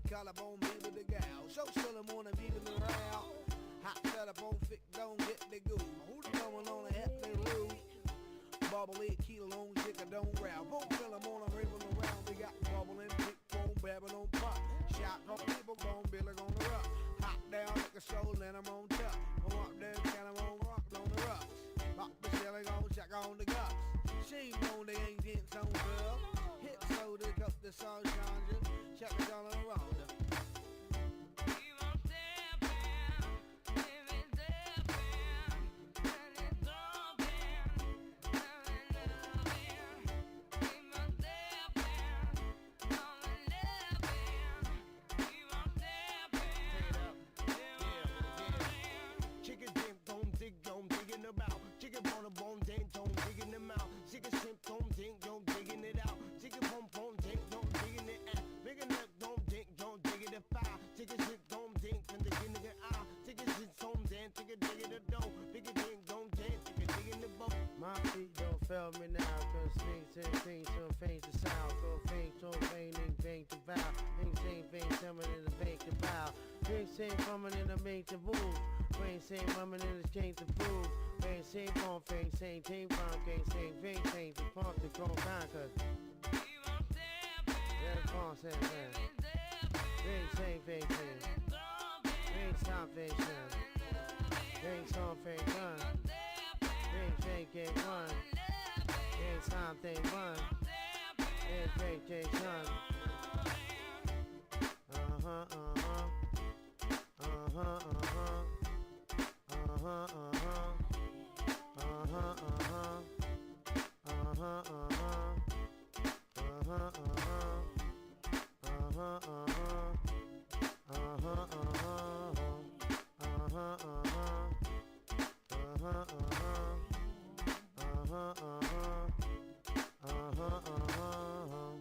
collarbone, baby the gal. Show Slim on the beat in the round. Hot setup on thick, don't get the goo. Who's coming on a happy room? Bubble 8 kilo long, chicken don't growl. Both fill 'em on a ribbon around. We got bubbling, big phone, babbing on pop. Shot from people, bone, Billy on the rock. Hot down like a soul, and I'm on top. I'm up there, kind of on rock, on the rocks. Pop the ceiling on, check on the guts. She know they ain't getting some girl. Hit so they cut the sun shine. Check it all around her. Digging about, chicken bone a bone, ding dong, digging them out. Chicken shrimp, dong, ding dong, digging it out. Chicken bone, bone, ding dong, digging it out. Big neck, dong, ding dong, digging it fire. Chicken shrimp, dong, ding, from the beginning of eye. Chicken shrimp, dong, ding, chicken digging the dough. Big ding dong, ding, chicken digging the boat. My feet don't fail me now, cause things and things don't faint the sound. Go faint, don't faint, and faint the vow. Things ain't faint, coming in the bank to bow. Things ain't coming in the make to move. Brain same woman in the change to prove. Brain same phone, brain same team phone, brain same vein, same to pump the chrome conquer. Yeah, the phone says that. Brain same, vein same. Brain stop, vein same. Brain song, vein gun. Brain vein, game one. Brain time, thing one. Brain vein, Jason. Uh-huh, uh-huh. Uh-huh, uh-huh. Uh-huh, uh-huh. Uh-huh, uh-huh. Uh-huh, uh-huh. Uh-huh, uh-huh. Uh-huh, uh-huh. Uh-huh, uh-huh. Uh-huh, uh-huh. Uh-huh, uh-huh. Uh-huh, uh-huh. Uh-huh, uh-huh.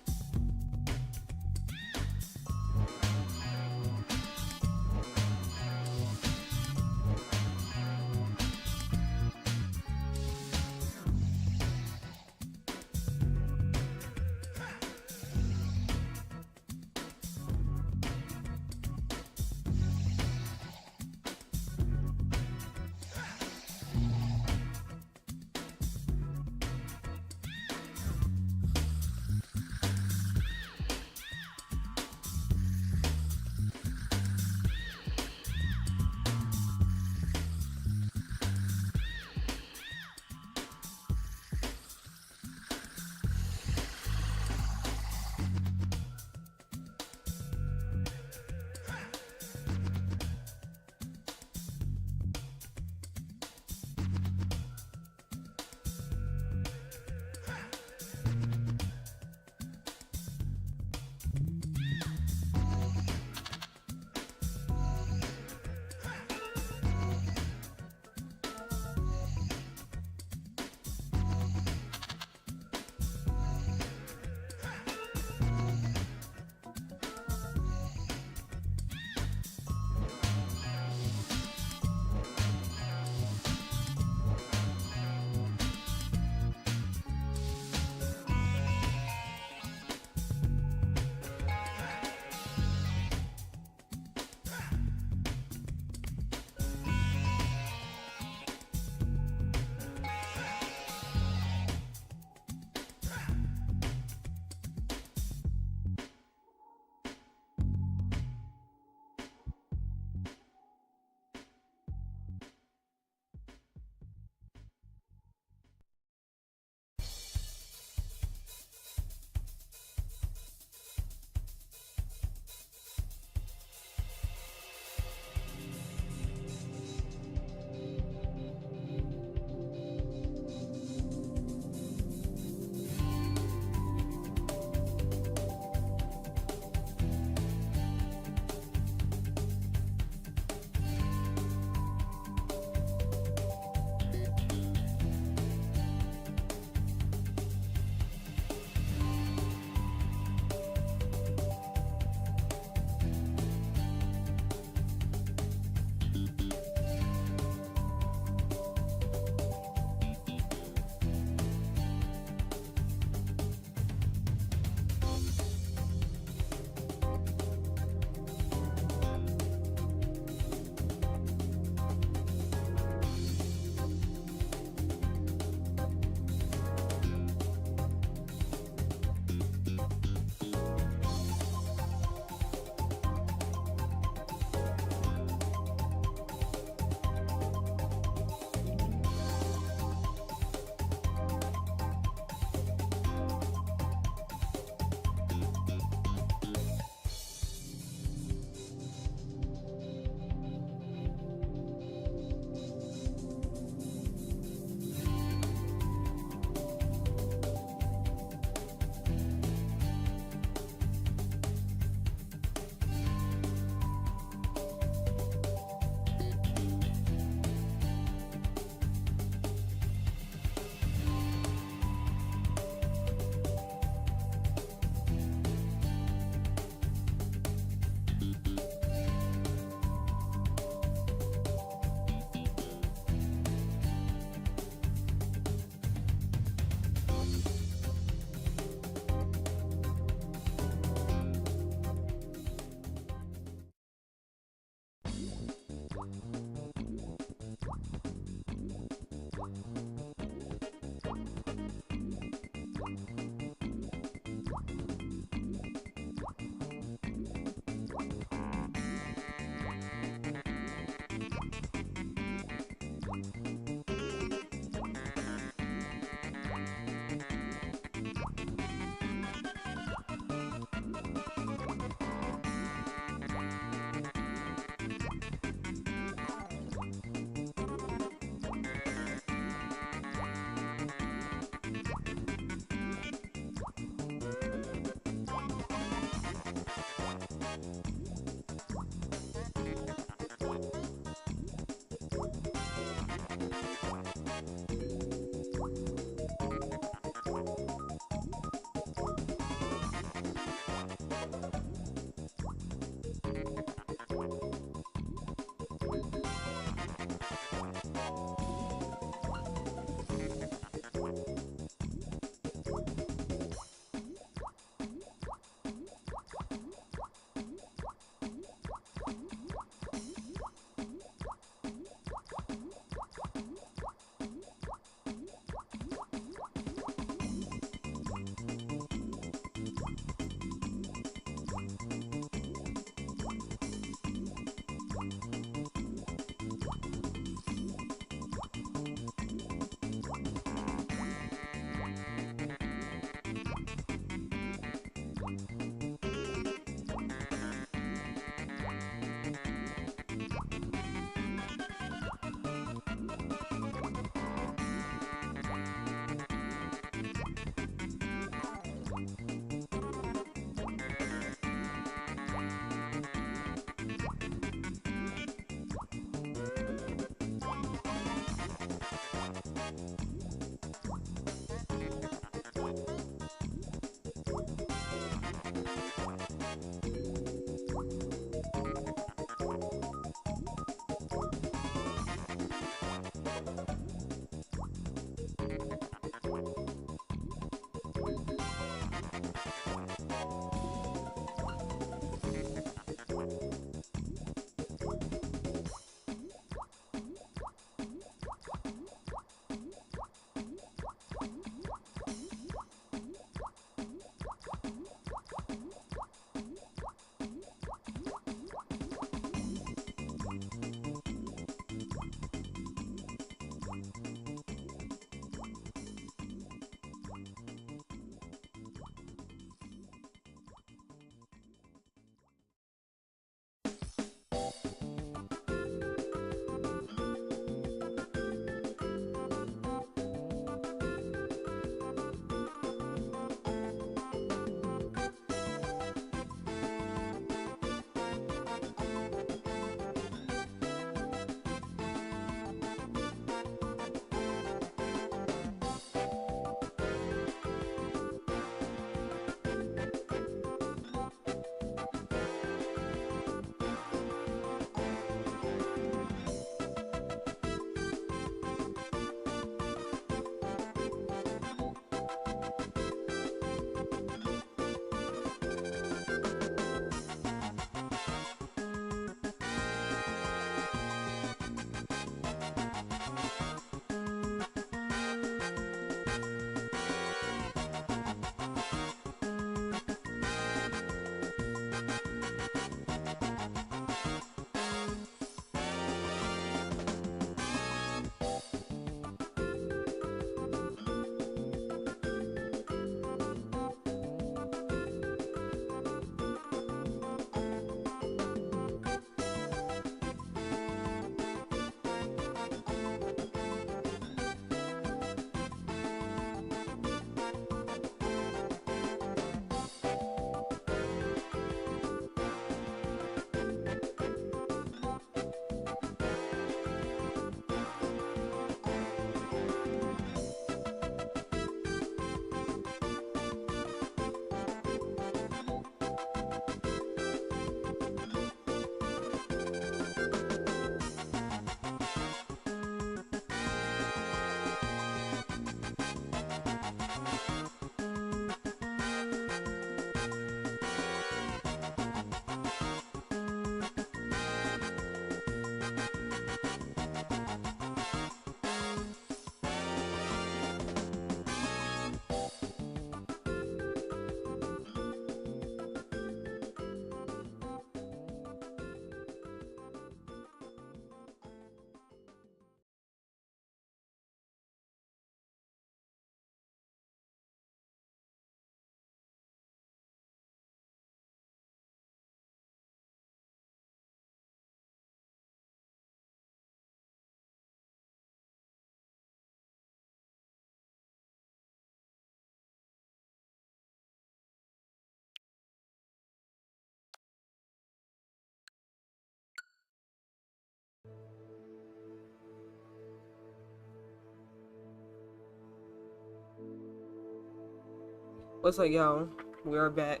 What's up, y'all? We're back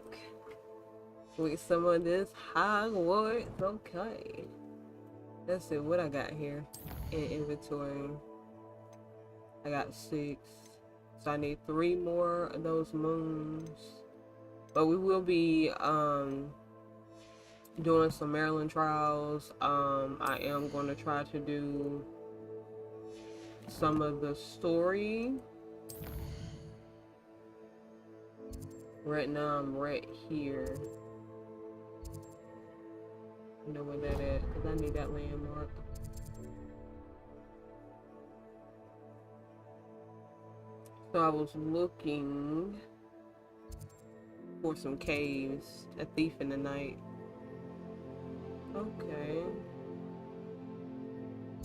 with some of this Hogwarts. Okay. Let's see what I got here in inventory. I got 6. So I need 3 more of those moons. But we will be doing some Maryland trials. I am going to try to do some of the story. Right now I'm right here. You know where that at? Because I need that landmark. So I was looking for some caves. A thief in the night. Okay.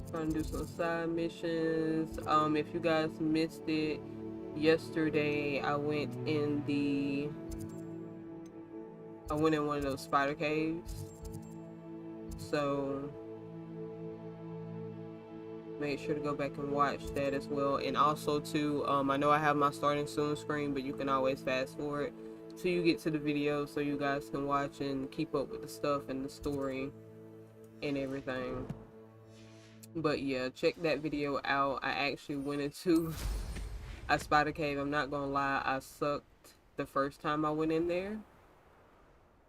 Trying to do some side missions. If you guys missed it, yesterday I went in one of those spider caves. So make sure to go back and watch that as well. And also too, I know I have my starting soon screen, but you can always fast forward till you get to the video so you guys can watch and keep up with the stuff and the story and everything. But yeah, check that video out. I actually went into a spider cave. I'm not gonna lie, I sucked the first time I went in there.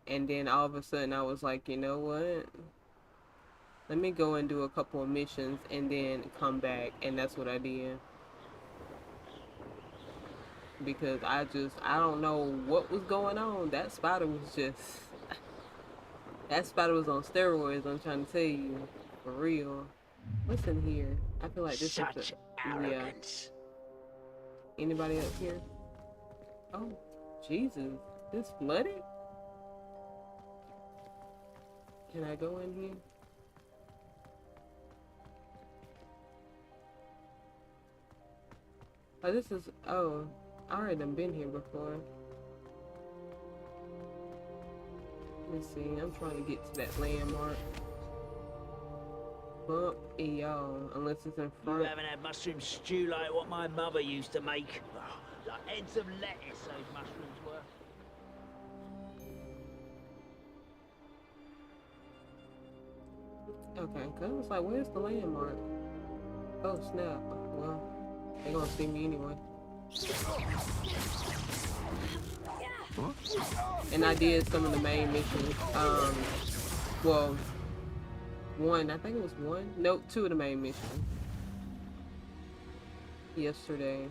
And then all of a sudden I was like, you know what? Let me go and do a couple of missions and then come back. And that's what I did. Because I don't know what was going on. That spider was that spider was on steroids, I'm trying to tell you. For real. What's in here? I feel like this Such is arrogance. Yeah. Anybody up here? Oh, Jesus. This flooded? Can I go in here? Oh, this is, oh, I already done been here before. Let's see, I'm trying to get to that landmark. Bump y'all, unless it's in front. You haven't had mushroom stew like what my mother used to make. Oh, like heads of lettuce, those mushrooms were. Okay, cause I was like, where's the landmark? Oh snap. Well, they're gonna see me anyway. And I did some of the main missions. Well, one, I think it was one. Nope, 2 of the main missions. Yesterday.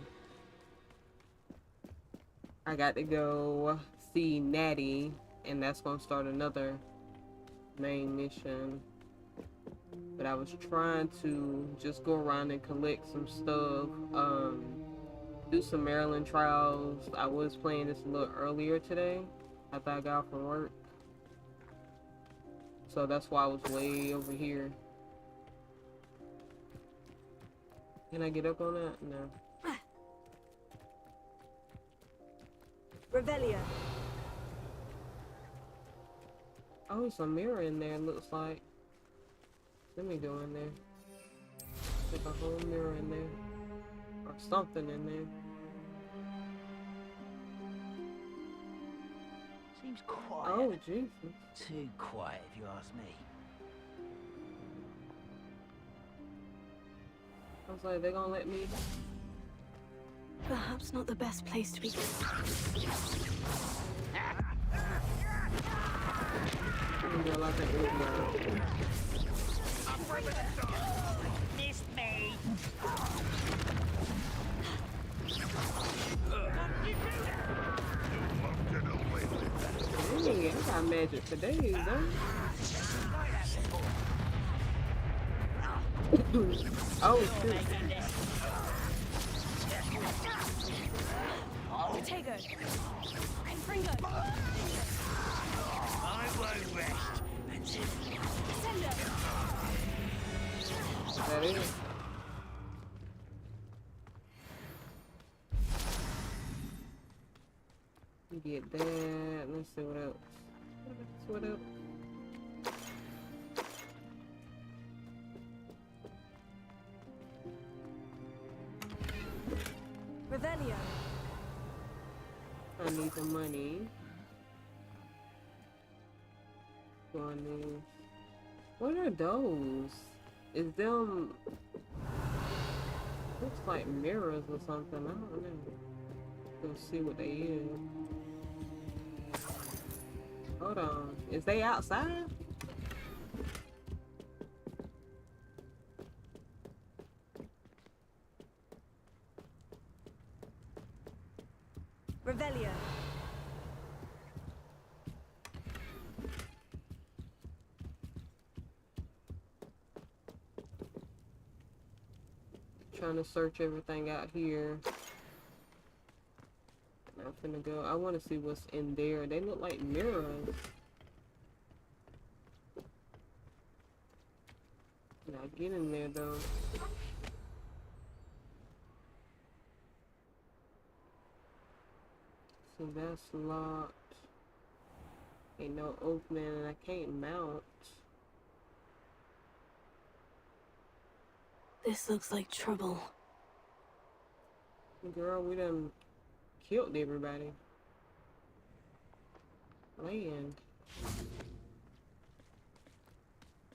I got to go see Natty, and that's gonna start another main mission. But I was trying to just go around and collect some stuff, do some Maryland trials. I was playing this a little earlier today after I got off from work. So that's why I was way over here. Can I get up on that? No. Revelio. Oh, it's a mirror in there, looks like. Let me go in there. There's a whole mirror in there. Or something in there. Seems quiet. Oh, Jesus. Too quiet, if you ask me. I was like, they gonna let me? Perhaps not the best place to be. Girl, I think it was mine. Miss me. Dang, I got magic for days, though. Oh, shoot. Tego. Fringo. I won't rest until Sendo. That is. Get that. Let's see what else. What else? Revelio. I need the money. On these. What are those? Is them looks like mirrors or something? I don't know. Let's see what they is. Hold on. Is they outside? Revelio. Trying to search everything out here. I'm finna go. I want to see what's in there. They look like mirrors. Now get in there though. So that's locked. Ain't no opening and I can't mount. This looks like trouble. Girl, we done killed everybody. Land.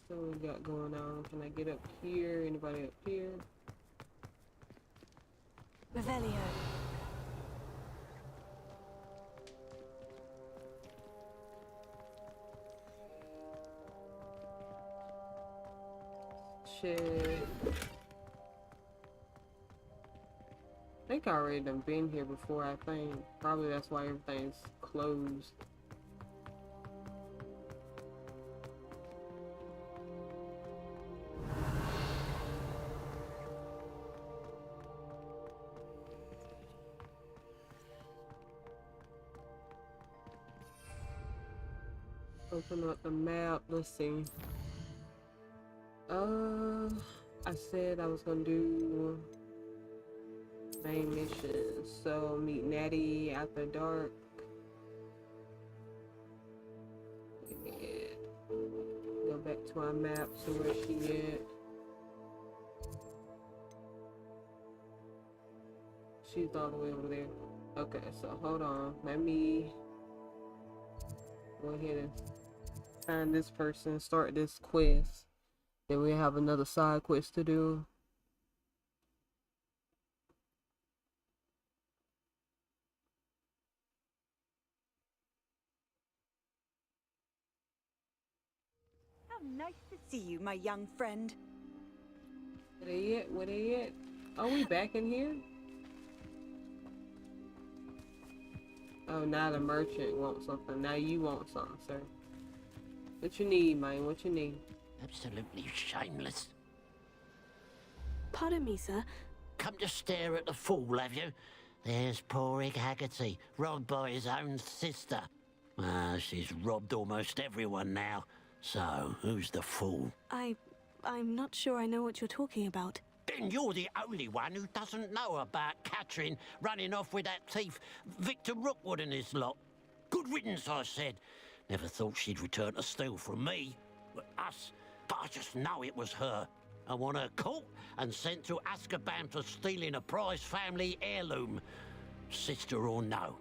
So what we got going on? Can I get up here? Anybody up here? Revelio. Shit. I think I already done been here before, I think. Probably that's why everything's closed. Open up the map, let's see. I said I was gonna do main mission, so meet Natty after dark. Go back to our map, see where she at. She's all the way over there. Okay, so hold on. Let me go ahead and find this person, start this quest. Then we have another side quest to do. How nice to see you, my young friend. Where they at? Where they at? Are we back in here? Oh, now the merchant wants something. Now you want something, sir. What you need, man? What you need? Absolutely shameless. Pardon me, sir. Come to stare at the fool, have you? There's poor Egg Haggerty, robbed by his own sister. Ah, she's robbed almost everyone now. So, who's the fool? I'm not sure I know what you're talking about. Then you're the only one who doesn't know about Catherine running off with that thief, Victor Rookwood and his lot. Good riddance, I said. Never thought she'd return to steal from me, us, but I just know it was her. I want her caught and sent to Azkaban for stealing a prize family heirloom, sister or no.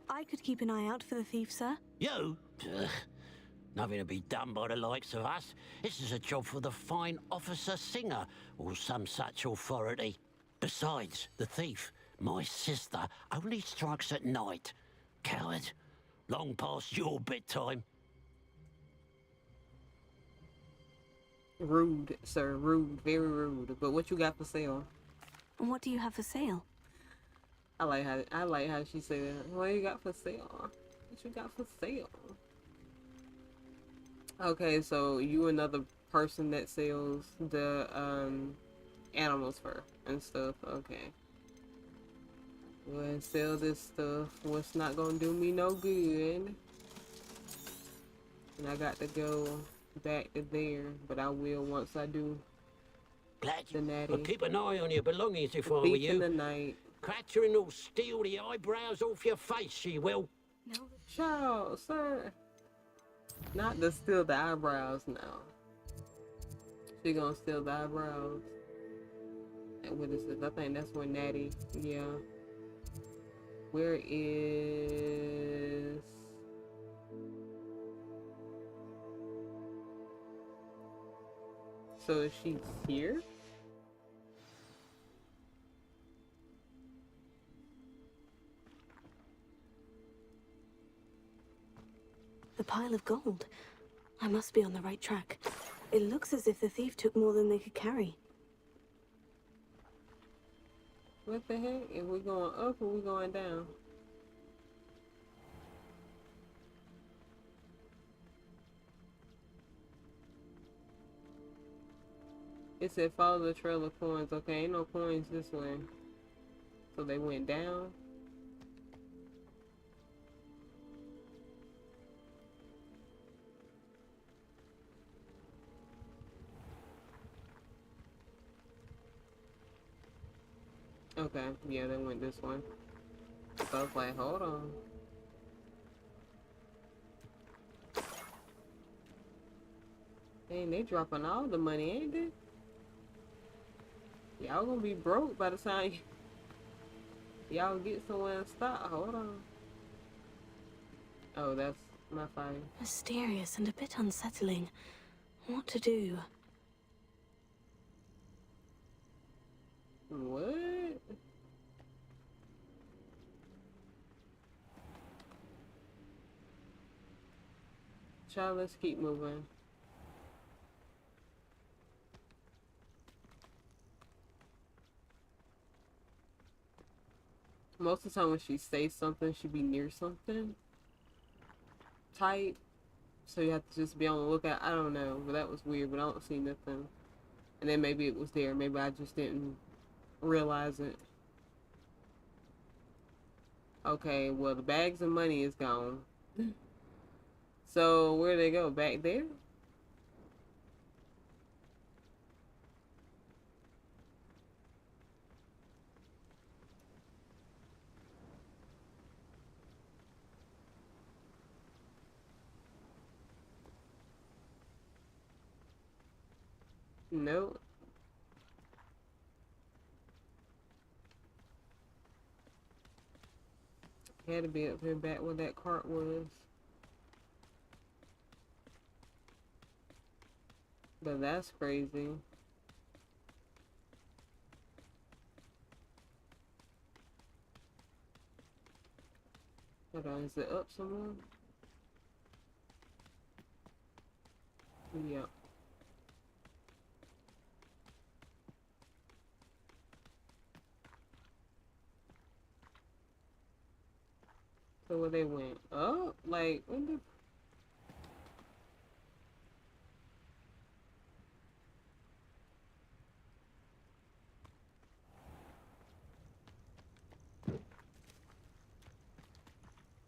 I could keep an eye out for the thief, sir. You? Ugh. Nothing to be done by the likes of us. This is a job for the fine officer Singer, or some such authority. Besides, the thief, my sister, only strikes at night. Coward. Long past your bedtime. Rude, sir. Rude. Very rude. But what you got for sale? And what do you have for sale? I like how she said that. What you got for sale? What you got for sale? Okay, so you another person that sells the animals fur and stuff. Okay. Go ahead and sell this stuff. What's not gonna do me no good. And I got to go back to there, but I will once I do. Glad the you. natty. But keep an eye on your belongings if I were Beef in you. the night. Catherine will steal the eyebrows off your face, she will. No. Child, sir. Not to steal the eyebrows now. She gonna steal the eyebrows. And what is this? I think that's when Natty, yeah. Where is... So is she here? The pile of gold. I must be on the right track. It looks as if the thief took more than they could carry. What the heck? Are we going up or we going down? It said follow the trail of coins. Okay, ain't no coins this way. So they went down. Okay, yeah, they went this way. So I was like, hold on. Dang, they dropping all the money, ain't they? Y'all gonna be broke by the time y'all get somewhere and stop. Hold on. Oh, that's my fire. Mysterious and a bit unsettling. What to do? What? Child, let's keep moving. Most of the time when she says something, she be near something tight. So you have to just be on the lookout. I don't know, but that was weird, but I don't see nothing. And then maybe it was there. Maybe I just didn't realize it. Okay, well, the bags of money is gone. So where they go? Back there? Nope. Had to be up here back where that cart was. But that's crazy. Hold on, is it up somewhere? Yeah. So where they went? Up? Like, when the...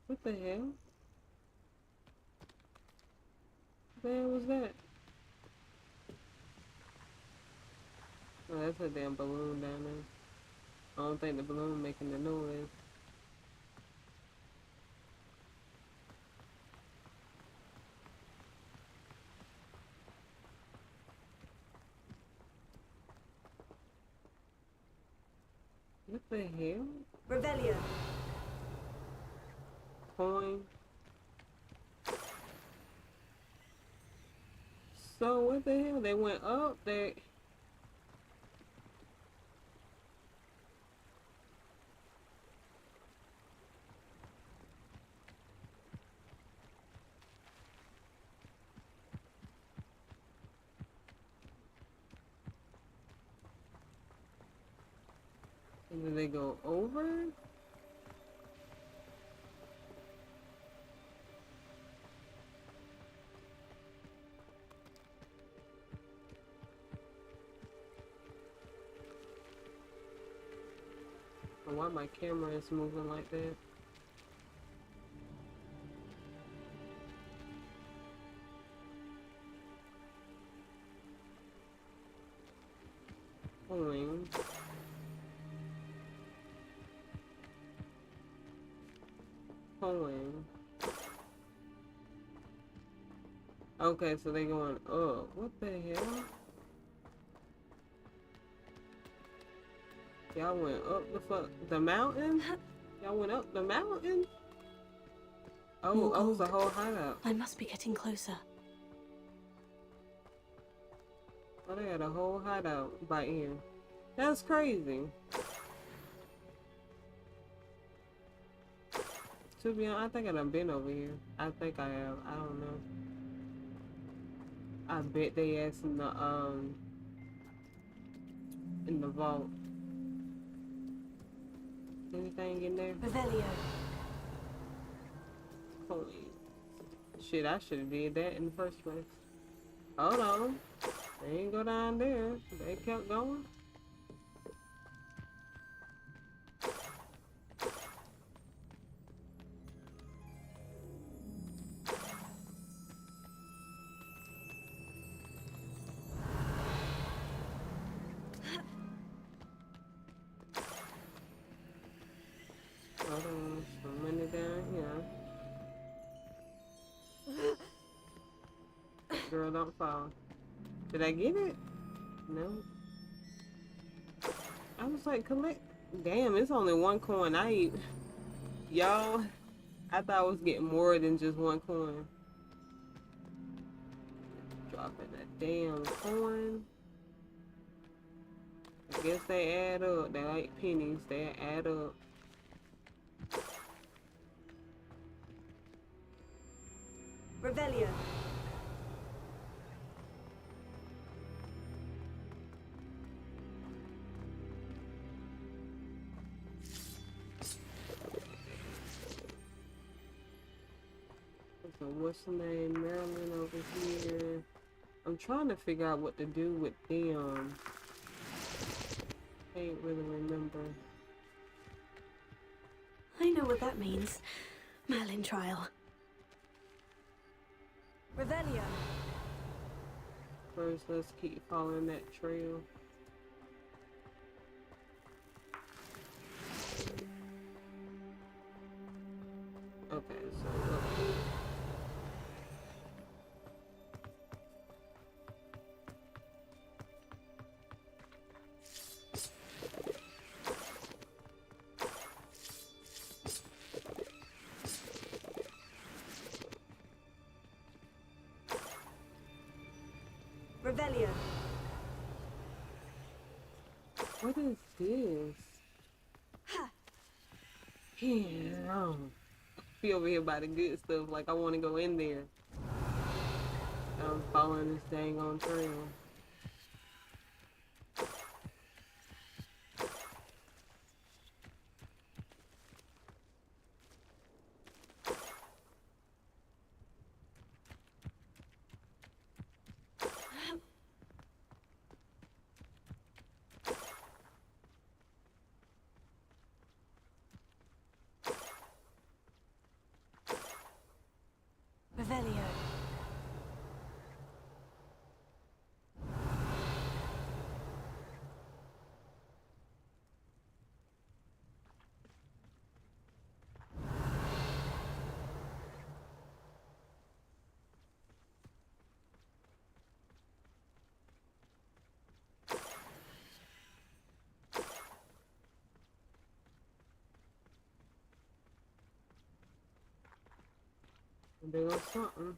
What the hell? What the hell was that? Oh, that's a damn balloon down there. I don't think the balloon making the noise. What the hell? Revelio. Coin. So what the hell? They went up. They... And then they go over? Or why my camera is moving like that? Coin. Coin. Okay, so they going up. What the hell? Y'all went up the mountain? Y'all I went up the mountain. Oh, More that was a gold. whole hideout. I must be getting closer. Oh, they had a whole hideout by here. That's crazy. To be honest, I think I done been over here. I think I have. I don't know. I bet they asked in the vault. Anything in there? Revelio. Holy shit, I should have did that in the first place. Hold on. They ain't go down there. They kept going. Hold on. Some money down here. Girl, don't fall. Did I get it? No. I was like, collect. Damn, it's only one coin. Y'all, I thought I was getting more than just one coin. Dropping a damn coin. I guess they add up. They like pennies. They add up. Revelio. So what's the name? Maryland over here. I'm trying to figure out what to do with them. Can't really remember. I know what that means. Merlin trial. Revelio. First, let's keep following that trail. Okay, so look. Revelio. What is this? Yeah, be over here by the good stuff. Like I want to go in there. I'm following this dang on trail. Revelio. There goes something.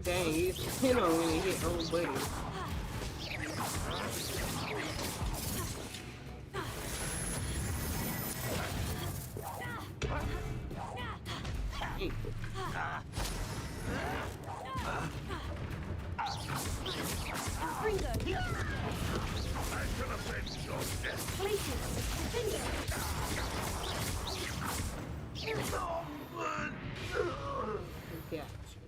Dang, you know when you hit old buddy. Gotcha.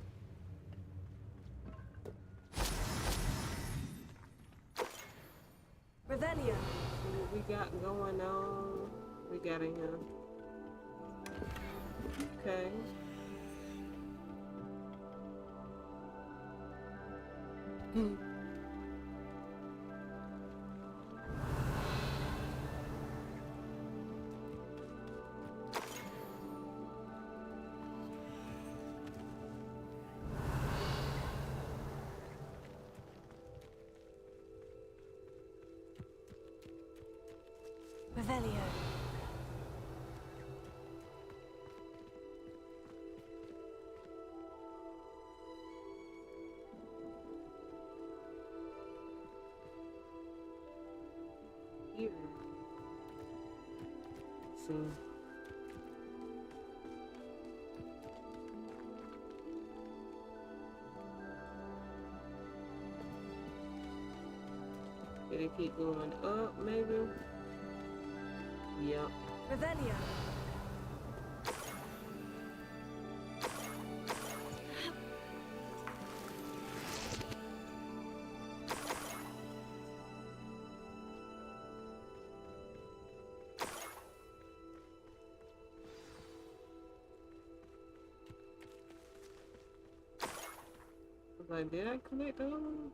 Revelio. What we got going on? We got in here. Okay. Revelio. Here. Let's see. Did it keep going up, maybe? Yep. Revelio. I was like, did I collect the other one?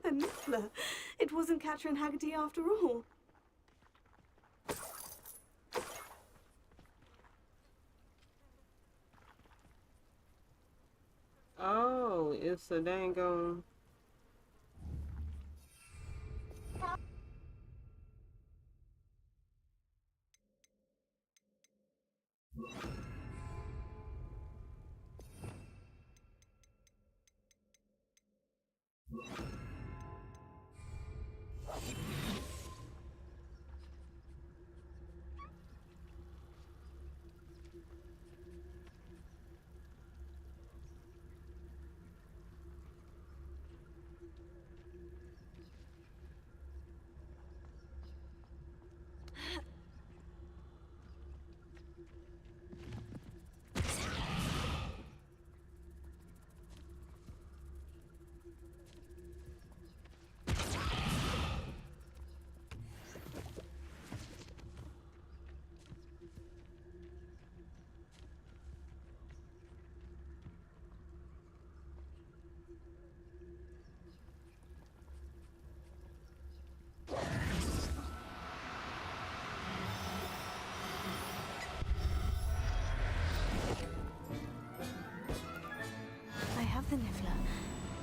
The Niffler. It wasn't Catherine Haggerty after all. Oh, it's a dang on. I have the Niffler.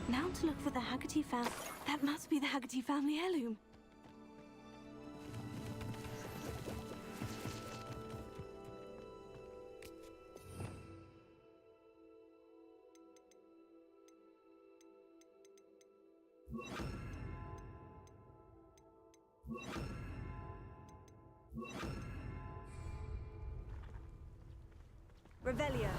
Now to look for the Haggerty family. That must be the Haggerty family heirloom. Revelio.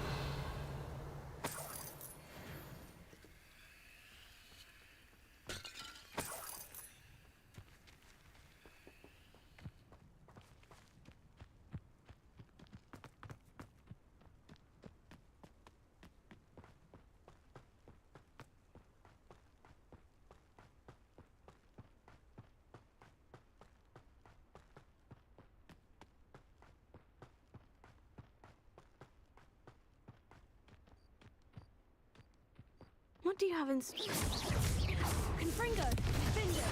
What do you have in Confringo! Defender!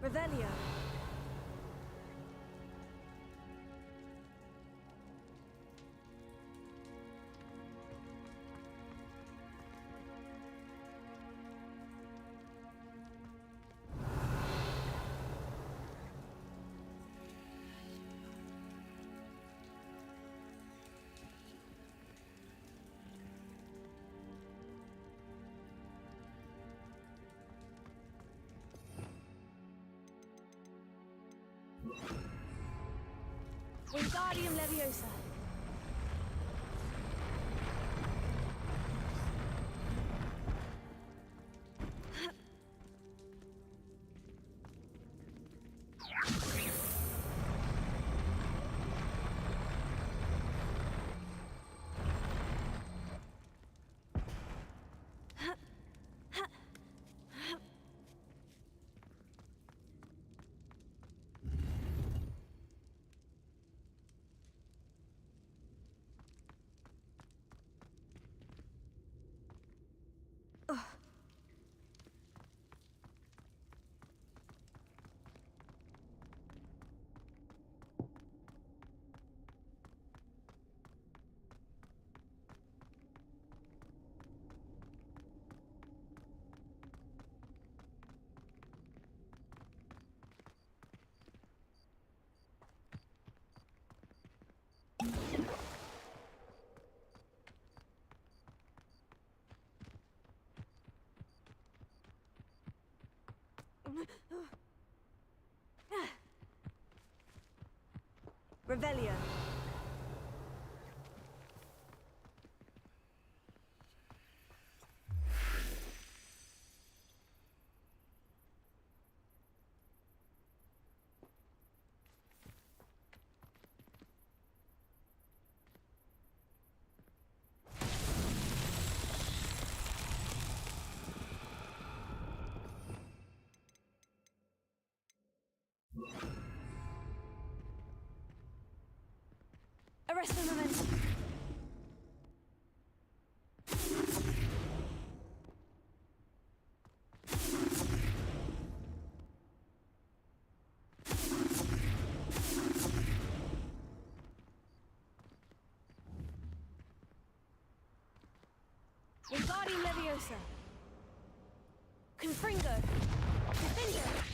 Revelio. Wingardium Leviosa. Revelio. Arrest the momentum. Wingardium Leviosa. Confringo. Defender.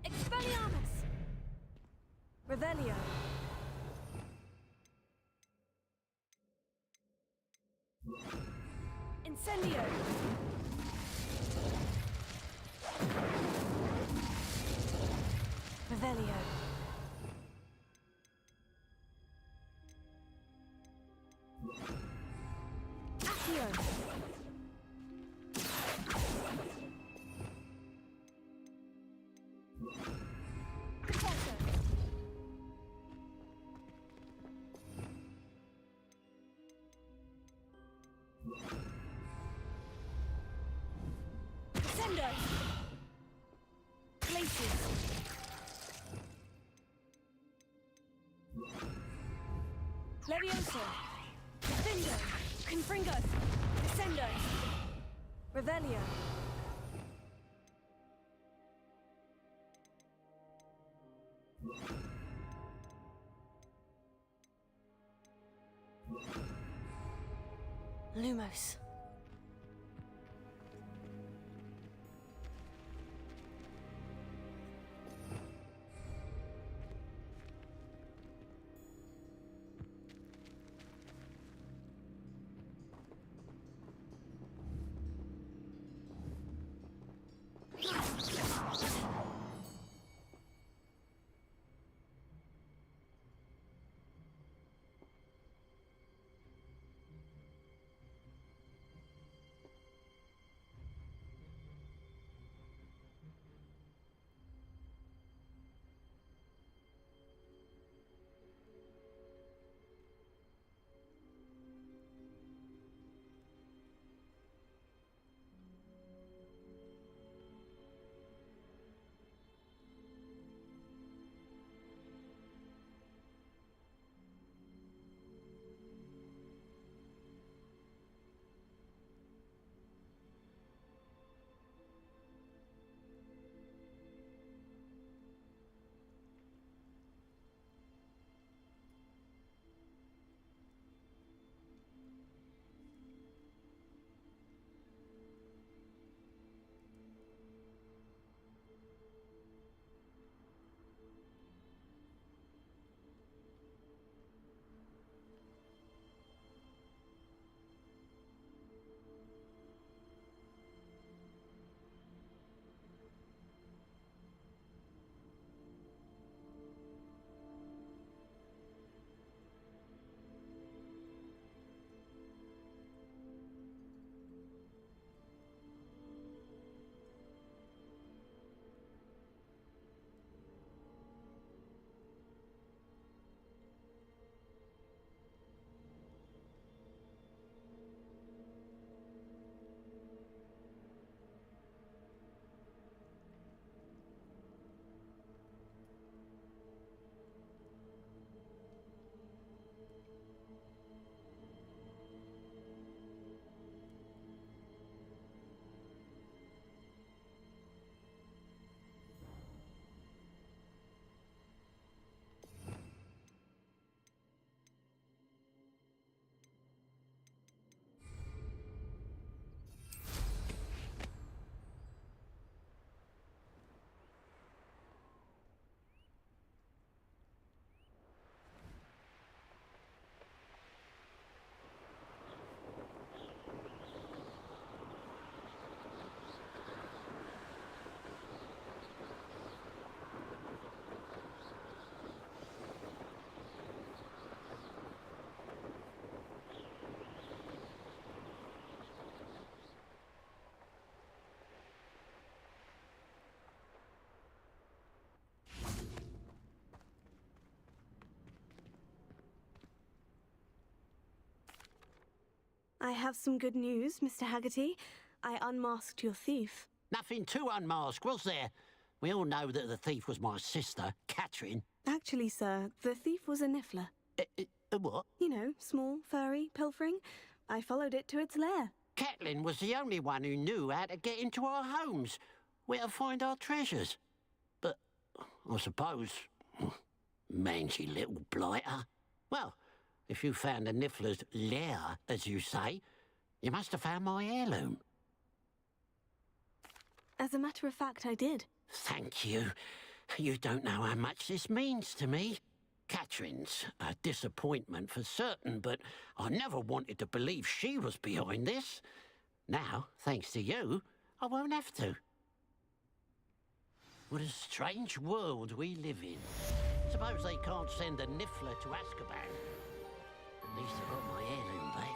Expelliarmus! Revelio. Incendio. Revelio. Accio. Descendo! Glacius! Leviosa! Defendo! Confringo! Descendo! Revelio! Lumos. have some good news, Mr. Haggerty. I unmasked your thief. Nothing to unmask, was there? We all know that the thief was my sister, Catherine. Actually, sir, the thief was a niffler. What? You know, small, furry, pilfering. I followed it to its lair. Catelyn was the only one who knew how to get into our homes, where to find our treasures. But I suppose, mangy little blighter. Well, if you found the niffler's lair, as you say, you must have found my heirloom. As a matter of fact, I did. Thank you. You don't know how much this means to me. Catherine's a disappointment for certain, but I never wanted to believe she was behind this. Now, thanks to you, I won't have to. What a strange world we live in. Suppose they can't send a niffler to Azkaban. At least I got my heirloom back.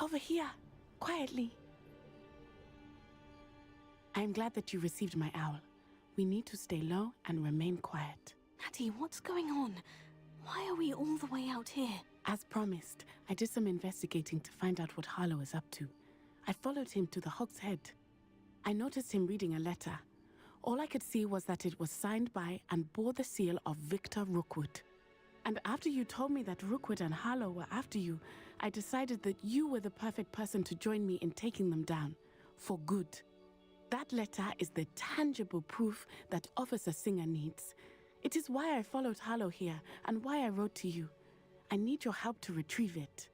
Over here, quietly. I am glad that you received my owl. We need to stay low and remain quiet. Natty, what's going on? Why are we all the way out here? As promised, I did some investigating to find out what Harlow is up to. I followed him to the Hog's Head. I noticed him reading a letter. All I could see was that it was signed by and bore the seal of Victor Rookwood. And after you told me that Rookwood and Harlow were after you, I decided that you were the perfect person to join me in taking them down, for good. That letter is the tangible proof that Officer Singer needs. It is why I followed Harlow here, and why I wrote to you. I need your help to retrieve it.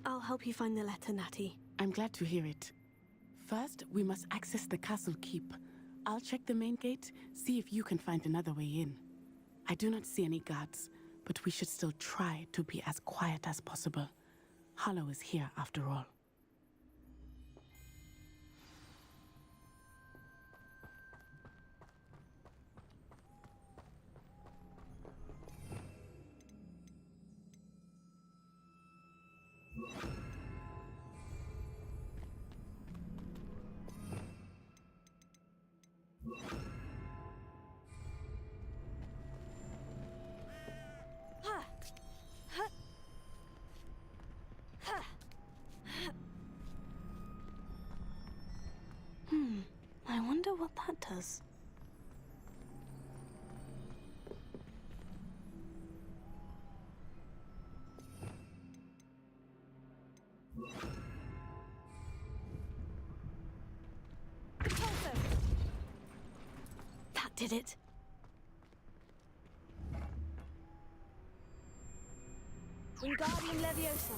I'll help you find the letter, Natty. I'm glad to hear it. First, we must access the castle keep. I'll check the main gate, see if you can find another way in. I do not see any guards, but we should still try to be as quiet as possible. Harlow is here after all. I wonder what that does. That did it. Wingardium Leviosa.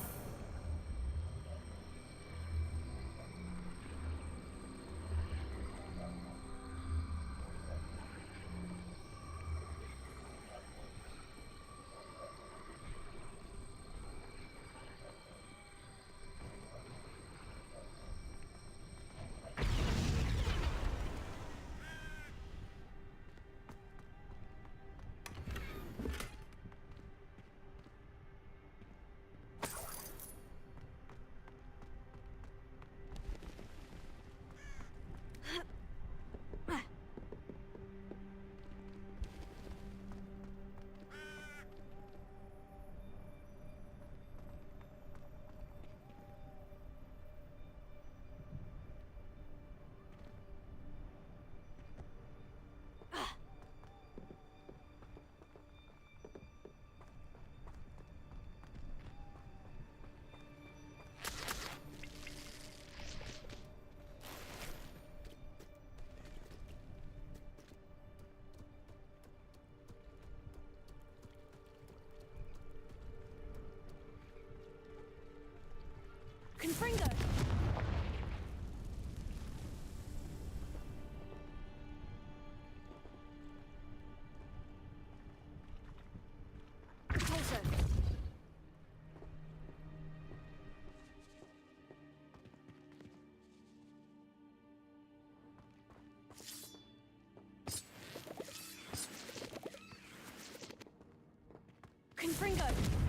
Confringo! Potato! Confringo!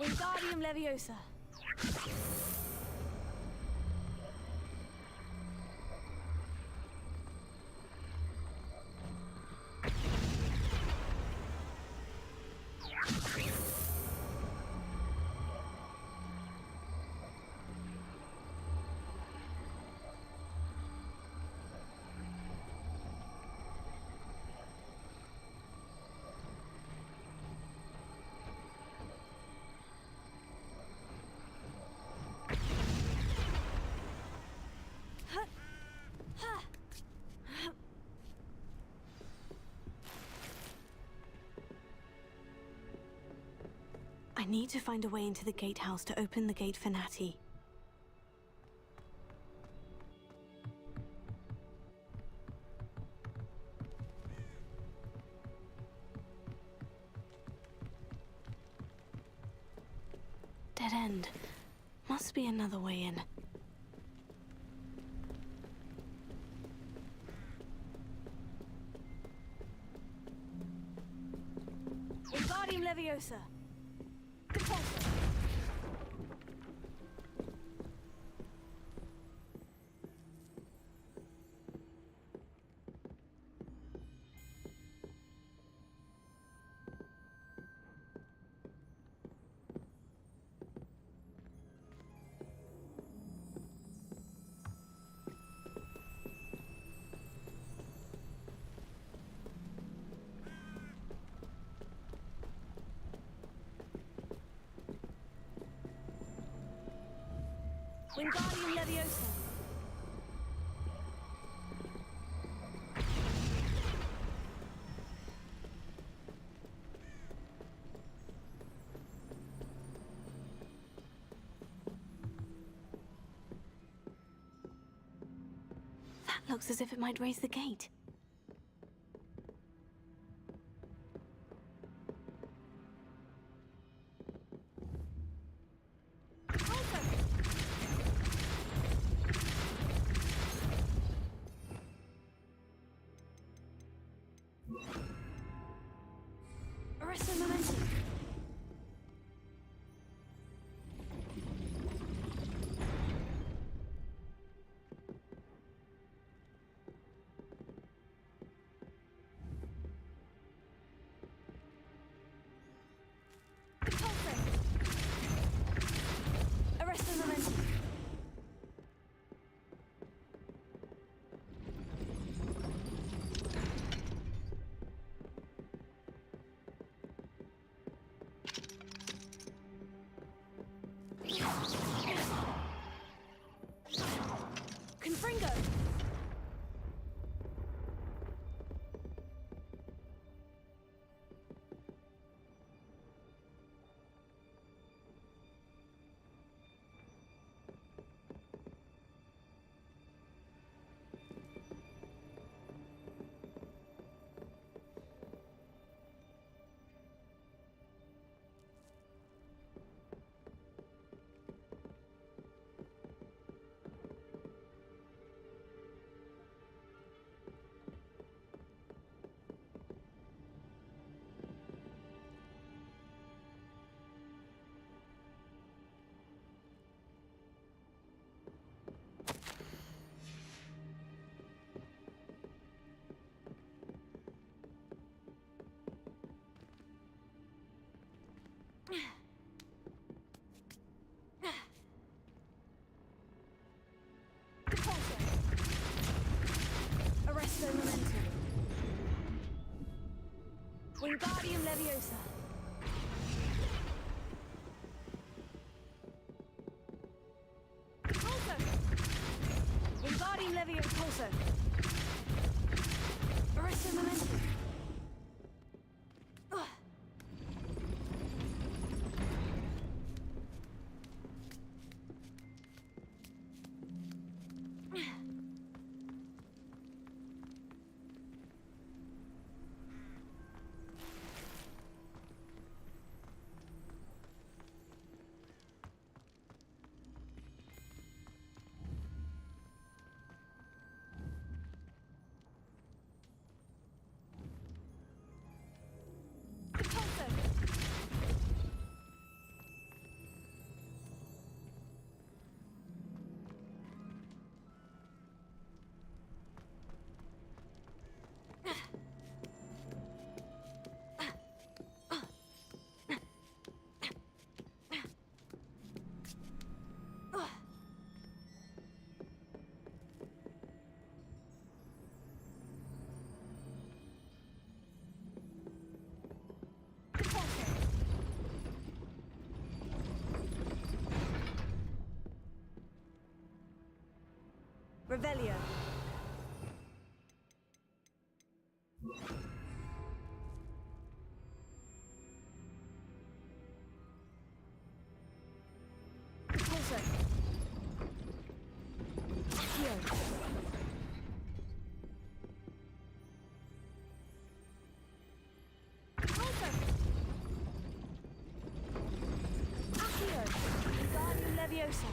Wingardium Leviosa. I need to find a way into the gatehouse to open the gate for Natty. Dead end. Must be another way in. Wingardium Leviosa. Wingardium Leviosa. That looks as if it might raise the gate. Arresto momentum. Arresto momentum. Confringo! Arresto momentum. Wingardium Leviosa. Pulso! Wingardium Leviosa Pulso. Arresto momentum. Revelio. Pulso. Accio. Pulso. Accio. Wingardium Leviosa.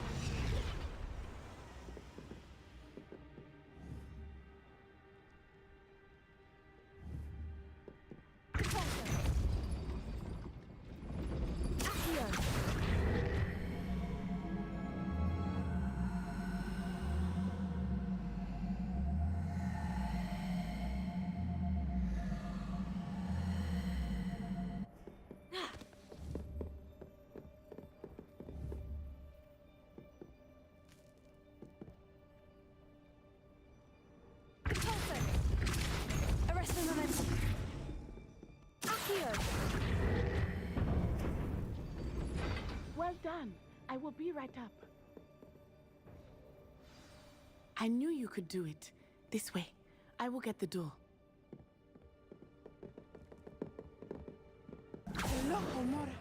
Arresto momentum. Accio. Well done. I will be right up. I knew you could do it. This way. I will get the door. Loco, Mora.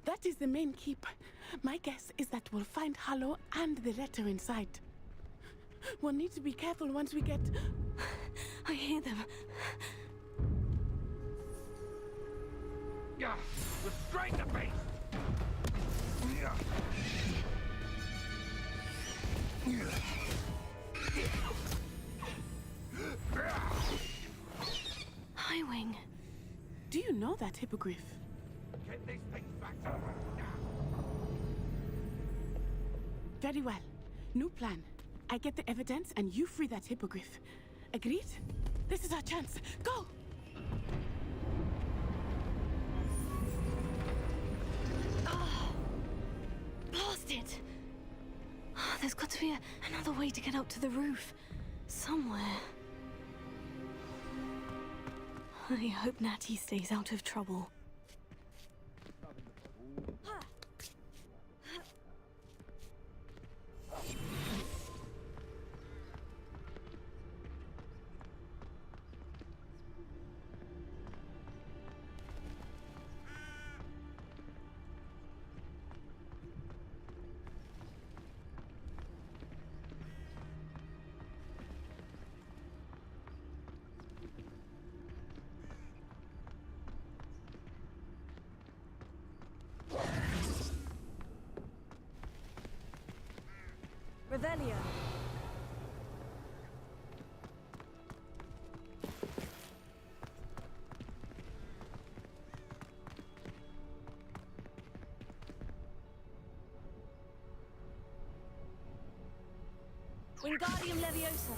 That is the main keep. My guess is that we'll find Harlow and the letter inside. We'll need to be careful once we get... I hear them. Yeah, restrain the beast! Highwing. Do you know that hippogriff? Get these things back to now! Very well. New plan. I get the evidence and you free that hippogriff. Agreed? This is our chance. Go! Oh, blast it! Oh, there's got to be another way to get up to the roof. Somewhere. I hope Natty stays out of trouble. Revelio. Wingardium Leviosa.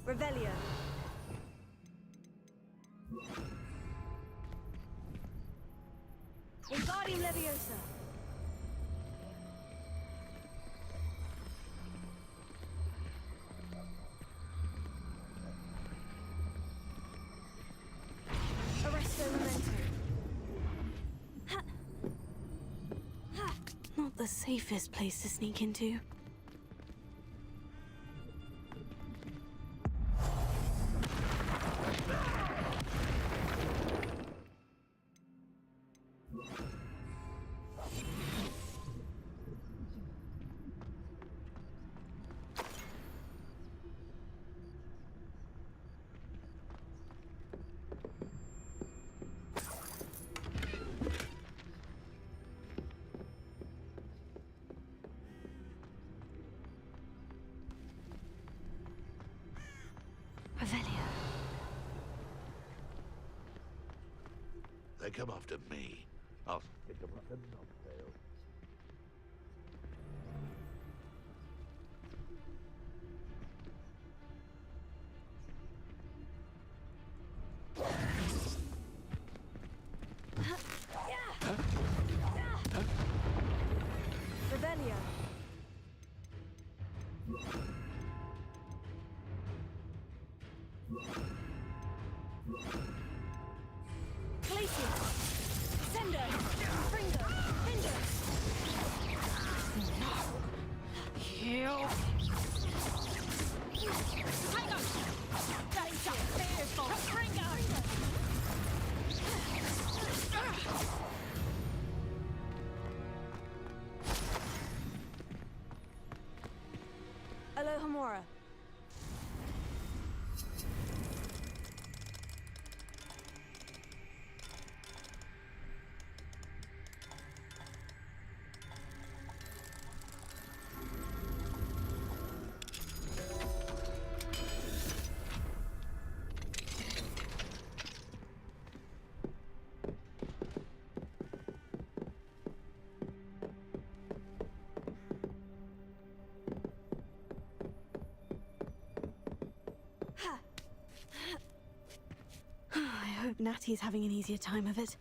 Revelio. Wingardium Leviosa. Arresto Memento. Ha. Ha. Not the safest place to sneak into. Revelio. They come after me. I'll stick them like a knobtail. Revelio. Glacier. Sender. Fringo. Hinder. Heal. Hang on. That's a fearful. Fringo. Alohomora. I hope Natty's having an easier time of it.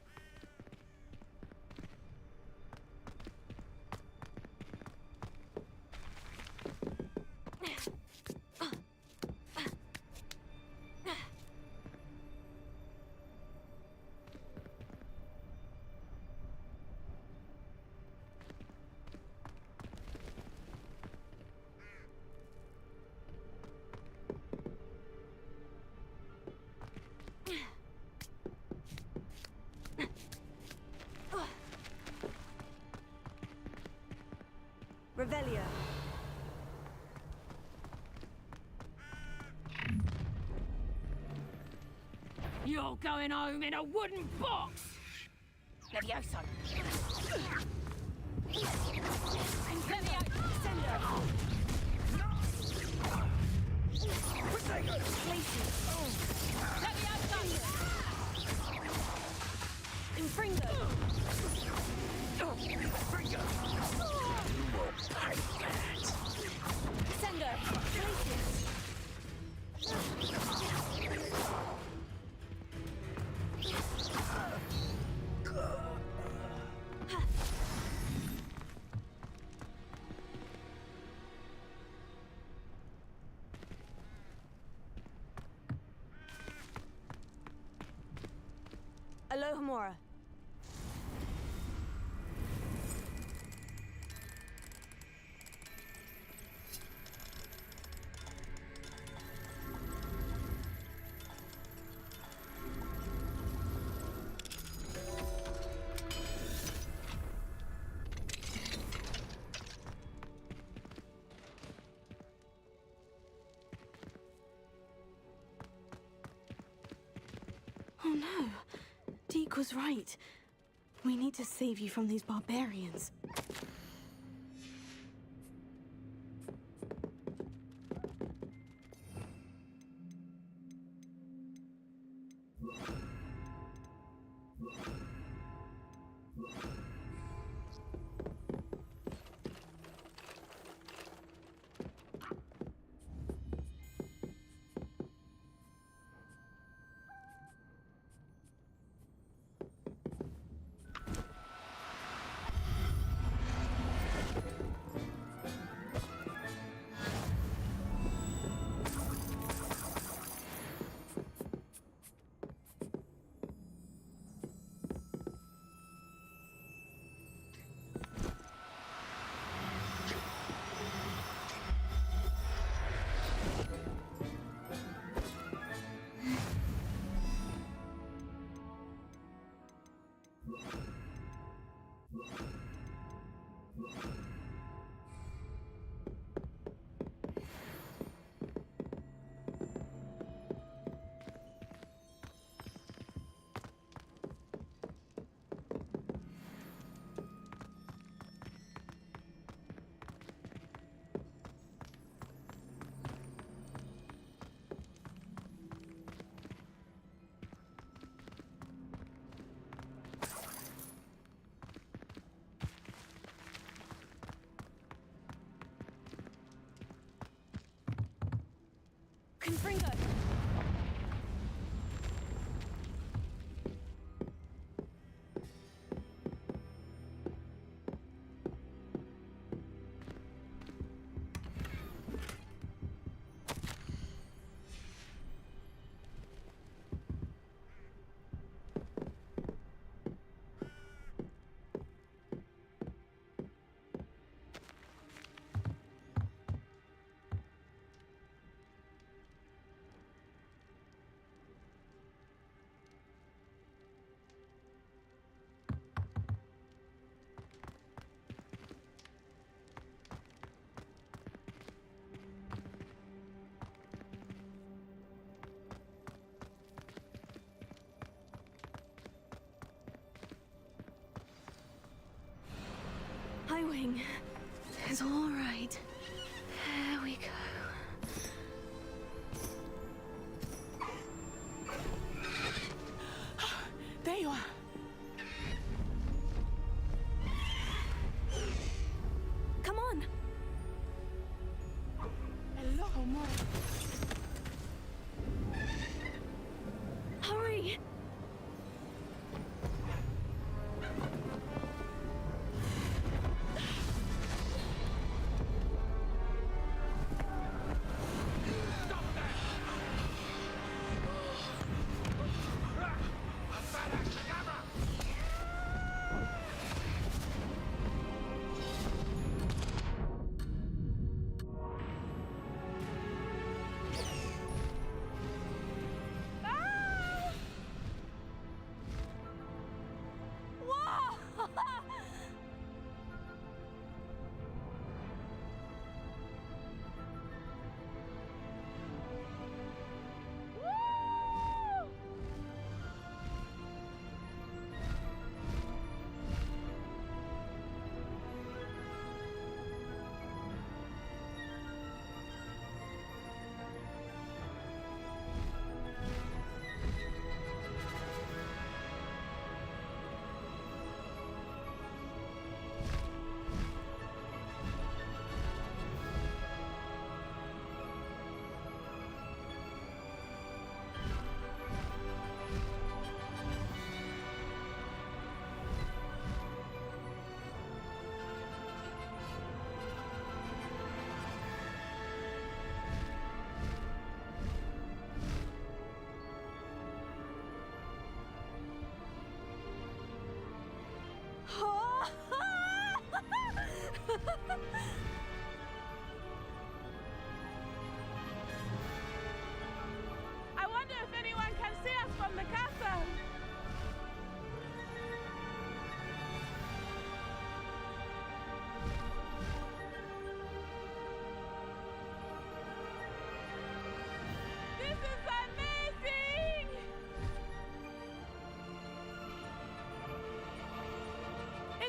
Revelio. You're going home in a wooden box! Levioso. Levioso. Infringo! Sendo! Places! Alohomora. Oh no. Deke was right. We need to save you from these barbarians. Confringo! Highwing. It's all right. There we go. There you are. Come on. Hello, Mora.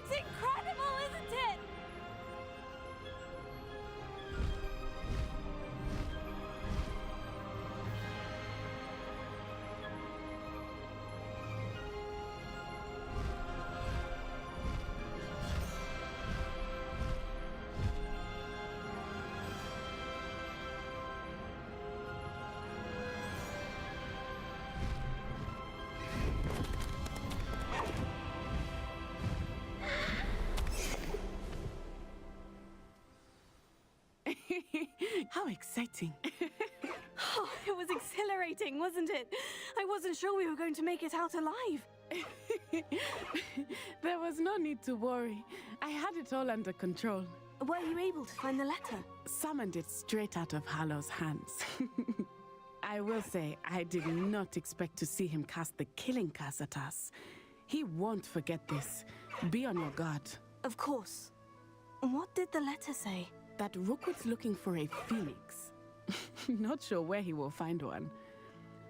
It's incredible, isn't it? How exciting. Oh, it was exhilarating, wasn't it? I wasn't sure we were going to make it out alive. There was no need to worry. I had it all under control. Were you able to find the letter? Summoned it straight out of Hallow's hands. I will say, I did not expect to see him cast the killing curse at us. He won't forget this. Be on your guard. Of course. What did the letter say? That Rookwood's looking for a phoenix. Not sure where he will find one.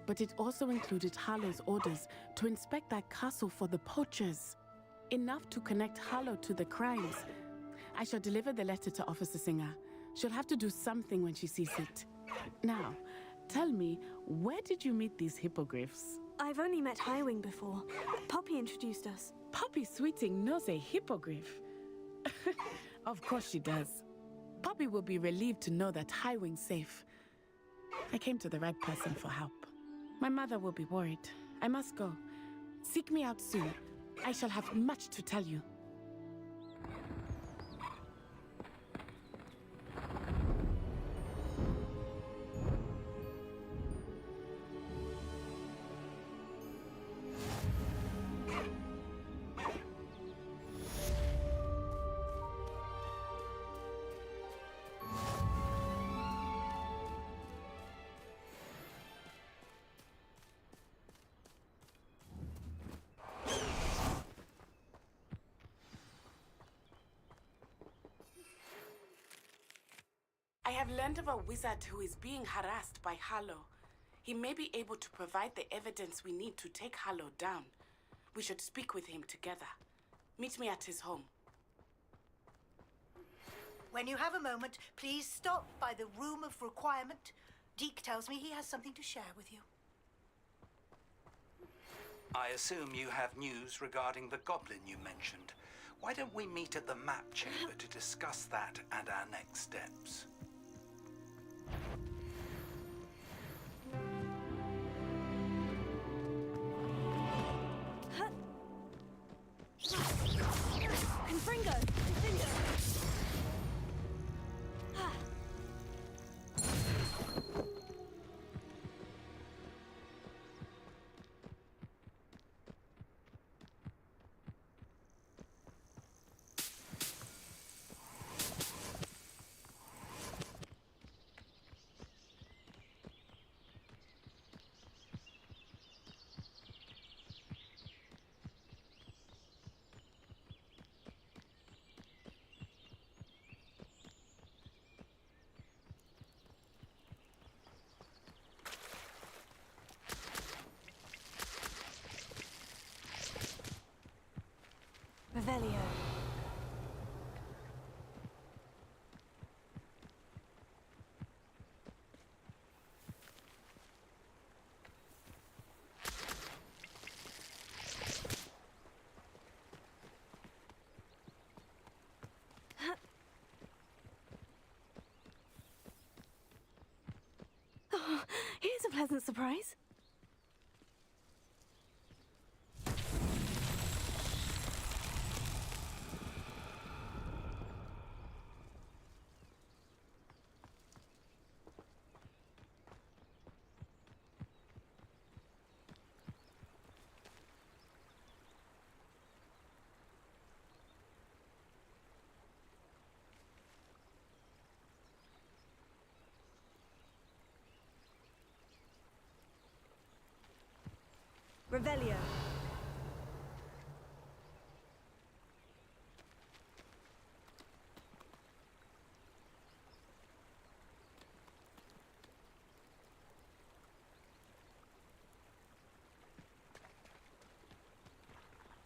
But it also included Harlow's orders to inspect that castle for the poachers. Enough to connect Harlow to the crimes. I shall deliver the letter to Officer Singer. She'll have to do something when she sees it. Now, tell me, where did you meet these hippogriffs? I've only met Highwing before. Poppy introduced us. Poppy Sweeting knows a hippogriff. Of course she does. Poppy will be relieved to know that Highwing's safe. I came to the right person for help. My mother will be worried. I must go. Seek me out soon. I shall have much to tell you. I have learned of a wizard who is being harassed by Harlow. He may be able to provide the evidence we need to take Harlow down. We should speak with him together. Meet me at his home. When you have a moment, please stop by the Room of Requirement. Deke tells me he has something to share with you. I assume you have news regarding the goblin you mentioned. Why don't we meet at the map chamber to discuss that and our next steps? Confringo! Confringo! Revelio. Oh, here's a pleasant surprise. Revelio.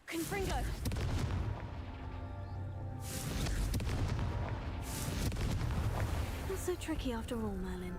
Confringo. so tricky after all, Merlin.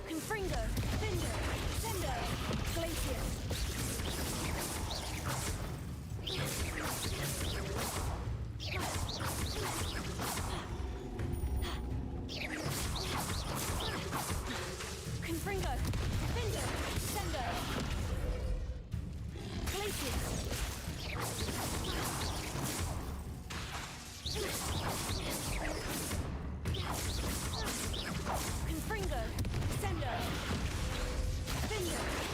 Confringo, Finder, Sendo, Glacius. Confringo, Finder, Sendo, Glacius. Confringo, Sendo, Finder.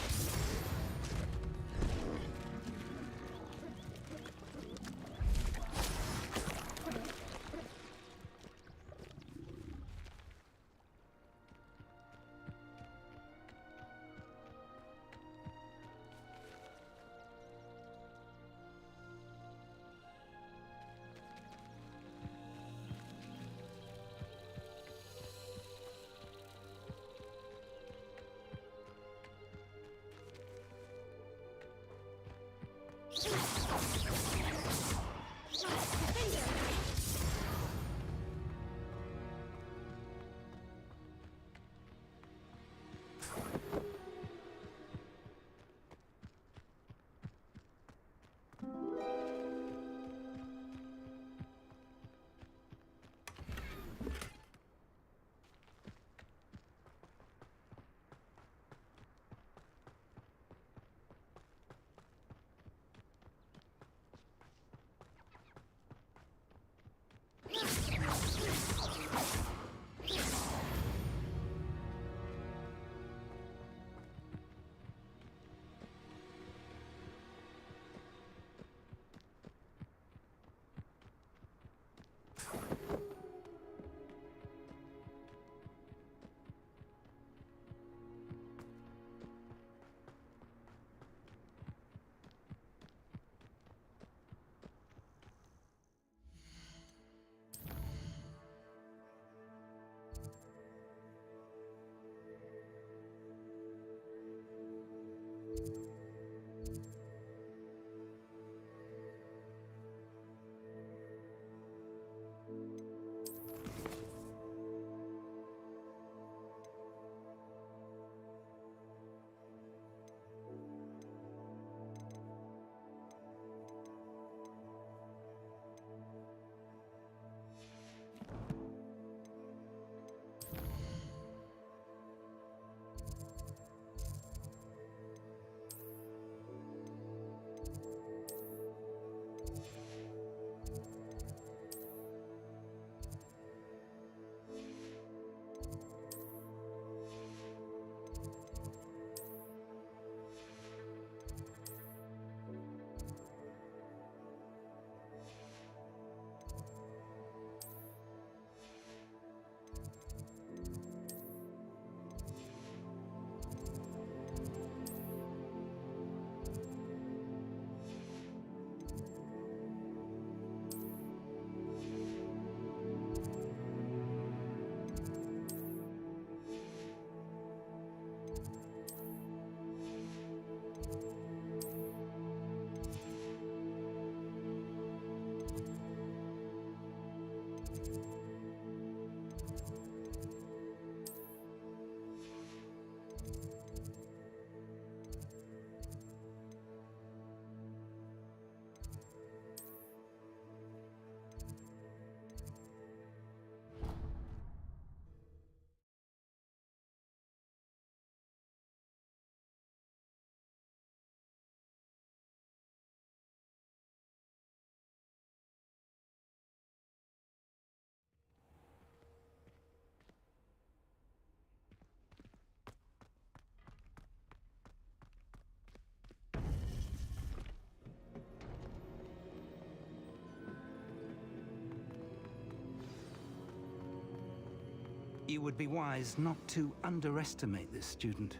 You would be wise not to underestimate this student.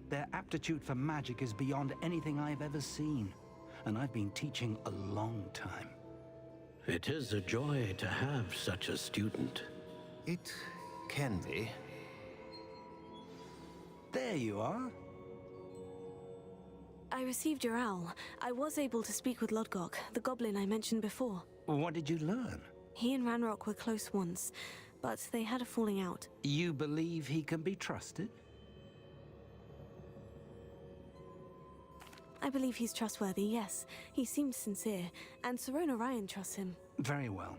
Their aptitude for magic is beyond anything I've ever seen, and I've been teaching a long time. It is a joy to have such a student. It can be. There you are. I received your owl. I was able to speak with Lodgok, the goblin I mentioned before. What did you learn? He and Ranrock were close once, but they had a falling out. You believe he can be trusted? I believe he's trustworthy, yes. He seems sincere, and Sirona Ryan trusts him. Very well.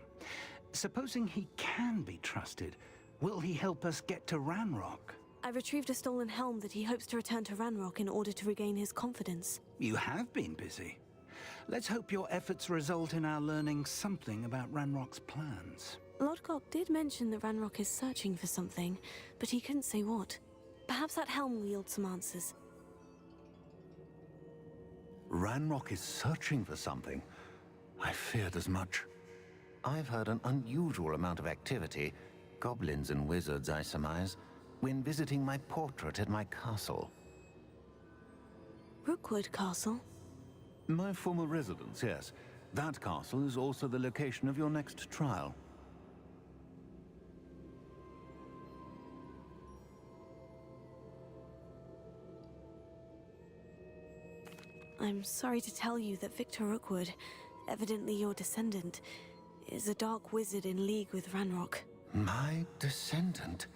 Supposing he can be trusted, will he help us get to Ranrock? I retrieved a stolen helm that he hopes to return to Ranrock in order to regain his confidence. You have been busy. Let's hope your efforts result in our learning something about Ranrock's plans. Lodgok did mention that Ranrock is searching for something, but he couldn't say what. Perhaps that helm will yield some answers. Ranrock is searching for something. I feared as much. I've heard an unusual amount of activity, goblins and wizards, I surmise, when visiting my portrait at my castle. Rookwood Castle? My former residence, yes. That castle is also the location of your next trial. I'm sorry to tell you that Victor Rookwood, evidently your descendant, is a dark wizard in league with Ranrock. My descendant?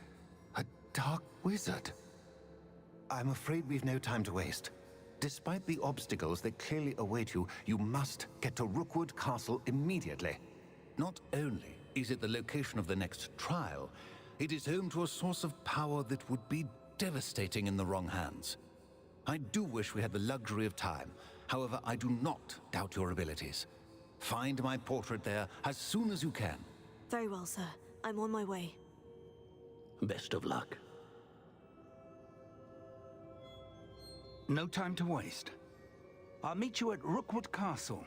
A dark wizard? I'm afraid we've no time to waste. Despite the obstacles that clearly await you, you must get to Rookwood Castle immediately. Not only is it the location of the next trial, it is home to a source of power that would be devastating in the wrong hands. I do wish we had the luxury of time. However, I do not doubt your abilities. Find my portrait there as soon as you can. Very well, sir. I'm on my way. Best of luck. No time to waste. I'll meet you at Rookwood Castle.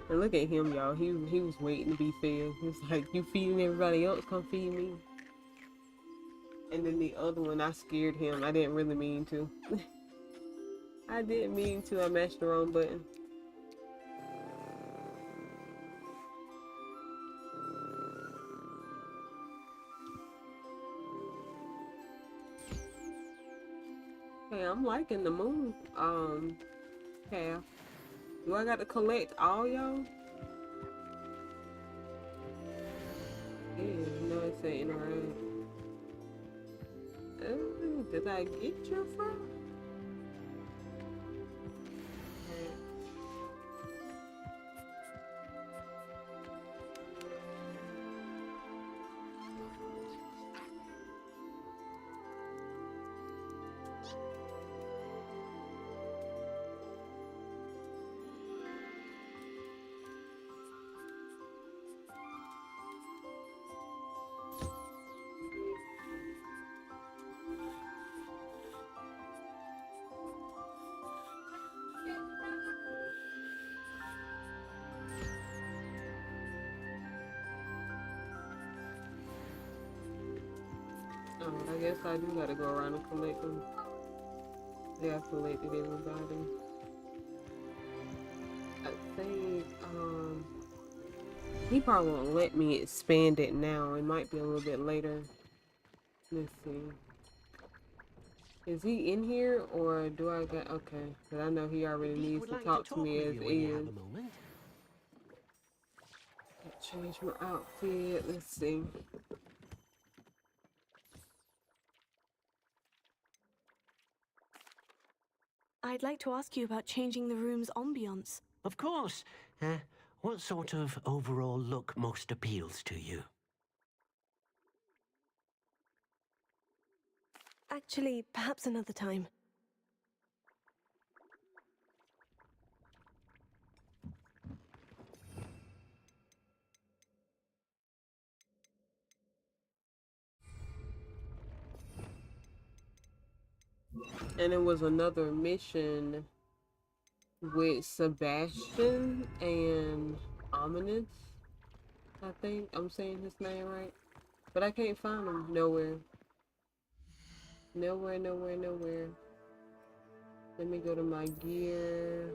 And look at him, y'all. He was waiting to be fed. He's like, you feeding everybody else, come feed me. And then the other one, I scared him. I didn't really mean to. I didn't mean to. I mashed the wrong button. Hey, I'm liking the moon path. Do I got to collect all y'all? Yeah, no, it's saying interact. Did I get your fur? Oh, I guess I do gotta go around and collect them. Yeah, I collected everybody. I think, he probably won't let me expand it now. It might be a little bit later. Let's see. Is he in here or do I got, okay. But I know he already needs to talk to me as is. Change my outfit. Let's see. I'd like to ask you about changing the room's ambiance. Of course. What sort of overall look most appeals to you? Actually, perhaps another time. And it was another mission with Sebastian and Ominous. I think I'm saying his name right. But I can't find him nowhere. Nowhere, nowhere, nowhere. Let me go to my gear.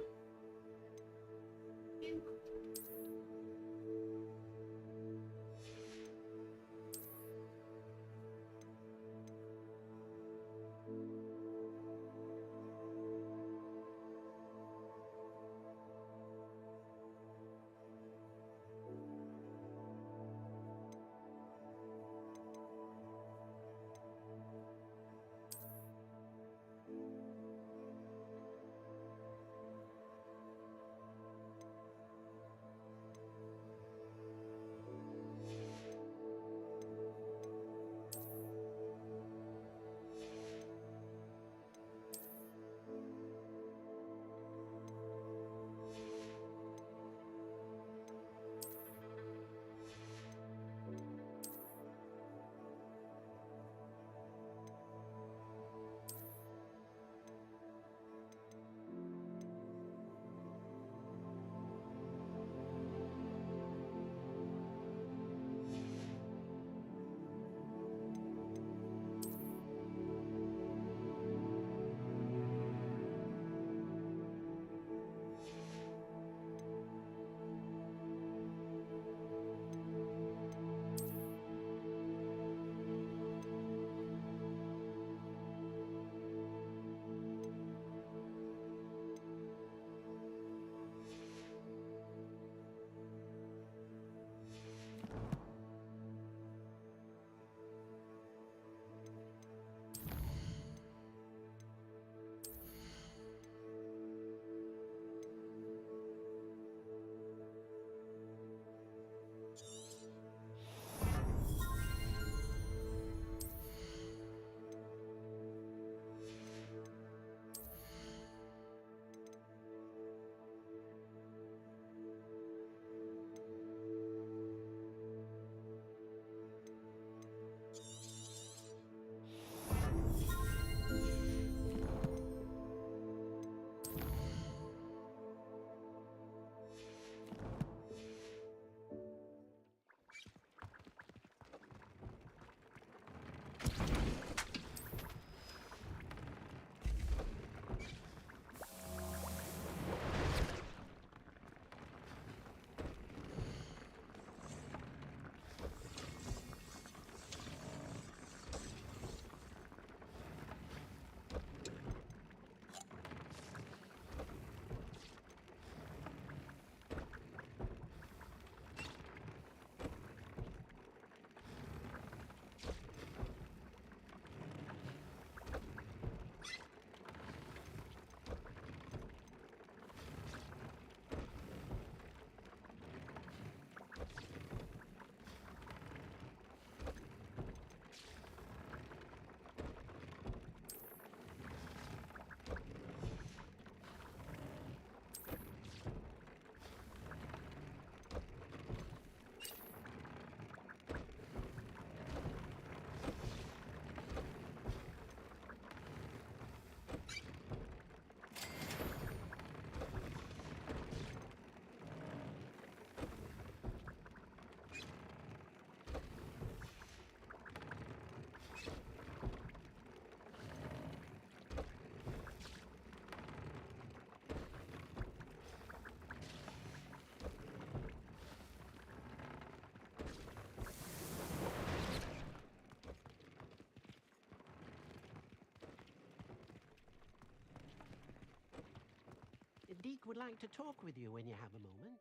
would like to talk with you when you have a moment.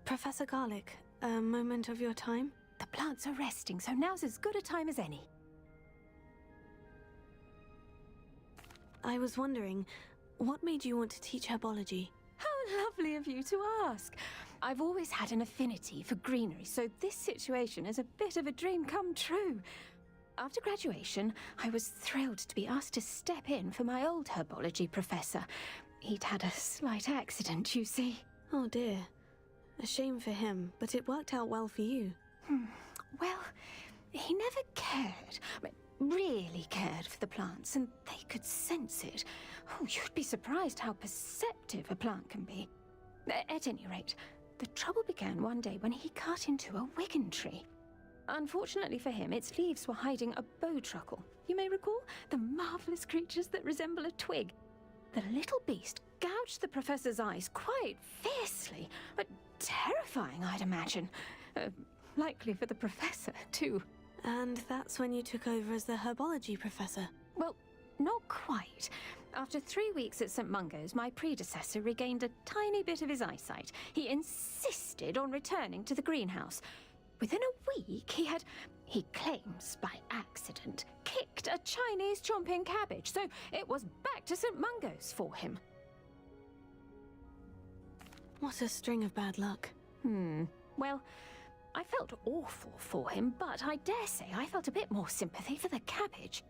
Professor Garlic, a moment of your time? The plants are resting, so now's as good a time as any. I was wondering, what made you want to teach herbology? How lovely of you to ask. I've always had an affinity for greenery, so this situation is a bit of a dream come true. After graduation, I was thrilled to be asked to step in for my old herbology professor. He'd had a slight accident, you see. Oh dear. A shame for him, but it worked out well for you. Well, he never cared, really cared for the plants, and they could sense it. Oh, you'd be surprised how perceptive a plant can be. At any rate, the trouble began one day when he cut into a wigan tree. Unfortunately for him, its leaves were hiding a bowtruckle. You may recall the marvellous creatures that resemble a twig. The little beast gouged the professor's eyes quite fiercely, but terrifying, I'd imagine. Likely for the professor, too. And that's when you took over as the herbology professor? Well, not quite. After 3 weeks at St. Mungo's, my predecessor regained a tiny bit of his eyesight. He insisted on returning to the greenhouse. Within a week, he claims by accident, kicked a Chinese chomping cabbage, so it was back to St. Mungo's for him. What a string of bad luck. Well, I felt awful for him, but I dare say I felt a bit more sympathy for the cabbage.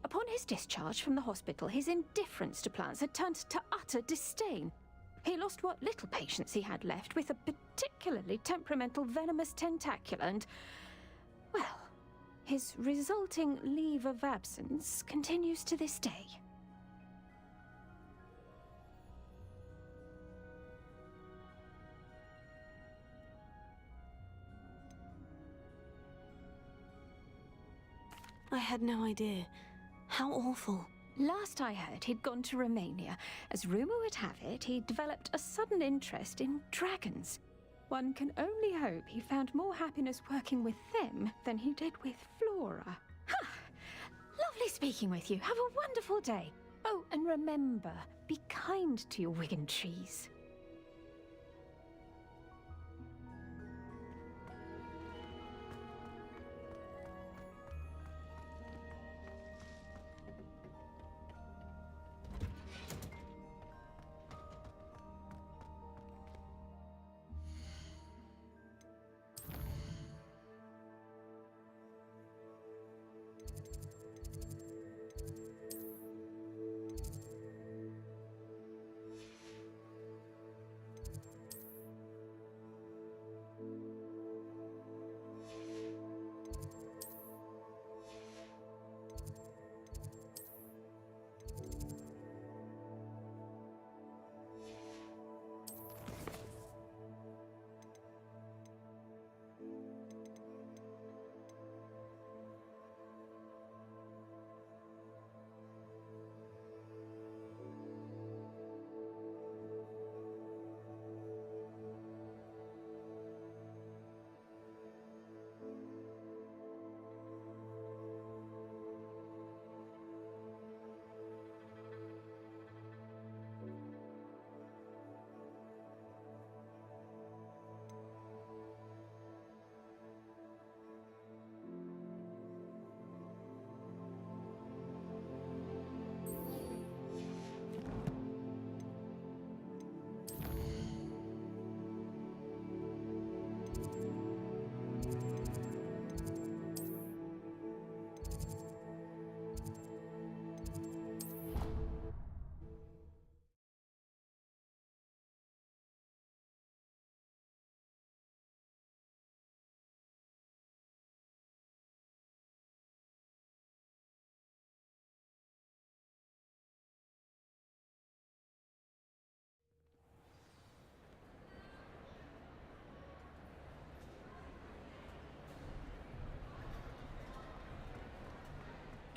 Upon his discharge from the hospital, his indifference to plants had turned to utter disdain. He lost what little patience he had left with a particularly temperamental venomous tentacula and, well, his resulting leave of absence continues to this day. I had no idea. How awful. Last I heard, he'd gone to Romania. As rumour would have it, he developed a sudden interest in dragons. One can only hope he found more happiness working with them than he did with Flora. Ha! Lovely speaking with you. Have a wonderful day. Oh, and remember, be kind to your wigan trees.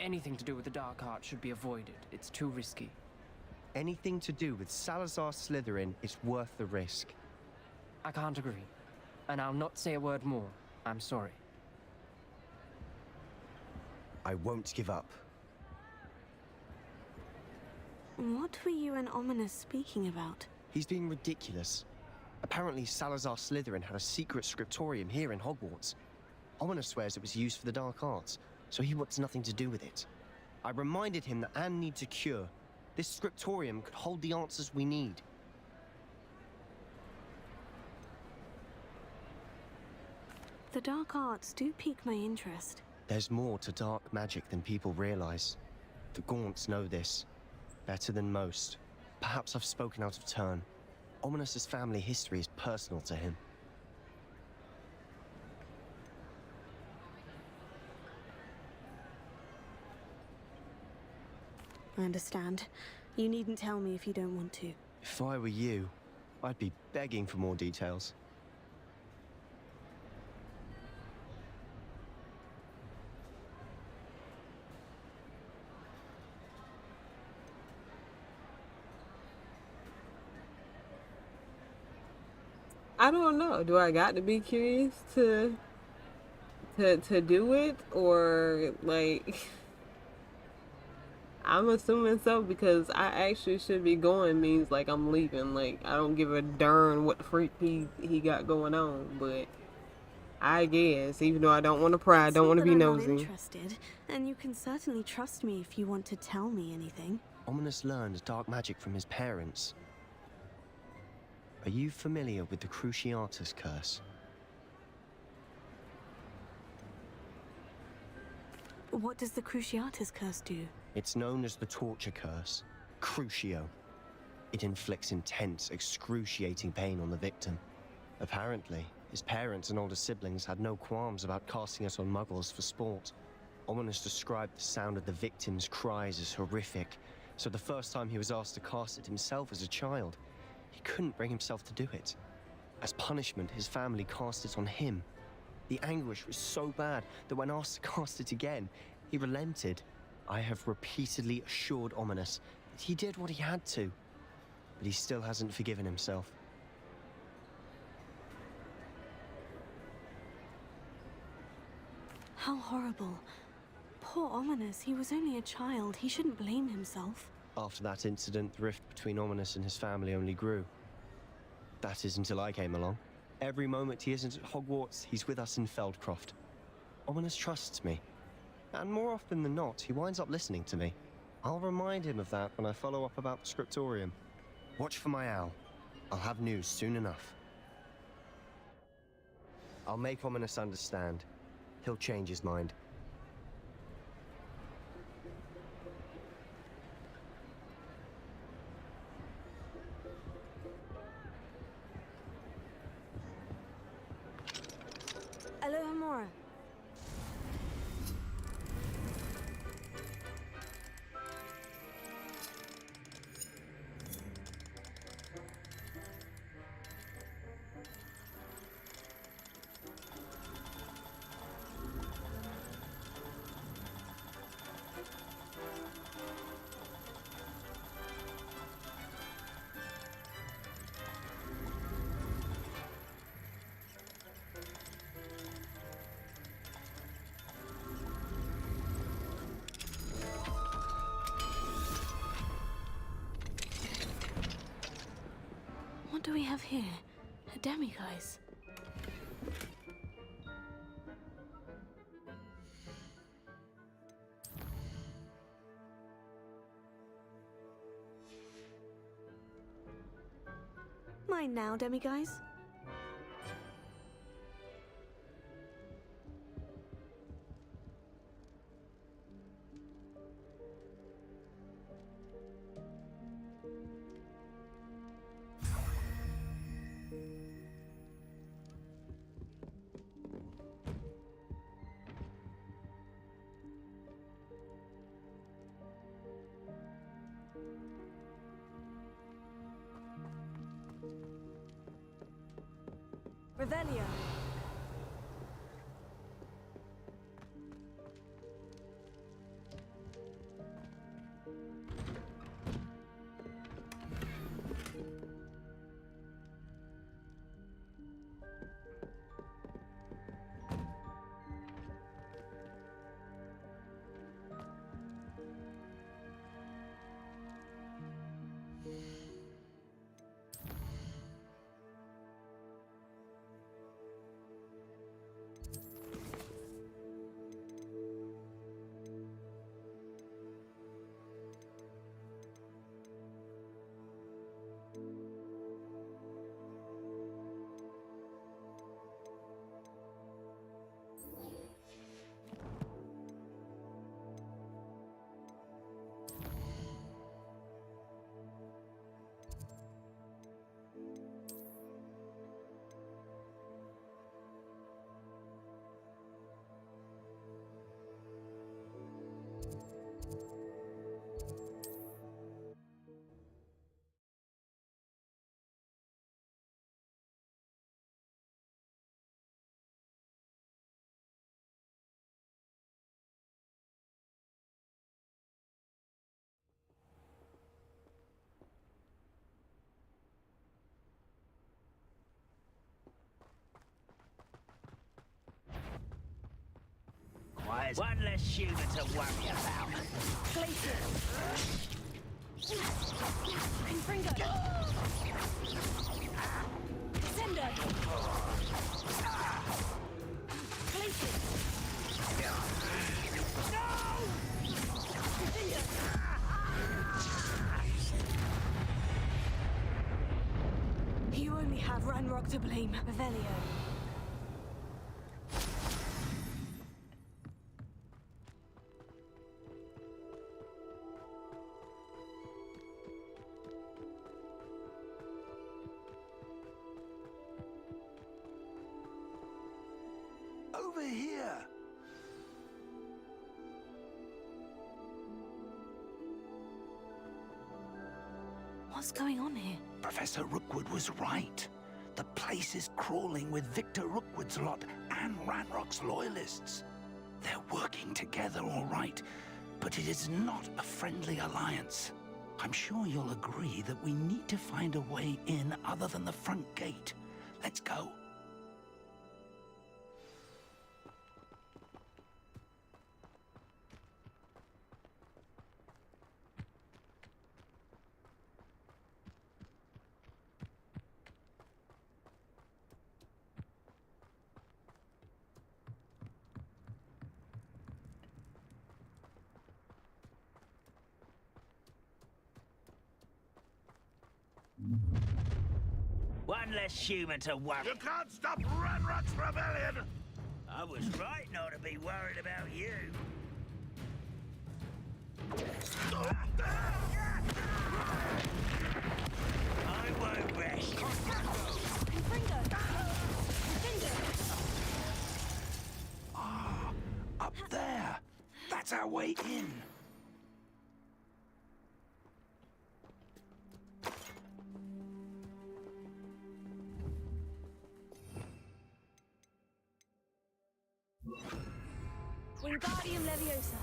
Anything to do with the dark arts should be avoided. It's too risky. Anything to do with Salazar Slytherin is worth the risk. I can't agree. And I'll not say a word more. I'm sorry. I won't give up. What were you and Ominous speaking about? He's being ridiculous. Apparently Salazar Slytherin had a secret scriptorium here in Hogwarts. Ominous swears it was used for the dark arts, so he wants nothing to do with it. I reminded him that Anne needs a cure. This scriptorium could hold the answers we need. The dark arts do pique my interest. There's more to dark magic than people realize. The Gaunts know this. Better than most. Perhaps I've spoken out of turn. Ominous's family history is personal to him. I understand. You needn't tell me if you don't want to. If I were you, I'd be begging for more details. I don't know. Do I got to be curious to do it, or like? I'm assuming so, because I actually should be going means like I'm leaving. Like, I don't give a darn what the freak he got going on, but I guess, even though I don't want to pry, I don't want to be nosy. I'm not interested, and you can certainly trust me if you want to tell me anything. Ominous learned dark magic from his parents. Are you familiar with the Cruciatus curse? What does the Cruciatus curse do? It's known as the torture curse, Crucio. It inflicts intense, excruciating pain on the victim. Apparently, his parents and older siblings had no qualms about casting it on muggles for sport. Ominous described the sound of the victim's cries as horrific, so the first time he was asked to cast it himself as a child, he couldn't bring himself to do it. As punishment, his family cast it on him. The anguish was so bad that when asked to cast it again, he relented. I have repeatedly assured Ominous that he did what he had to, but he still hasn't forgiven himself. How horrible. Poor Ominous, he was only a child. He shouldn't blame himself. After that incident, the rift between Ominous and his family only grew. That is until I came along. Every moment he isn't at Hogwarts, he's with us in Feldcroft. Ominous trusts me. And more often than not, he winds up listening to me. I'll remind him of that when I follow up about the scriptorium. Watch for my owl. I'll have news soon enough. I'll make Ominous understand. He'll change his mind. Alohomora. What do we have here? A demiguise. Mine now, demiguise. Revelio. it! One less human to worry about. Glacier. Confringo. Sender. Glacier. You only have Ranrock to blame, Revelio. Over here! What's going on here? Professor Rookwood was right. The place is crawling with Victor Rookwood's lot and Ranrock's loyalists. They're working together all right, but it is not a friendly alliance. I'm sure you'll agree that we need to find a way in other than the front gate. Let's go. One less human to worry. You can't stop Ranrock's rebellion! I was right not to be worried about you. I won't rest. Ah, up there. That's our way in. Wingardium Leviosa.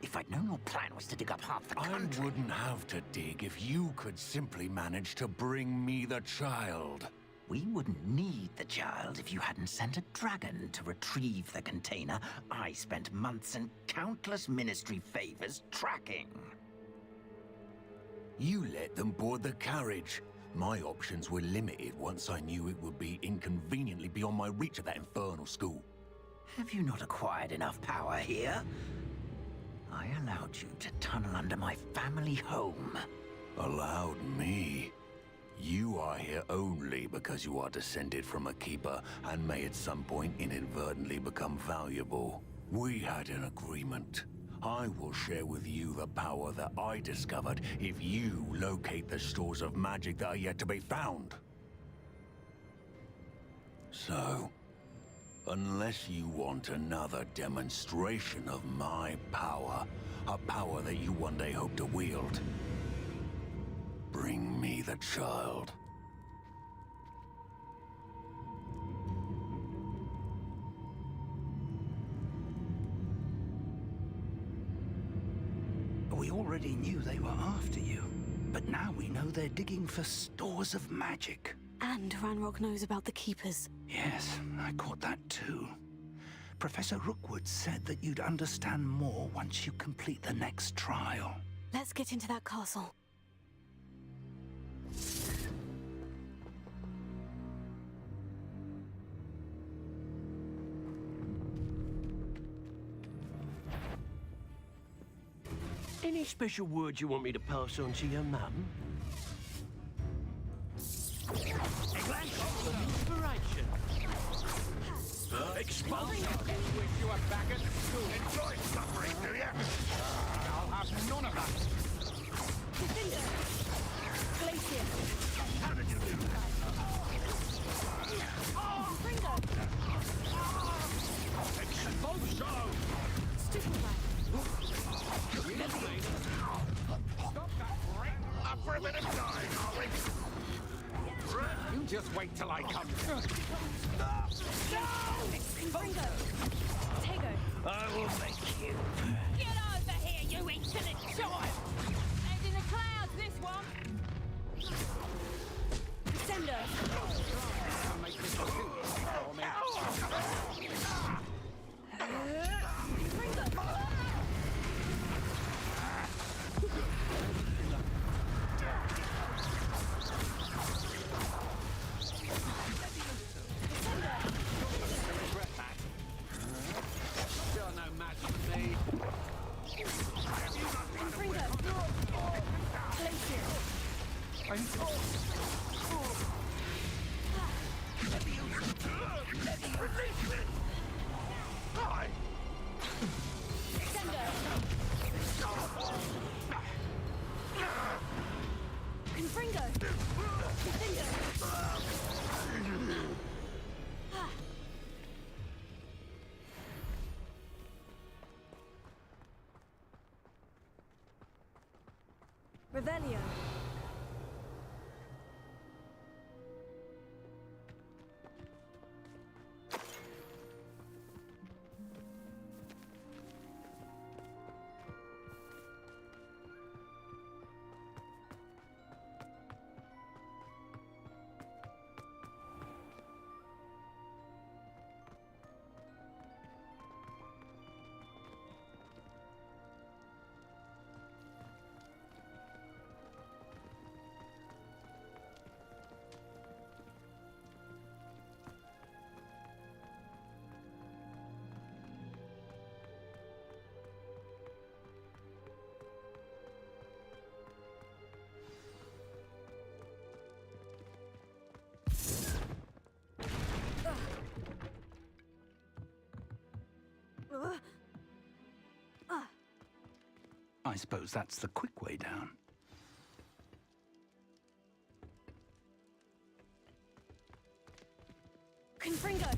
If I'd known your plan was to dig up half the country... I wouldn't have to dig if you could simply manage to bring me the child. We wouldn't need the child if you hadn't sent a dragon to retrieve the container I spent months and countless ministry favors tracking. You let them board the carriage. My options were limited once I knew it would be inconveniently beyond my reach at that infernal school. Have you not acquired enough power here? I allowed you to tunnel under my family home. Allowed me? You are here only because you are descended from a keeper and may at some point inadvertently become valuable. We had an agreement. I will share with you the power that I discovered if you locate the stores of magic that are yet to be found. So, unless you want another demonstration of my power, a power that you one day hope to wield, bring me the child. We already knew they were after you, but now we know they're digging for stores of magic. And Ranrock knows about the Keepers. Yes, I caught that too. Professor Rookwood said that you'd understand more once you complete the next trial. Let's get into that castle. Any special words you want me to pass on to your mum? Inspiration. Expulsion. Wish you were back at school. Enjoy suffering, do you? I'll have none of that. Defender. Glacier. How did you do that? Ringo. Expulsion! Stupefy. Up for a bit of dying, are we? You just wait. Wait till I come. Confringo! Tego! I will make you. Get over here, you insolent child! And in the clouds, this one! Descendo! I'll make this too easy for me. You're no match for me. Confringo! Revelio. I suppose that's the quick way down. Confringo!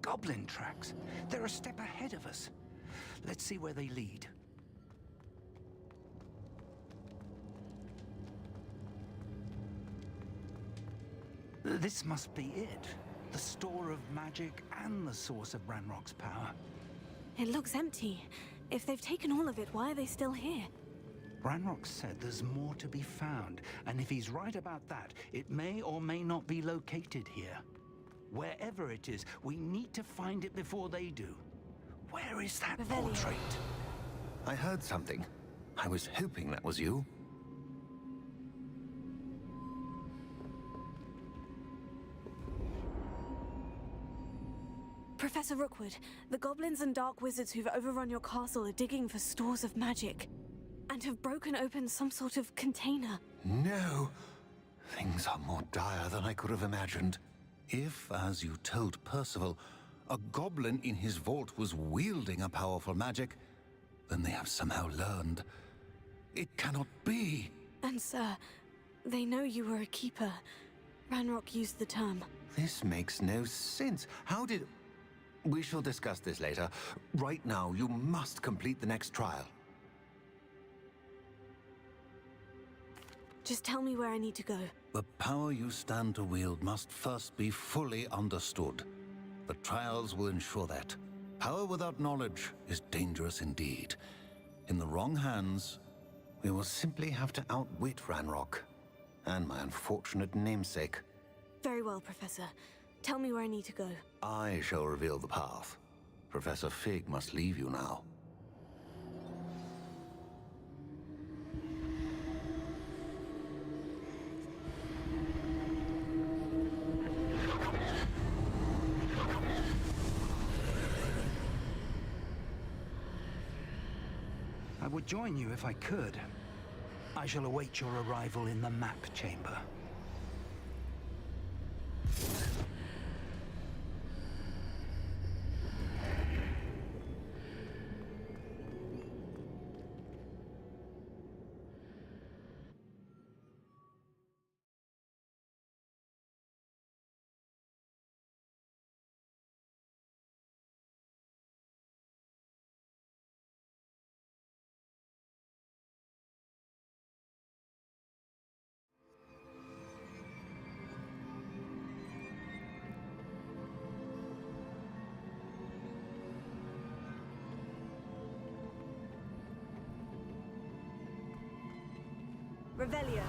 Goblin tracks. They're a step ahead of us. Let's see where they lead. This must be it. The store of magic and the source of Ranrock's power. It looks empty. If they've taken all of it, why are they still here? Ranrock said there's more to be found, and if he's right about that, it may or may not be located here. Wherever it is, we need to find it before they do. Where is that portrait? I heard something. I was hoping that was you. Professor Rookwood, the goblins and dark wizards who've overrun your castle are digging for stores of magic and have broken open some sort of container. No! Things are more dire than I could have imagined. If, as you told Percival, a goblin in his vault was wielding a powerful magic, then they have somehow learned. It cannot be! And sir, they know you were a keeper. Ranrock used the term. This makes no sense. How did... We shall discuss this later. Right now, you must complete the next trial. Just tell me where I need to go. The power you stand to wield must first be fully understood. The trials will ensure that. Power without knowledge is dangerous indeed. In the wrong hands, we will simply have to outwit Ranrock and my unfortunate namesake. Very well, Professor. Tell me where I need to go. I shall reveal the path. Professor Fig must leave you now. I would join you if I could. I shall await your arrival in the map chamber. Revelio.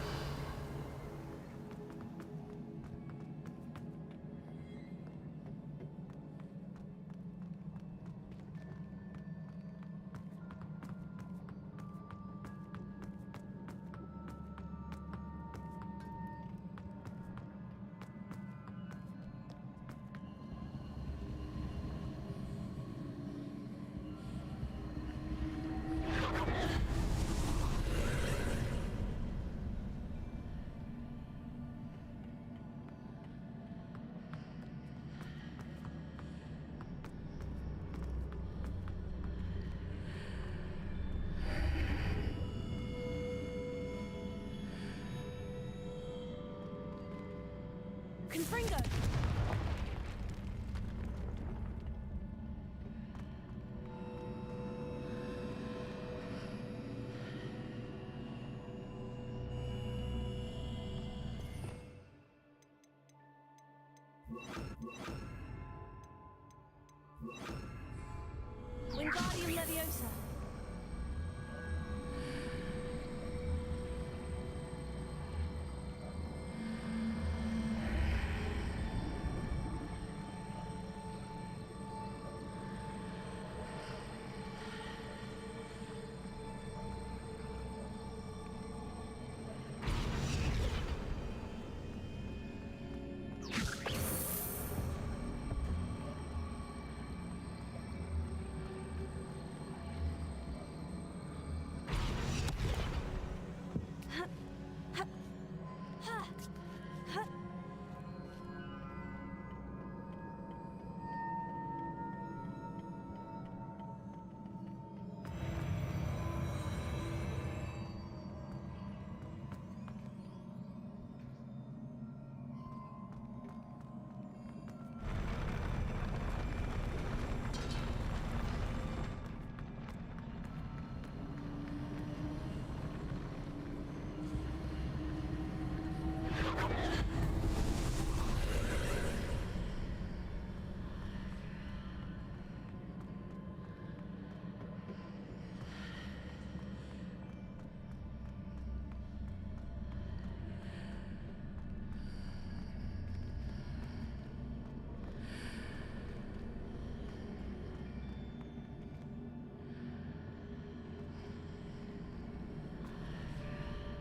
Confringo! Wingardium Leviosa!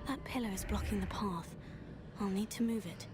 That pillar is blocking the path. I'll need to move it.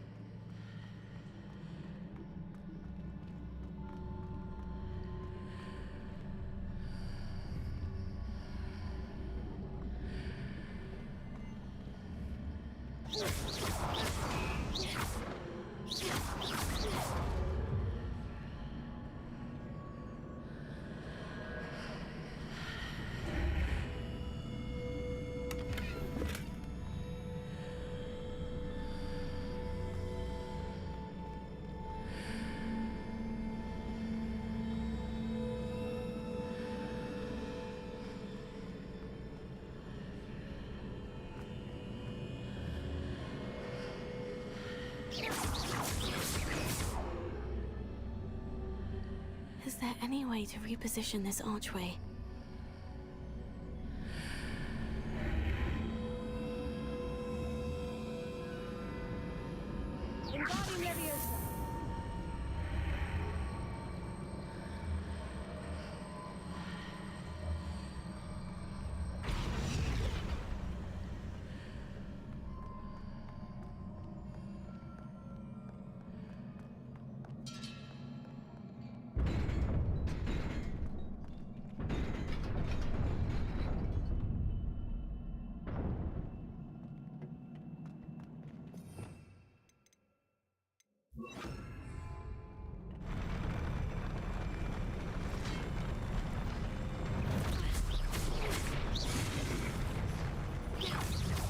Is there any way to reposition this archway? Wingardium Leviosa!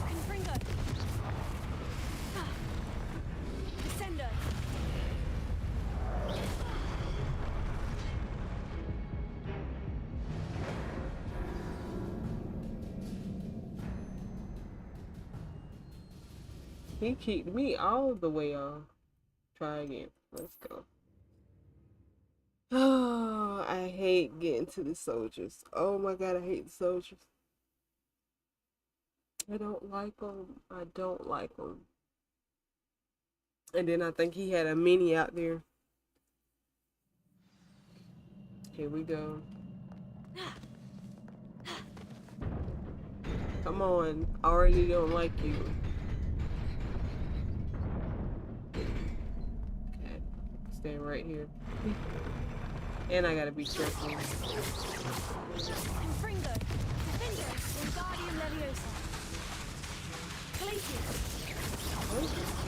Confringo! Descendo! He kicked me all the way off. Try again. Let's go. Oh, I hate getting to the soldiers. Oh my god, I hate the soldiers. I don't like them. I don't like them. And then I think he had a mini out there. Here we go. Come on. I already don't like you. Okay. Stand right here. And I gotta be careful. Confringo, Defender, Wingardium Leviosa. Glacius.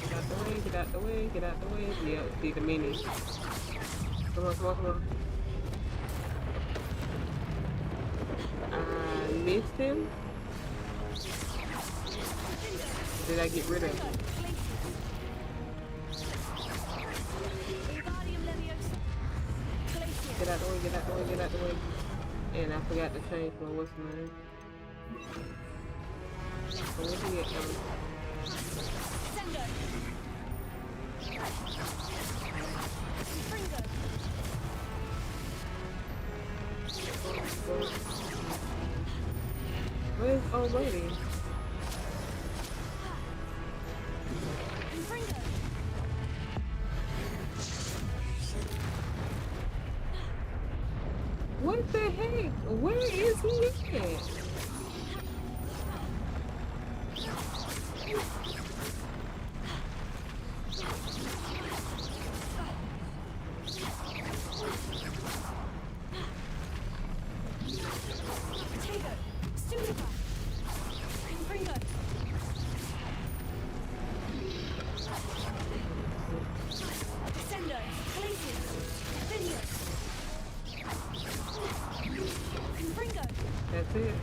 Get out the way, get out the way, get out the way. Yeah, see the mini. Come on, come on, come on. I missed him. Did I get rid of him? Get out the way, get out the way, get out the way. And I forgot to change my what's the name. So where did he get from? Where's old lady? What the heck? Where is he at? That's it.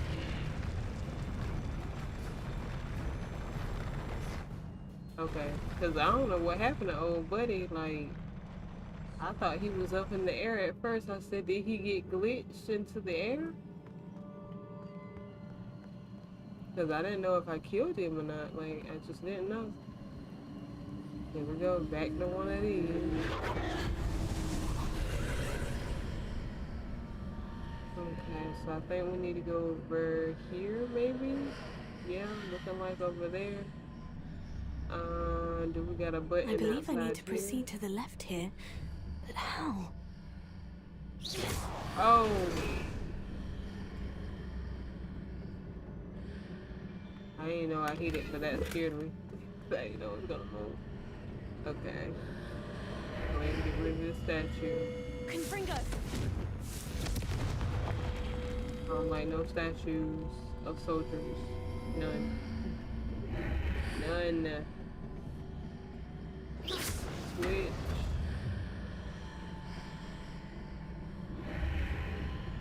Okay, because I don't know what happened to old buddy. Like, I thought he was up in the air at first. I said, did he get glitched into the air? Because I didn't know if I killed him or not. Like, I just didn't know. Here we go, back to one of these. Okay, so I think we need to go over here, maybe? Yeah, looking like over there. Do we got a button I believe I need to here? proceed to the left here, but how? Oh! I didn't know I hit it, but that scared me. I didn't know it was gonna move. Okay. Go ahead and get rid of this statue. Confringo. I don't like no statues of soldiers. None. None. Switch.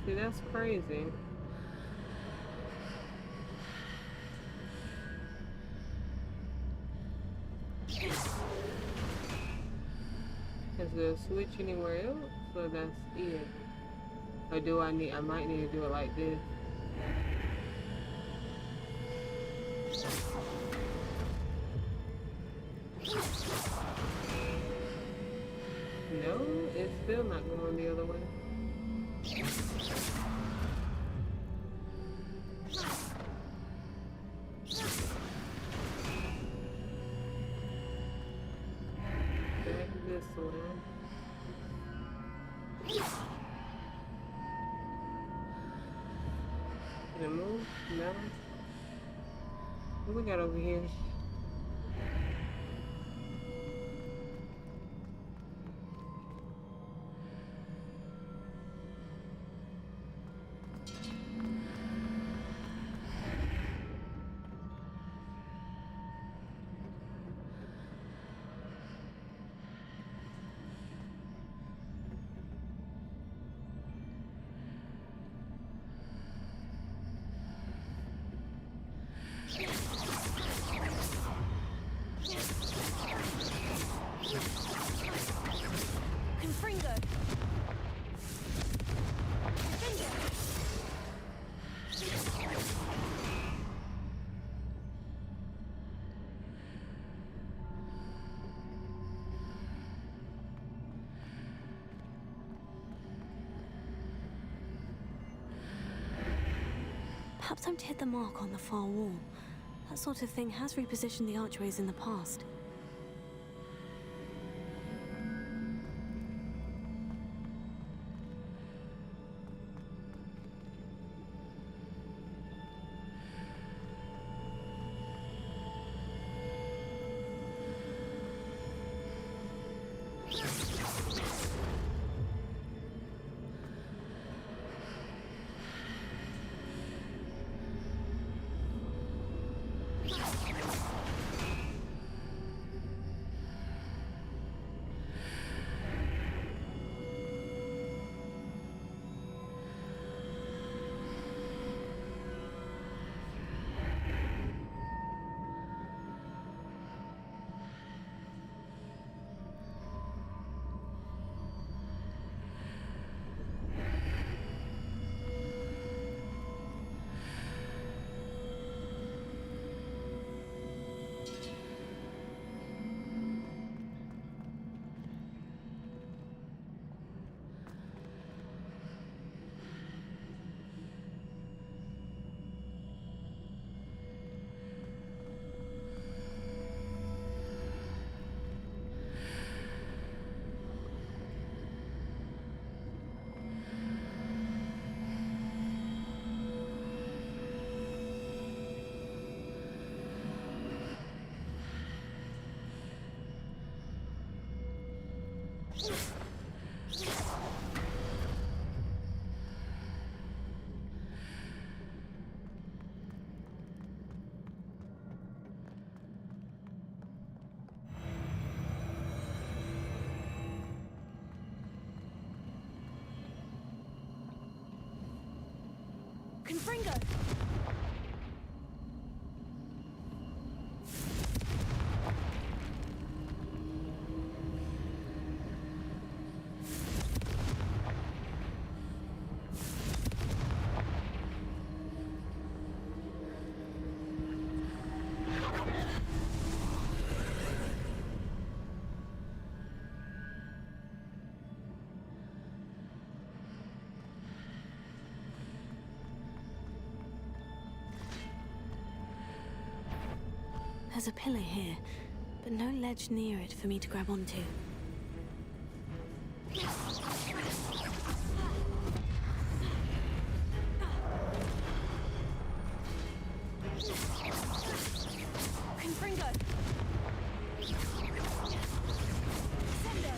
See, that's crazy. Is there a switch anywhere else? So that's it. Or do I might need to do it like this. No, it's still not going the other way. Back this way. Can it move? No. What we got over here? Confringo. Perhaps I'm to hit the mark on the far wall. That sort of thing has repositioned the archways in the past. Confringo! There's a pillar here, but no ledge near it for me to grab onto. Confringo! Sendo!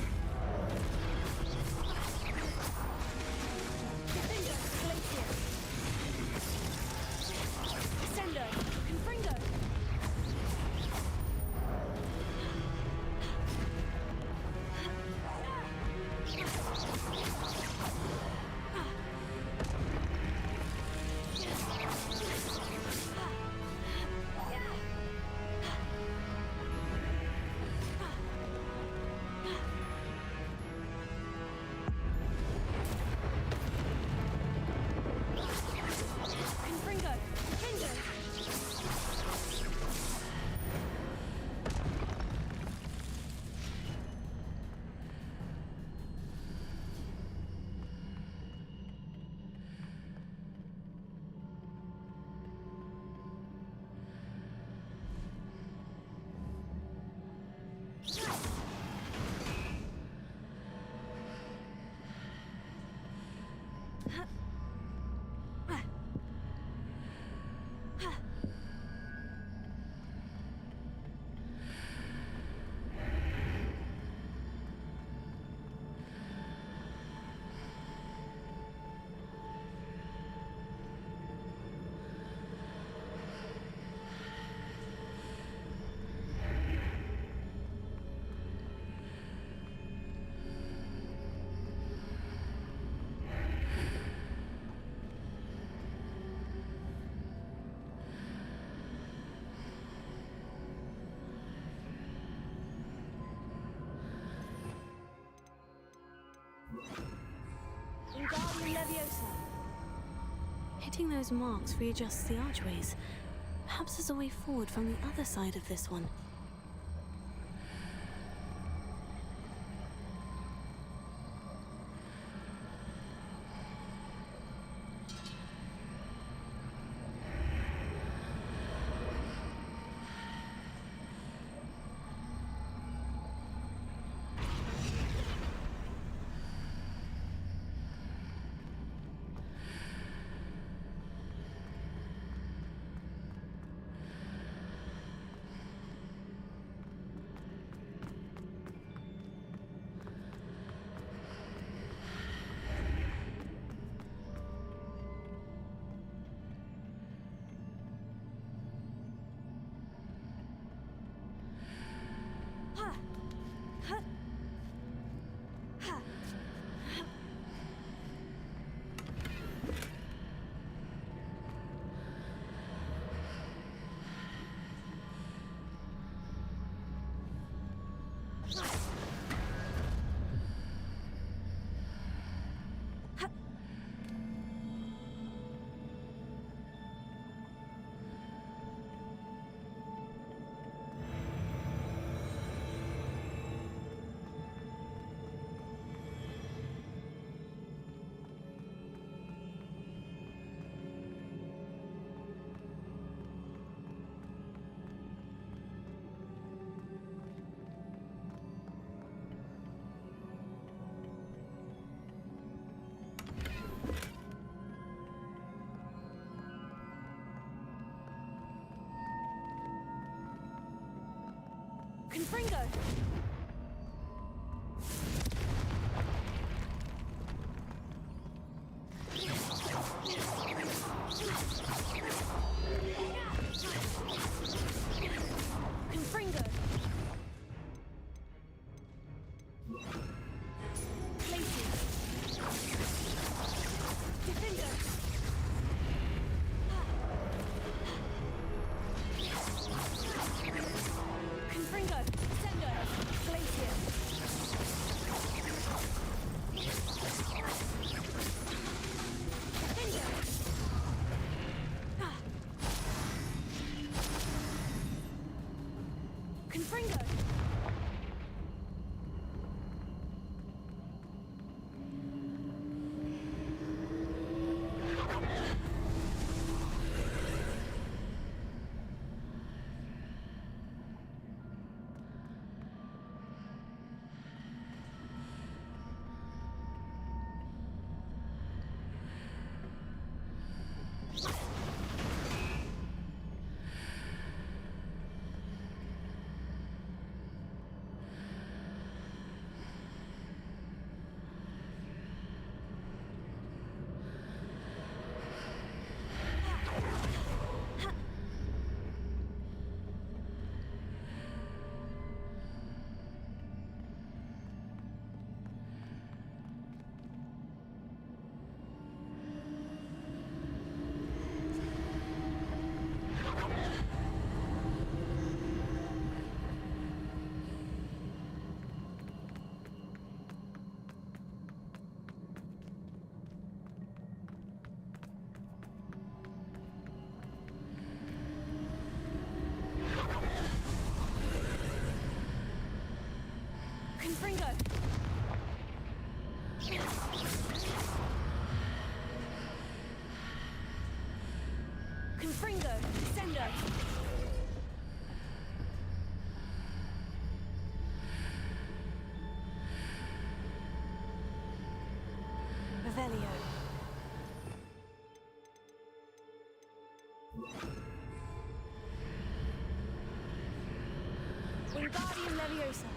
Defendo! Glacier! Sendo! Confringo! Confringo! Defendo! Wingardium Leviosa! Hitting those marks readjusts the archways. Perhaps there's a way forward from the other side of this one. Confringo! Confringo! Places! Defender! Confringo! Sender! Glacier! Defender! Confringo! Confringo! Confringo! Sender! Revelio! Wingardium Leviosa!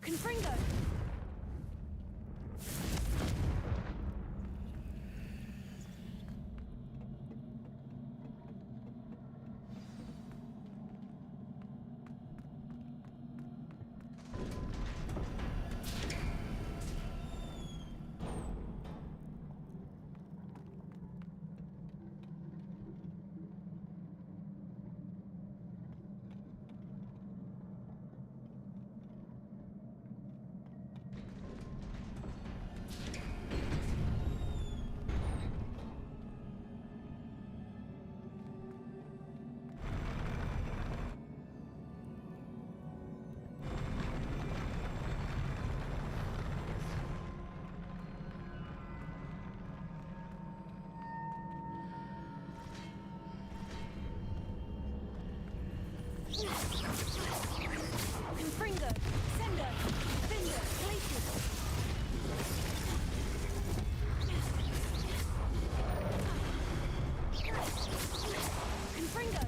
Confringo! Confringo! Sender! Defender! Glacier! Confringo!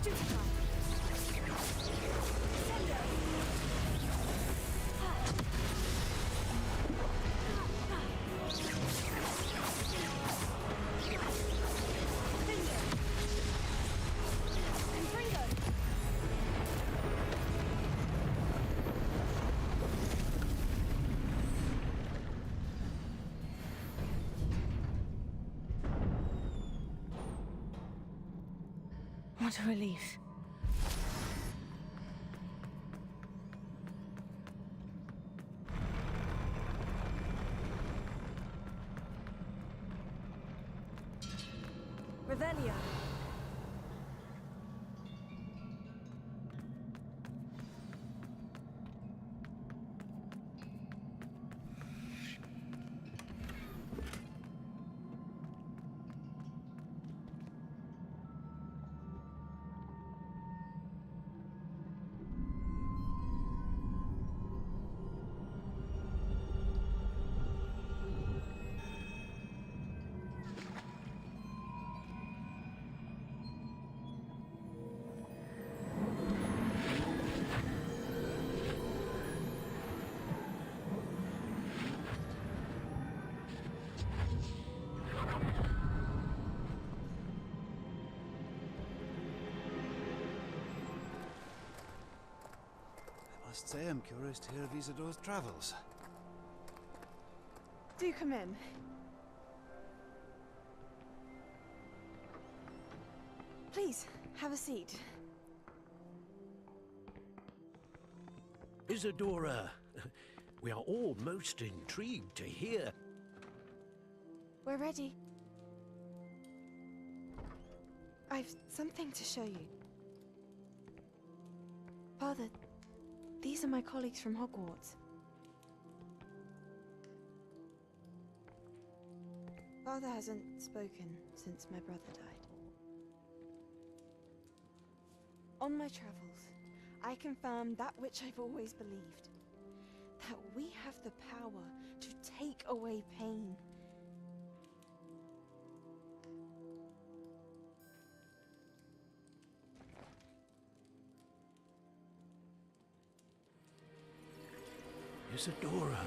Stutika. Sender. Finger. Confringo. What a relief. Revelio. I must say I'm curious to hear of Isidore's travels. Do come in. Please, have a seat. Isadora, we are all most intrigued to hear. We're ready. I've something to show you. Father, these are my colleagues from Hogwarts. Father hasn't spoken since my brother died. On my travels, I confirmed that which I've always believed. That we have the power to take away pain. Isadora.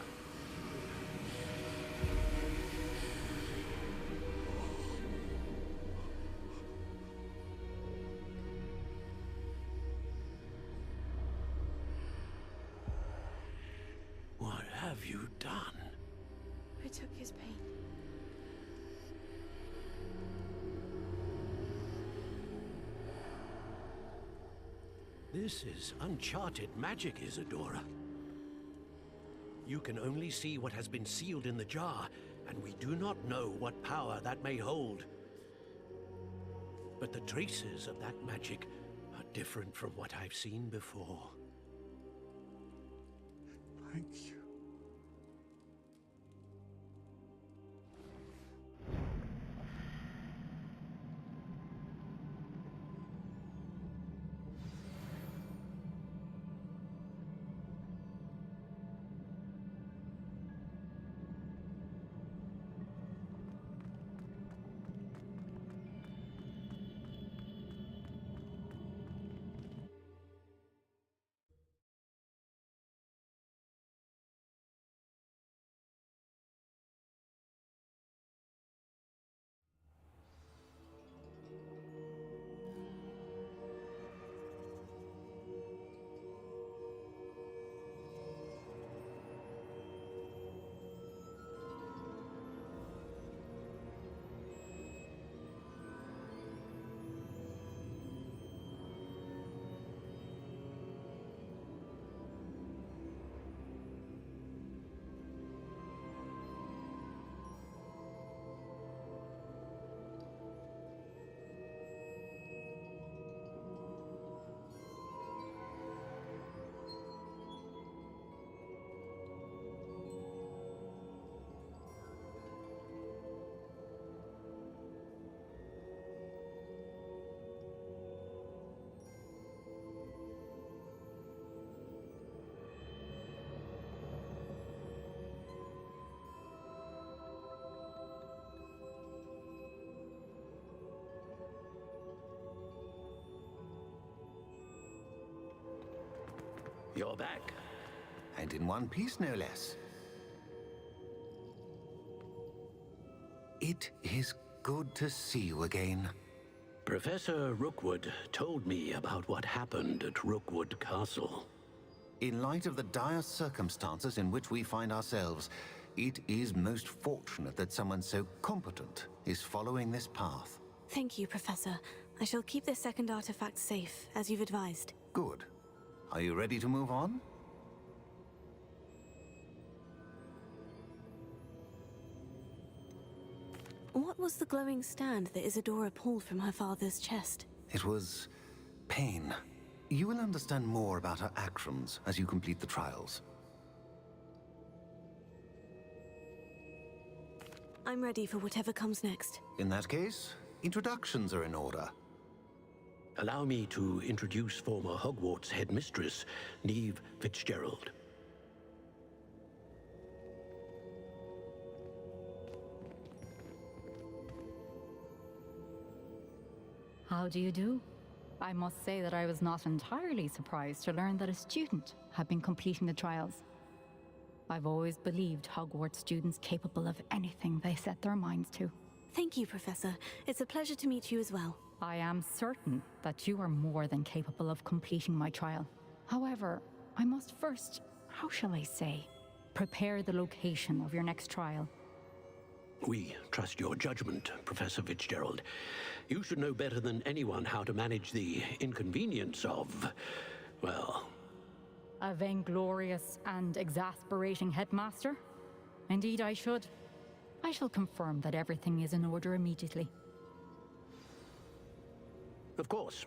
What have you done? I took his pain. This is uncharted magic, Isadora. You can only see what has been sealed in the jar, and we do not know what power that may hold. But the traces of that magic are different from what I've seen before. Thank you. You're back. And in one piece, no less. It is good to see you again. Professor Rookwood told me about what happened at Rookwood Castle. In light of the dire circumstances in which we find ourselves, it is most fortunate that someone so competent is following this path. Thank you, Professor. I shall keep this second artifact safe, as you've advised. Good. Are you ready to move on? What was the glowing stand that Isadora pulled from her father's chest? It was pain. You will understand more about her actions as you complete the trials. I'm ready for whatever comes next. In that case, introductions are in order. Allow me to introduce former Hogwarts headmistress, Neve Fitzgerald. How do you do? I must say that I was not entirely surprised to learn that a student had been completing the trials. I've always believed Hogwarts students capable of anything they set their minds to. Thank you, Professor. It's a pleasure to meet you as well. I am certain that you are more than capable of completing my trial. However, I must first, how shall I say, prepare the location of your next trial. We trust your judgment, Professor Fitzgerald. You should know better than anyone how to manage the inconvenience of, well... A vainglorious and exasperating headmaster? Indeed, I should. I shall confirm that everything is in order immediately. Of course.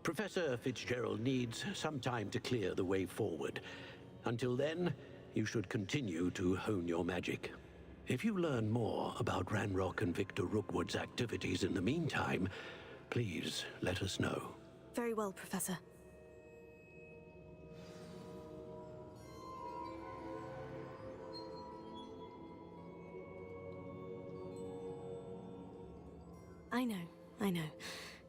Professor Fitzgerald needs some time to clear the way forward. Until then, you should continue to hone your magic. If you learn more about Ranrock and Victor Rookwood's activities in the meantime, please let us know. Very well, Professor. I know.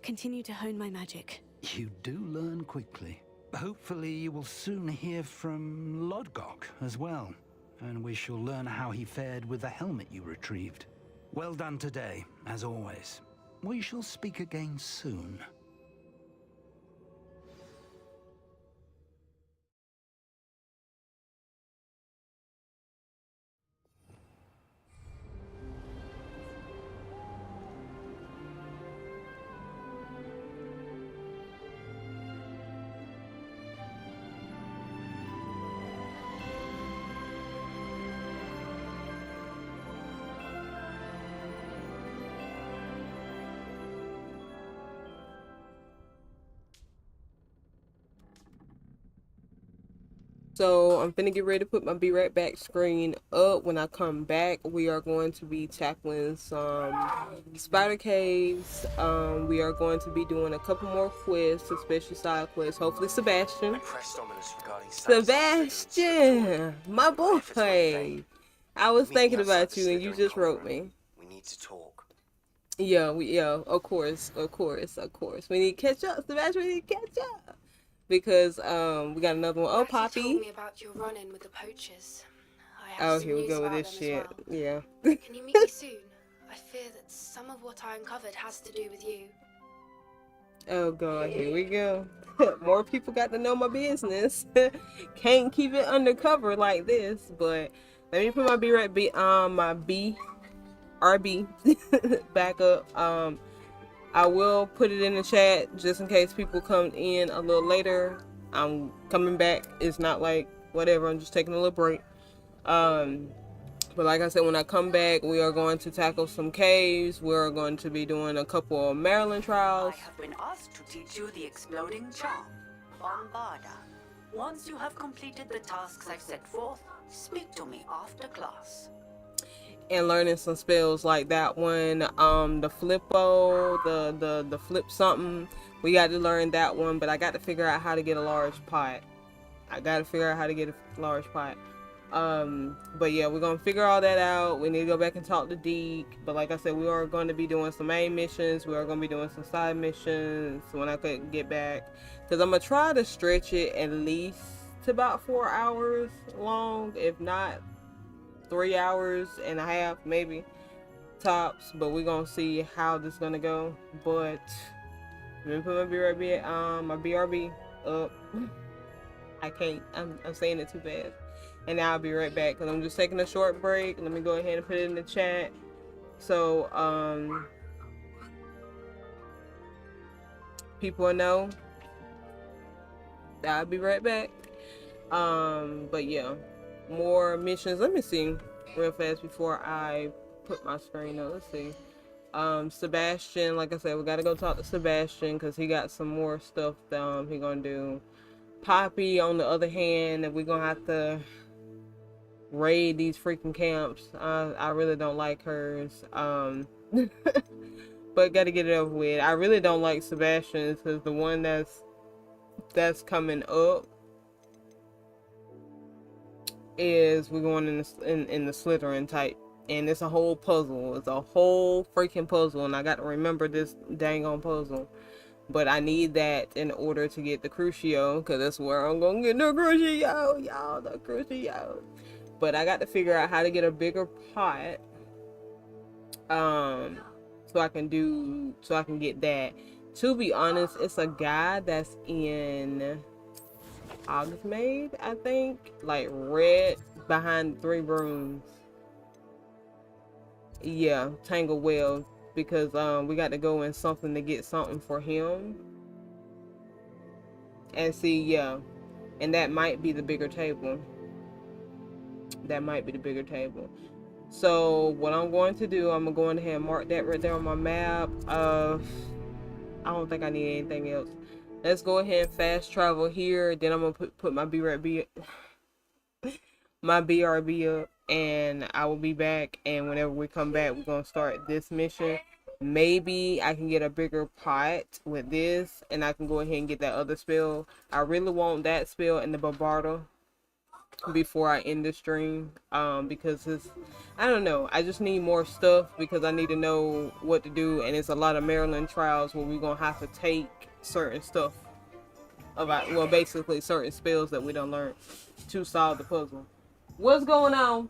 Continue to hone my magic. You do learn quickly. Hopefully you will soon hear from Lodgok as well, and we shall learn how he fared with the helmet you retrieved. Well done today, as always. We shall speak again soon. So I'm finna get ready to put my Be Right Back screen up. When I come back, we are going to be tackling some spider caves. We are going to be doing a couple more quests, especially side quests. Hopefully Sebastian. Sebastian! My boy! I was thinking about you and you just wrote me. We need to talk. Yeah, of course. We need to catch up, Sebastian, we need to catch up. Because we got another one. Oh, Poppy. Told me about your run-in with the poachers. I have Oh, some here we news go with about this them shit. as well. Yeah. Can you meet me soon? I fear that some of what I uncovered has to do with you. Oh god, here we go. More people got to know my business. Can't keep it undercover like this, but let me put my RB back up. I will put it in the chat just in case people come in a little later. I'm coming back. It's not like whatever, I'm just taking a little break. But like I said, when I come back, we are going to tackle some caves. We're going to be doing a couple of Maryland trials. I have been asked to teach you the exploding charm, Bombarda. Once you have completed the tasks I've set forth, speak to me after class. And learning some spells like that one, the flippo, the flip something. We got to learn that one, but I got to figure out how to get a large pot. But yeah, we're gonna figure all that out. We need to go back and talk to Deke. But like I said, we are going to be doing some main missions. We are going to be doing some side missions when I could get back, because I'm gonna try to stretch it at least about 4 hours long, if not 3 hours and a half, maybe tops. But we're gonna see how this is gonna go. But let me put my BRB up. I can't. I'm saying it too fast. And now I'll be right back because I'm just taking a short break. Let me go ahead and put it in the chat. So people know that I'll be right back. But yeah, more missions. Let me see real fast before I put my screen up. Let's see. Sebastian, like I said, we gotta go talk to Sebastian because he got some more stuff he gonna do. Poppy, on the other hand, we're gonna have to raid these freaking camps. I really don't like hers. But gotta get it over with. I really don't like Sebastian's because the one that's coming up is we're going in the Slytherin type, and it's a whole puzzle. It's a whole freaking puzzle, and I got to remember this dang on puzzle. But I need that in order to get the Crucio, because that's where I'm gonna get the Crucio, y'all, the Crucio. But I got to figure out how to get a bigger pot, so I can get that. To be honest, it's a guy that's in Hogsmeade, I think, like red behind 3 brooms. Yeah, Tangle Well, because we got to go in something to get something for him. And see, yeah, and that might be the bigger table. That might be the bigger table. So what I'm going to do, I'm gonna go ahead and mark that right there on my map. I don't think I need anything else. Let's go ahead and fast travel here. Then I'm gonna put my BRB up, and I will be back. And whenever we come back, we're gonna start this mission. Maybe I can get a bigger pot with this, and I can go ahead and get that other spell. I really want that spell and the Barbarda before I end the stream, because I don't know, I just need more stuff because I need to know what to do, and it's a lot of Maryland trials where we're gonna have to take certain stuff about, well, basically certain spells that we don't learn to solve the puzzle. What's going on?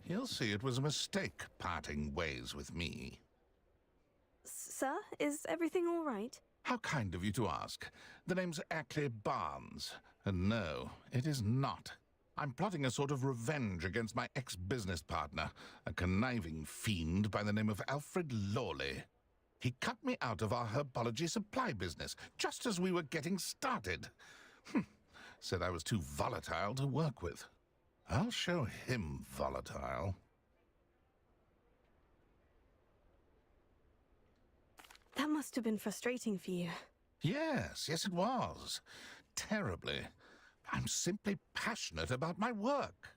He'll see it was a mistake parting ways with me. Sir, is everything all right? How kind of you to ask. The name's Ackley Barnes. And no, it is not. I'm plotting a sort of revenge against my ex-business partner, a conniving fiend by the name of Alfred Lawley. He cut me out of our herbology supply business, just as we were getting started. Said I was too volatile to work with. I'll show him volatile. That must have been frustrating for you. Yes, it was. Terribly. I'm simply passionate about my work.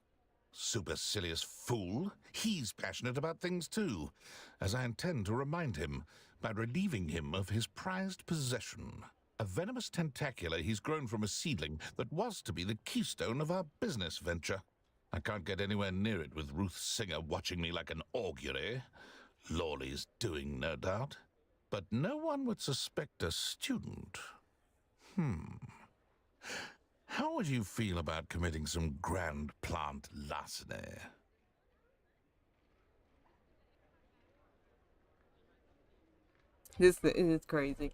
Supercilious fool. He's passionate about things too, as I intend to remind him by relieving him of his prized possession. A venomous tentacula he's grown from a seedling that was to be the keystone of our business venture. I can't get anywhere near it with Ruth Singer watching me like an augury. Lawley's doing, no doubt. But no one would suspect a student. How would you feel about committing some grand plant larceny? This is crazy.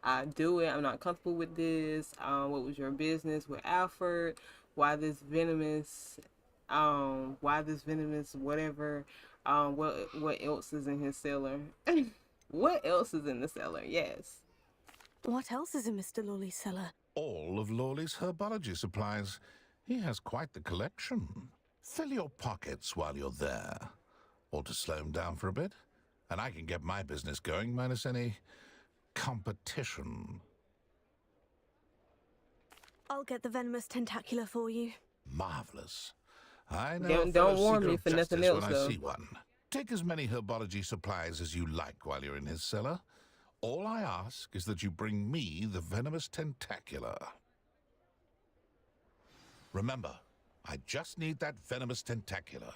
I do it. I'm not comfortable with this. What was your business with Alfred? Why this venomous? Why this venomous? Whatever. What else is in his cellar? What else is in the cellar? Yes. What else is in Mr. Lawley's cellar? All of Lawley's herbology supplies. He has quite the collection. Fill your pockets while you're there. Or to slow him down for a bit, and I can get my business going minus any competition. I'll get the venomous tentacula for you. Marvelous. I know Don't warn me for nothing else, when though. I see one. Take as many herbology supplies as you like while you're in his cellar. All I ask is that you bring me the venomous tentacula. Remember, I just need that venomous tentacula.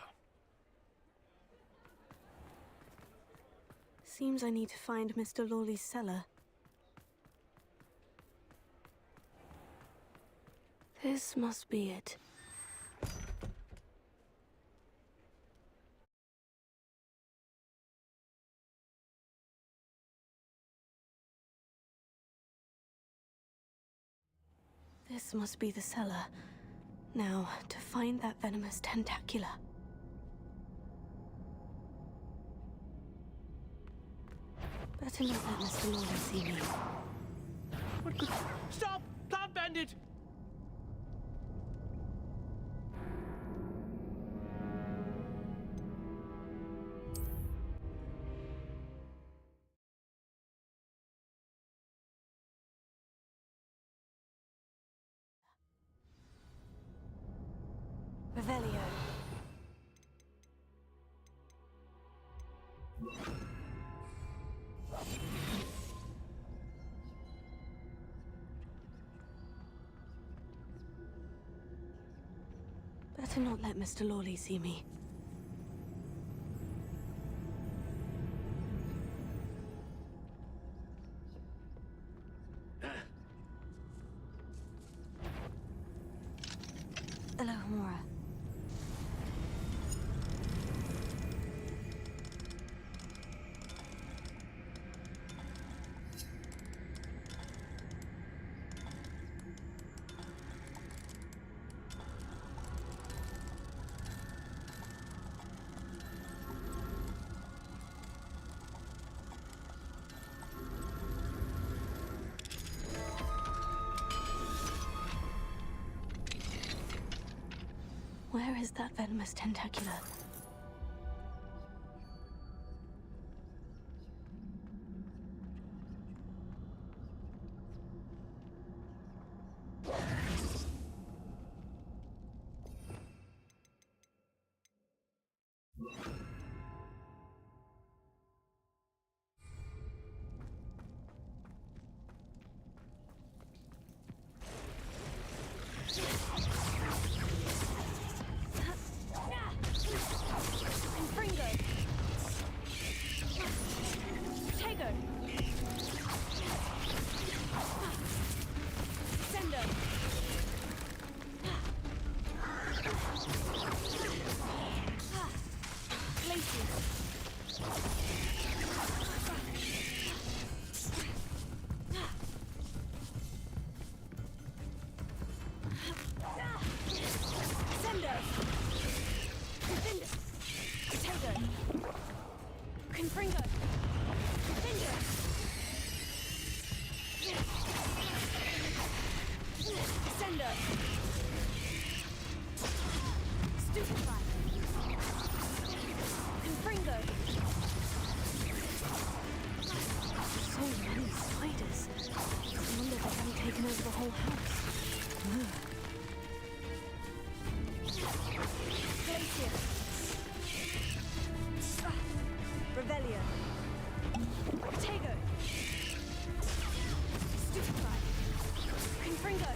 Seems I need to find Mr. Lawley's cellar. This must be it. This must be the cellar. Now, to find that venomous tentacula. Better not let Mr. Lawley see me. What could... Stop! Plant bandit! Revelio. Better not let Mr. Lawley see me. Alohomora. Where is that venomous tentacula? Confringo! Confringo! Descendo! Stupefy! Confringo! So many spiders. I wonder if they haven't taken over the whole house. Ugh. Glacier! Revelio! Tego! Stupefy! Confringo!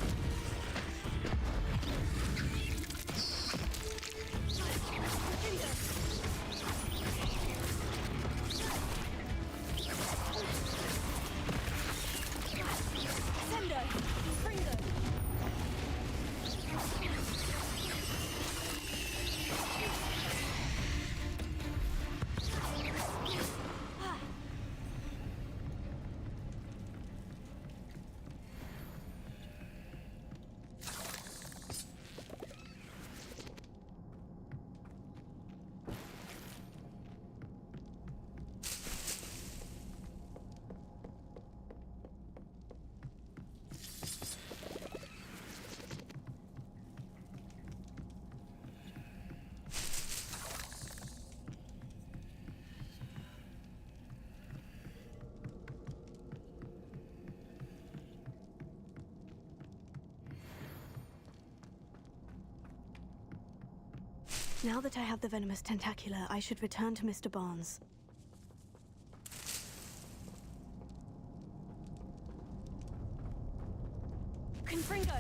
Confringo! Sendo! Confringo! Now that I have the venomous tentacula, I should return to Mr. Barnes. Confringo!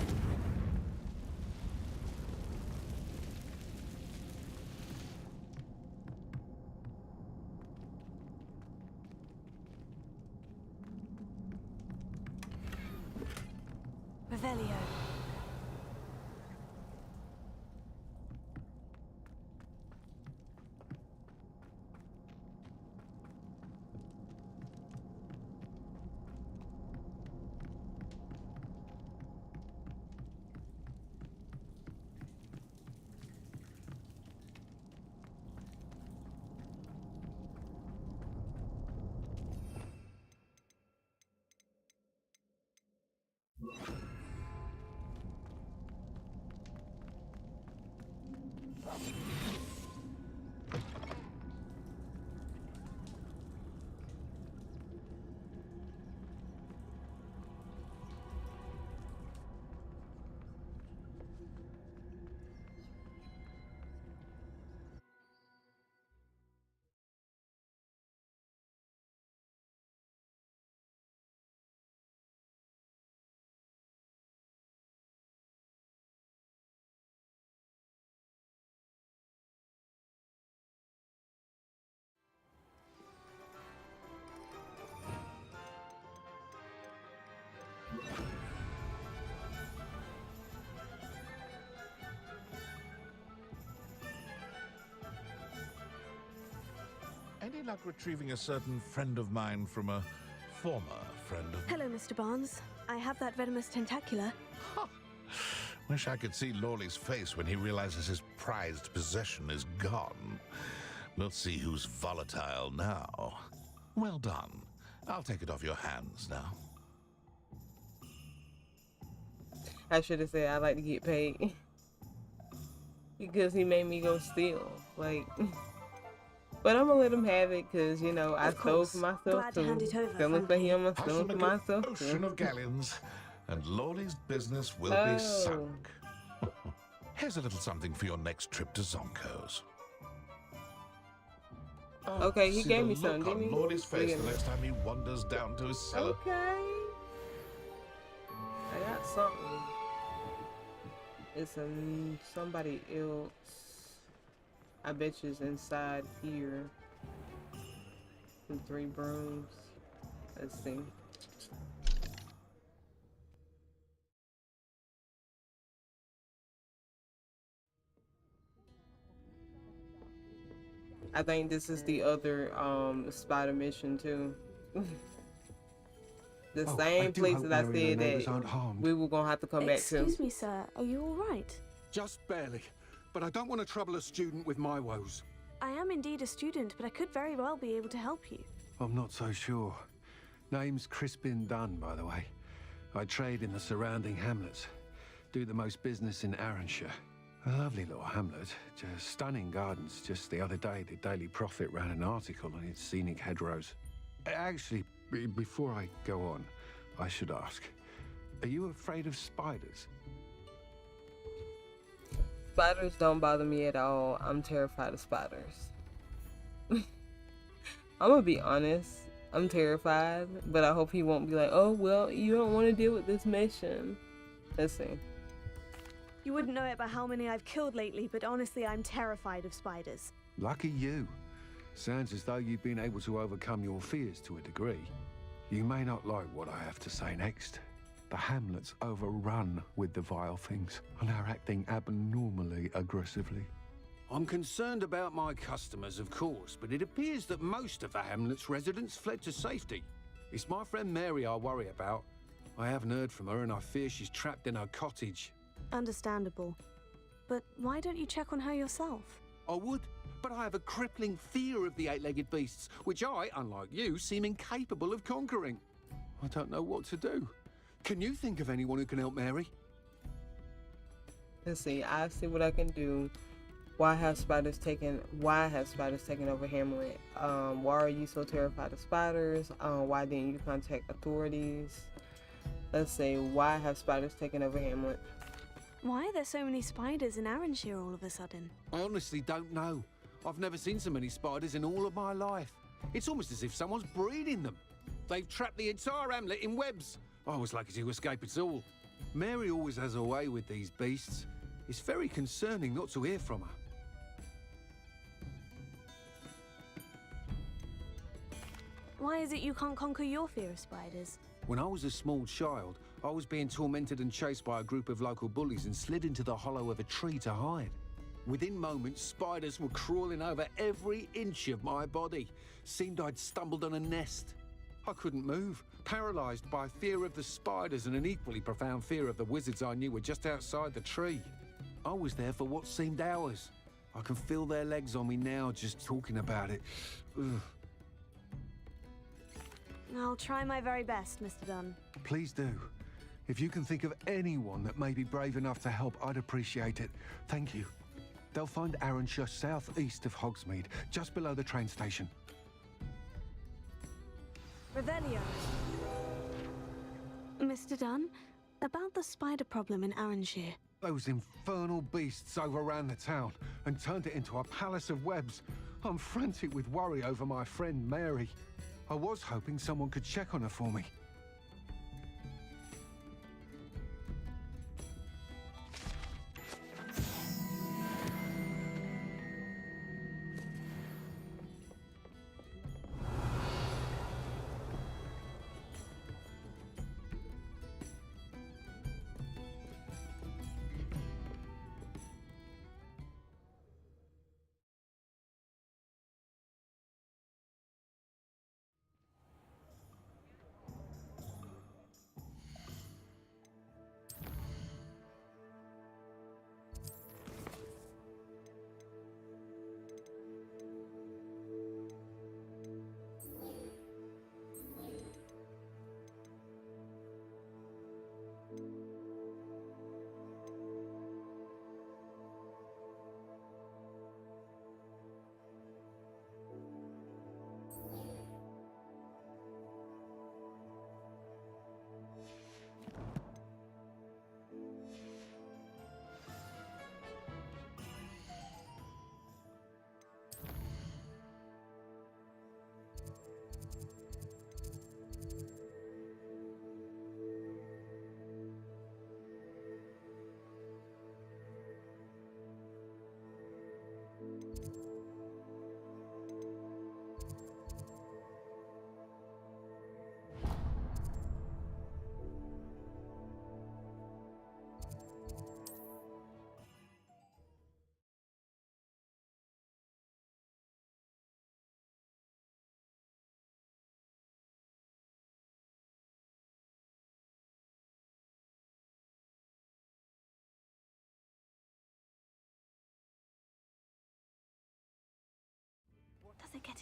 Revelio. Any luck retrieving a certain friend of mine from a former friend of... Hello, Mr. Barnes. I have that venomous tentacula. Wish I could see Lawley's face when he realizes his prized possession is gone. We'll see who's volatile now. Well done. I'll take it off your hands now. I should have said I like to get paid. Because he made me go steal. Like... But I'm gonna let him have it because, you know, I stole for myself too. Stealing for him, I'm stealing for myself too. Ocean of galleons, and Lawley's business will be sunk. Here's a little something for your next trip to Zonko's. Okay, he gave me something, didn't he? Lawley's face the next time he wanders down to his cellar. Okay. I got something. It's somebody else. I bet you it's inside here. And 3 brooms. Let's see. I think this is the other spider mission too. The same place that I said that we were gonna have to come back to. Excuse me, sir. Are you all right? Just barely. But I don't want to trouble a student with my woes. I am indeed a student, but I could very well be able to help you. I'm not so sure. Name's Crispin Dunn, by the way. I trade in the surrounding hamlets. Do the most business in Arranshire. A lovely little hamlet. Just stunning gardens. Just the other day, the Daily Prophet ran an article on its scenic hedgerows. Actually, before I go on, I should ask, are you afraid of spiders? Spiders don't bother me at all. I'm terrified of spiders. I'm gonna be honest. I'm terrified, but I hope he won't be like, oh, well, you don't want to deal with this mission. Let's see. You wouldn't know it by how many I've killed lately, but honestly, I'm terrified of spiders. Lucky you. Sounds as though you've been able to overcome your fears to a degree. You may not like what I have to say next. The hamlet's overrun with the vile things and are acting abnormally aggressively. I'm concerned about my customers, of course, but it appears that most of the hamlet's residents fled to safety. It's my friend Mary I worry about. I haven't heard from her and I fear she's trapped in her cottage. Understandable. But why don't you check on her yourself? I would, but I have a crippling fear of the eight-legged beasts, which I, unlike you, seem incapable of conquering. I don't know what to do. Can you think of anyone who can help Mary? Let's see. I see what I can do. Why have spiders taken over Hamlet? Why are you so terrified of spiders? Why didn't you contact authorities? Let's see. Why have spiders taken over Hamlet? Why are there so many spiders in Arranshire all of a sudden? I honestly don't know. I've never seen so many spiders in all of my life. It's almost as if someone's breeding them. They've trapped the entire hamlet in webs. I was lucky to escape it all. Mary always has a way with these beasts. It's very concerning not to hear from her. Why is it you can't conquer your fear of spiders? When I was a small child, I was being tormented and chased by a group of local bullies and slid into the hollow of a tree to hide. Within moments, spiders were crawling over every inch of my body. Seemed I'd stumbled on a nest. I couldn't move, paralysed by fear of the spiders and an equally profound fear of the wizards I knew were just outside the tree. I was there for what seemed hours. I can feel their legs on me now just talking about it. Ugh. I'll try my very best, Mr. Dunn. Please do. If you can think of anyone that may be brave enough to help, I'd appreciate it. Thank you. They'll find Arranshire southeast of Hogsmeade, just below the train station. Revelio. Mr. Dunn, about the spider problem in Arranshire. Those infernal beasts overran the town and turned it into a palace of webs. I'm frantic with worry over my friend Mary. I was hoping someone could check on her for me.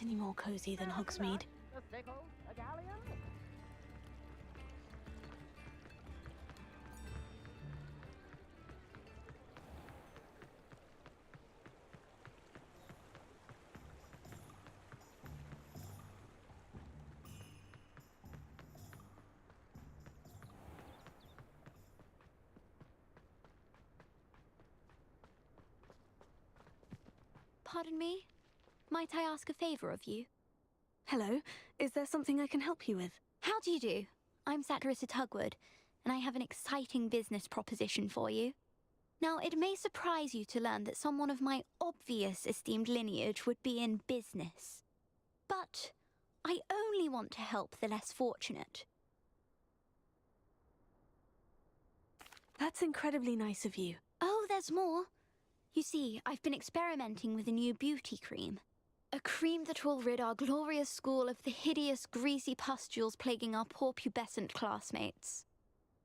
get any more cozy than Hogsmeade. Pardon me? Might I ask a favor of you? Hello, is there something I can help you with? How do you do? I'm Satirissa Tugwood, and I have an exciting business proposition for you. Now, it may surprise you to learn that someone of my obvious esteemed lineage would be in business. But I only want to help the less fortunate. That's incredibly nice of you. Oh, there's more. You see, I've been experimenting with a new beauty cream. A cream that will rid our glorious school of the hideous, greasy pustules plaguing our poor pubescent classmates.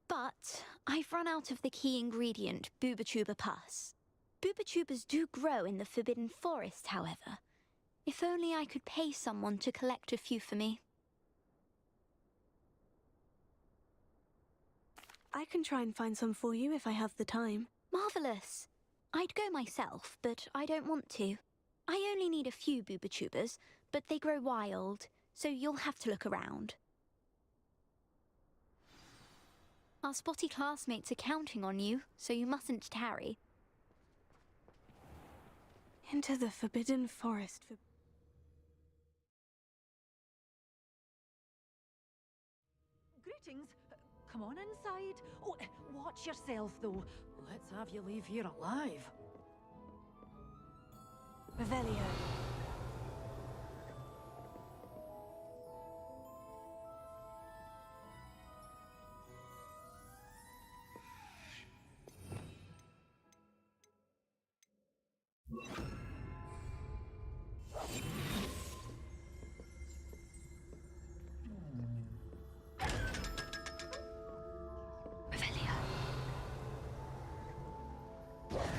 But I've run out of the key ingredient, Booba-Tuba pus. Booba-Tubas do grow in the Forbidden Forest, however. If only I could pay someone to collect a few for me. I can try and find some for you if I have the time. Marvellous. I'd go myself, but I don't want to. I only need a few Booba-Tubas, but they grow wild, so you'll have to look around. Our spotty classmates are counting on you, so you mustn't tarry. Into the Forbidden Forest for... Greetings. Come on inside. Oh, watch yourself, though. Let's have you leave here alive. Revelio.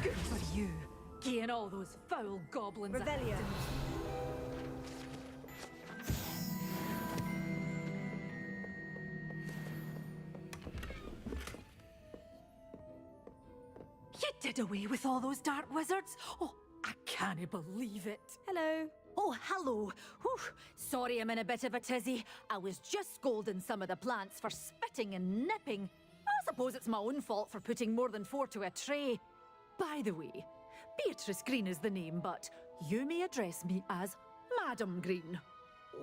Good for you. Getting all those foul goblins. Revelio. You did away with all those dark wizards? Oh, I can't believe it. Hello. Oh, hello. Whew. Sorry I'm in a bit of a tizzy. I was just scolding some of the plants for spitting and nipping. I suppose it's my own fault for putting more than 4 to a tray. By the way, Beatrice Green is the name, but you may address me as Madam Green.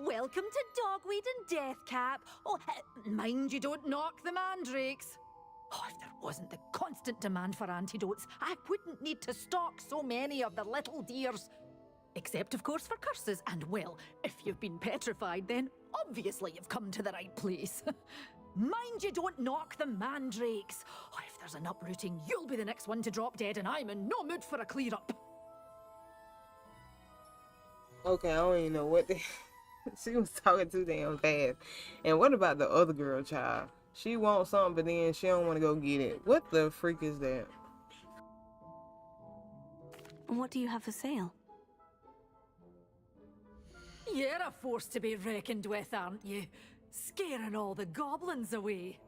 Welcome to Dogweed and Deathcap. Oh, mind you don't knock the mandrakes. Oh, if there wasn't the constant demand for antidotes, I wouldn't need to stock so many of the little dears. Except, of course, for curses. And, well, if you've been petrified, then obviously you've come to the right place. Mind you don't knock the mandrakes. Oh, if there's an uprooting, you'll be the next one to drop dead, and I'm in no mood for a clear-up. Okay, I don't even know what the... She was talking too damn fast. And what about the other girl child? She wants something, but then she don't want to go get it. What the freak is that? What do you have for sale? You're a force to be reckoned with, aren't you? Scaring all the goblins away.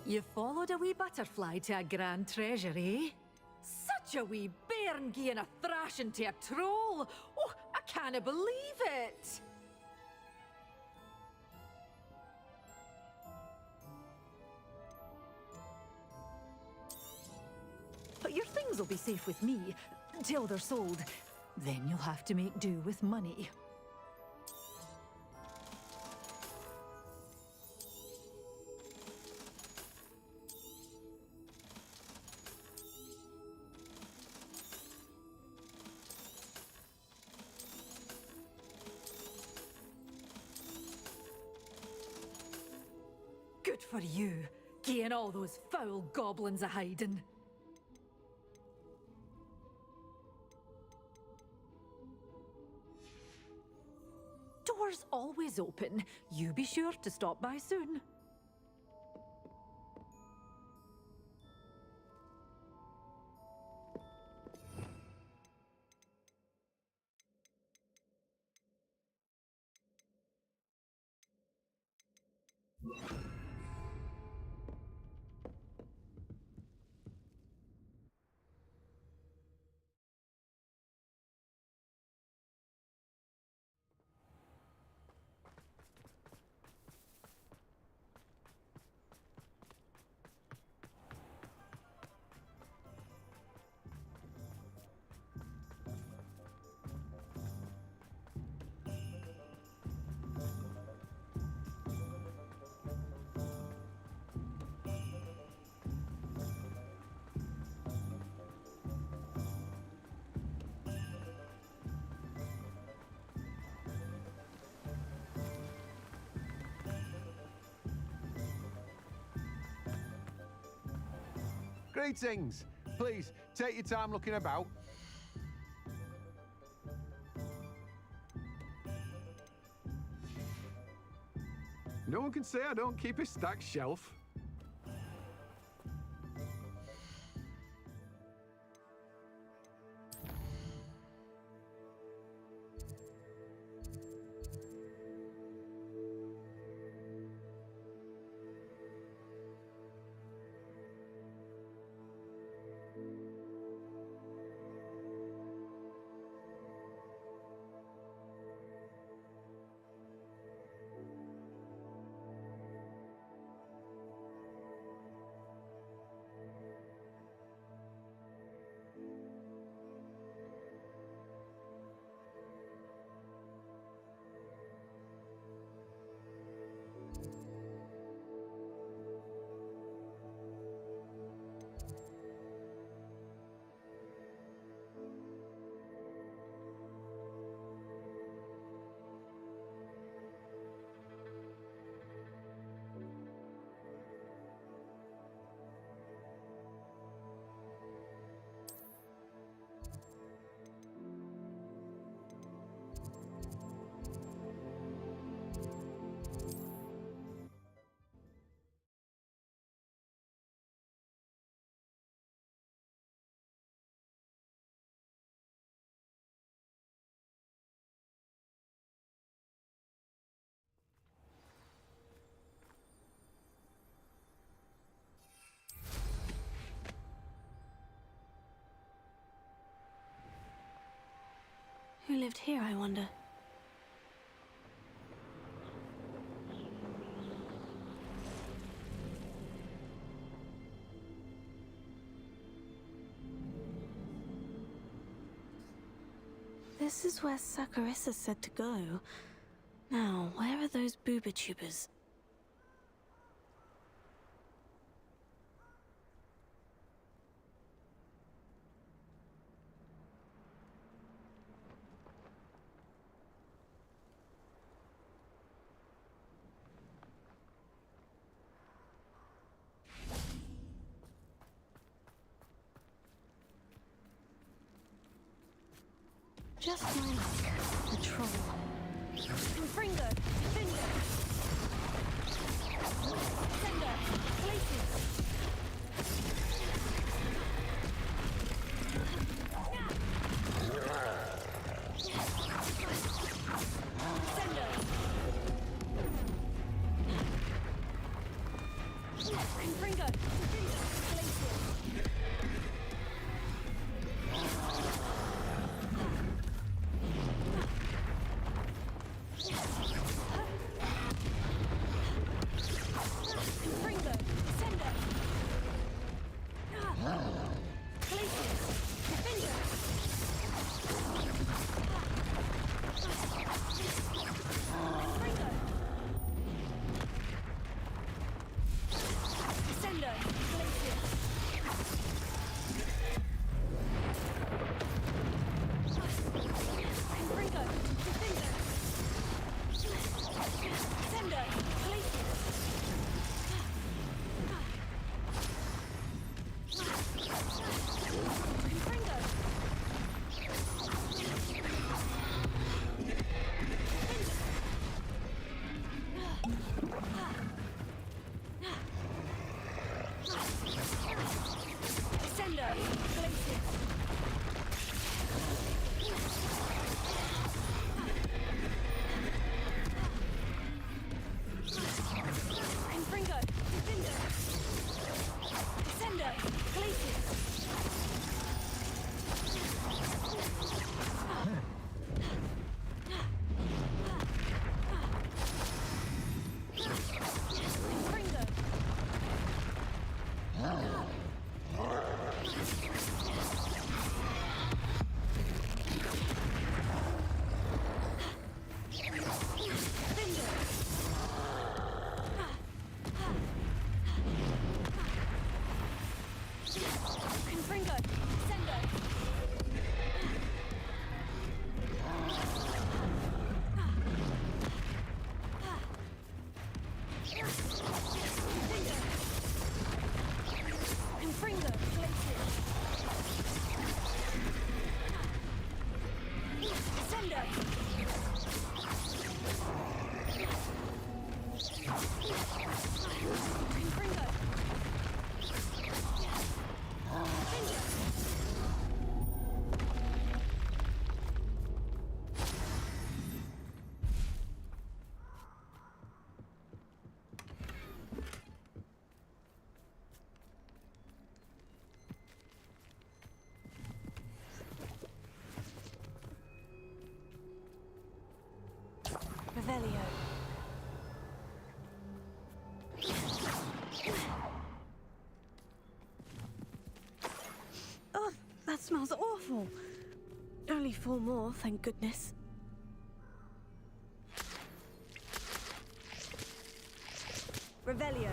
You followed a wee butterfly to a grand treasure, eh? Such a wee bairn gieing a thrashing to a troll! Oh, I can't believe it! But your things will be safe with me, until they're sold. Then you'll have to make do with money. Good for you, getting all those foul goblins a hiding. Doors always open. You be sure to stop by soon. Greetings! Please, take your time looking about. No one can say I don't keep a stacked shelf. Who lived here, I wonder? This is where Saccharissa said to go. Now, where are those booba tubers? Just my luck. A troll. Fringo! Finger! Sender! Places! Sender! Fringo! Places! smells awful. Only 4 more, thank goodness. Revelio.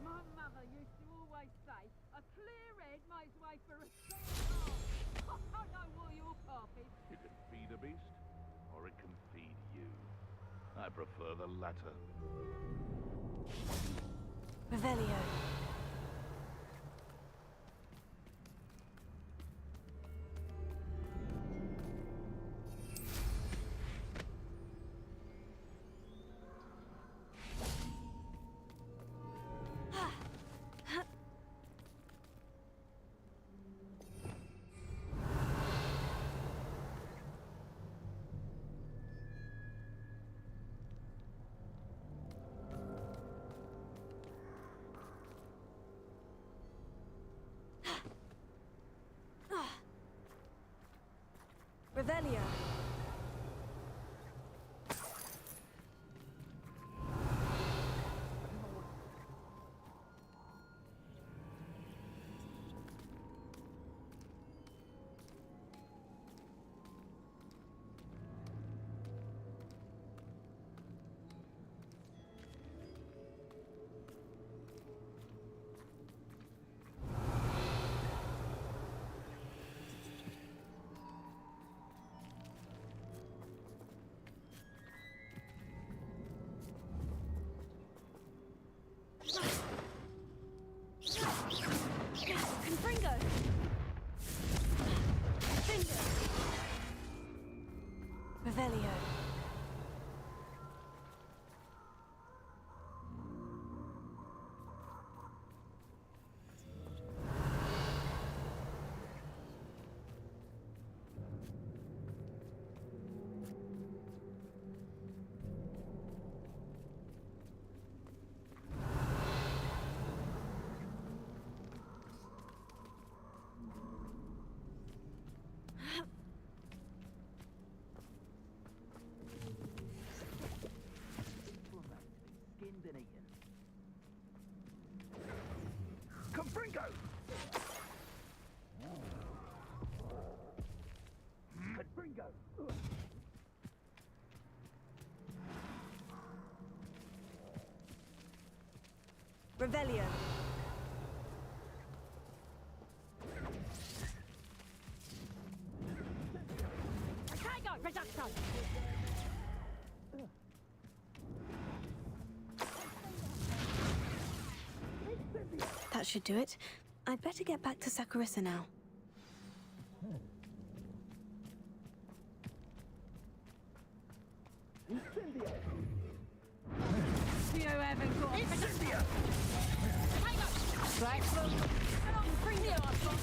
My mother used to always say, a clear head makes way for a clear heart. I know all your puppies. You can feed a beast, or it can feed you. I prefer the latter. Revelio. Revelio. Confringo. Finger. Revelio. Skinned and eaten. Confringo! Confringo! Revelio. Tango, Reducto! That should do it. I'd better get back to Saccharissa now. You haven't got Incendio! Black Slope! Bring the arse on!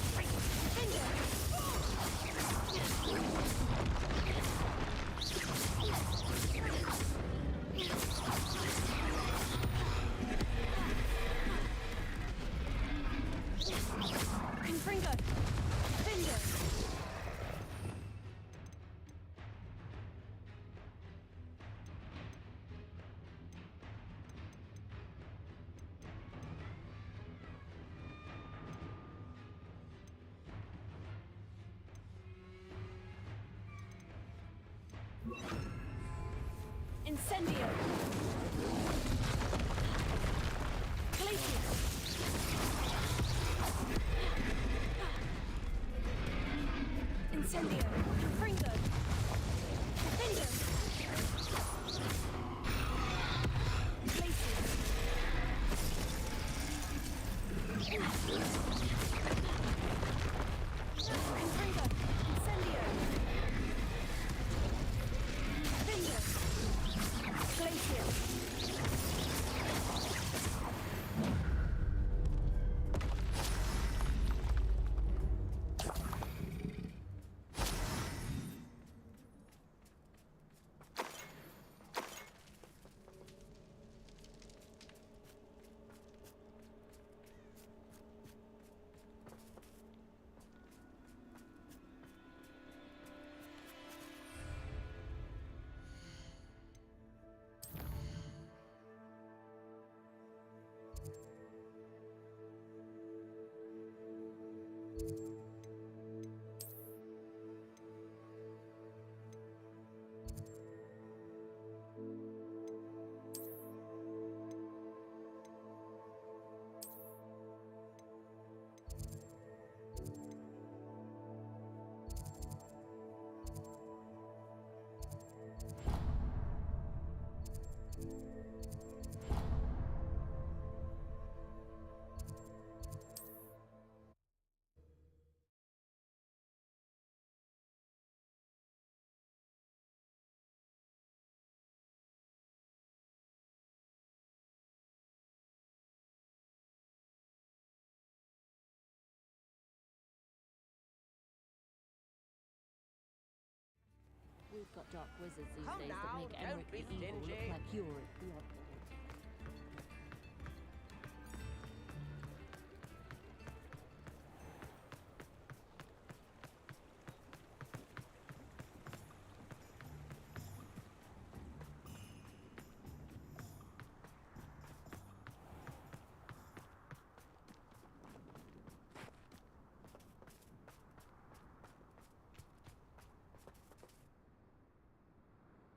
Confringo. Finger. Incendio. Glacius. Incendio. Confringo. Finger. Glacius. Confringo. Incendio. Finger. Glacius. We've got dark wizards these Come days now, that make don't Emmerich be the Evil look stingy. like you're the oddball.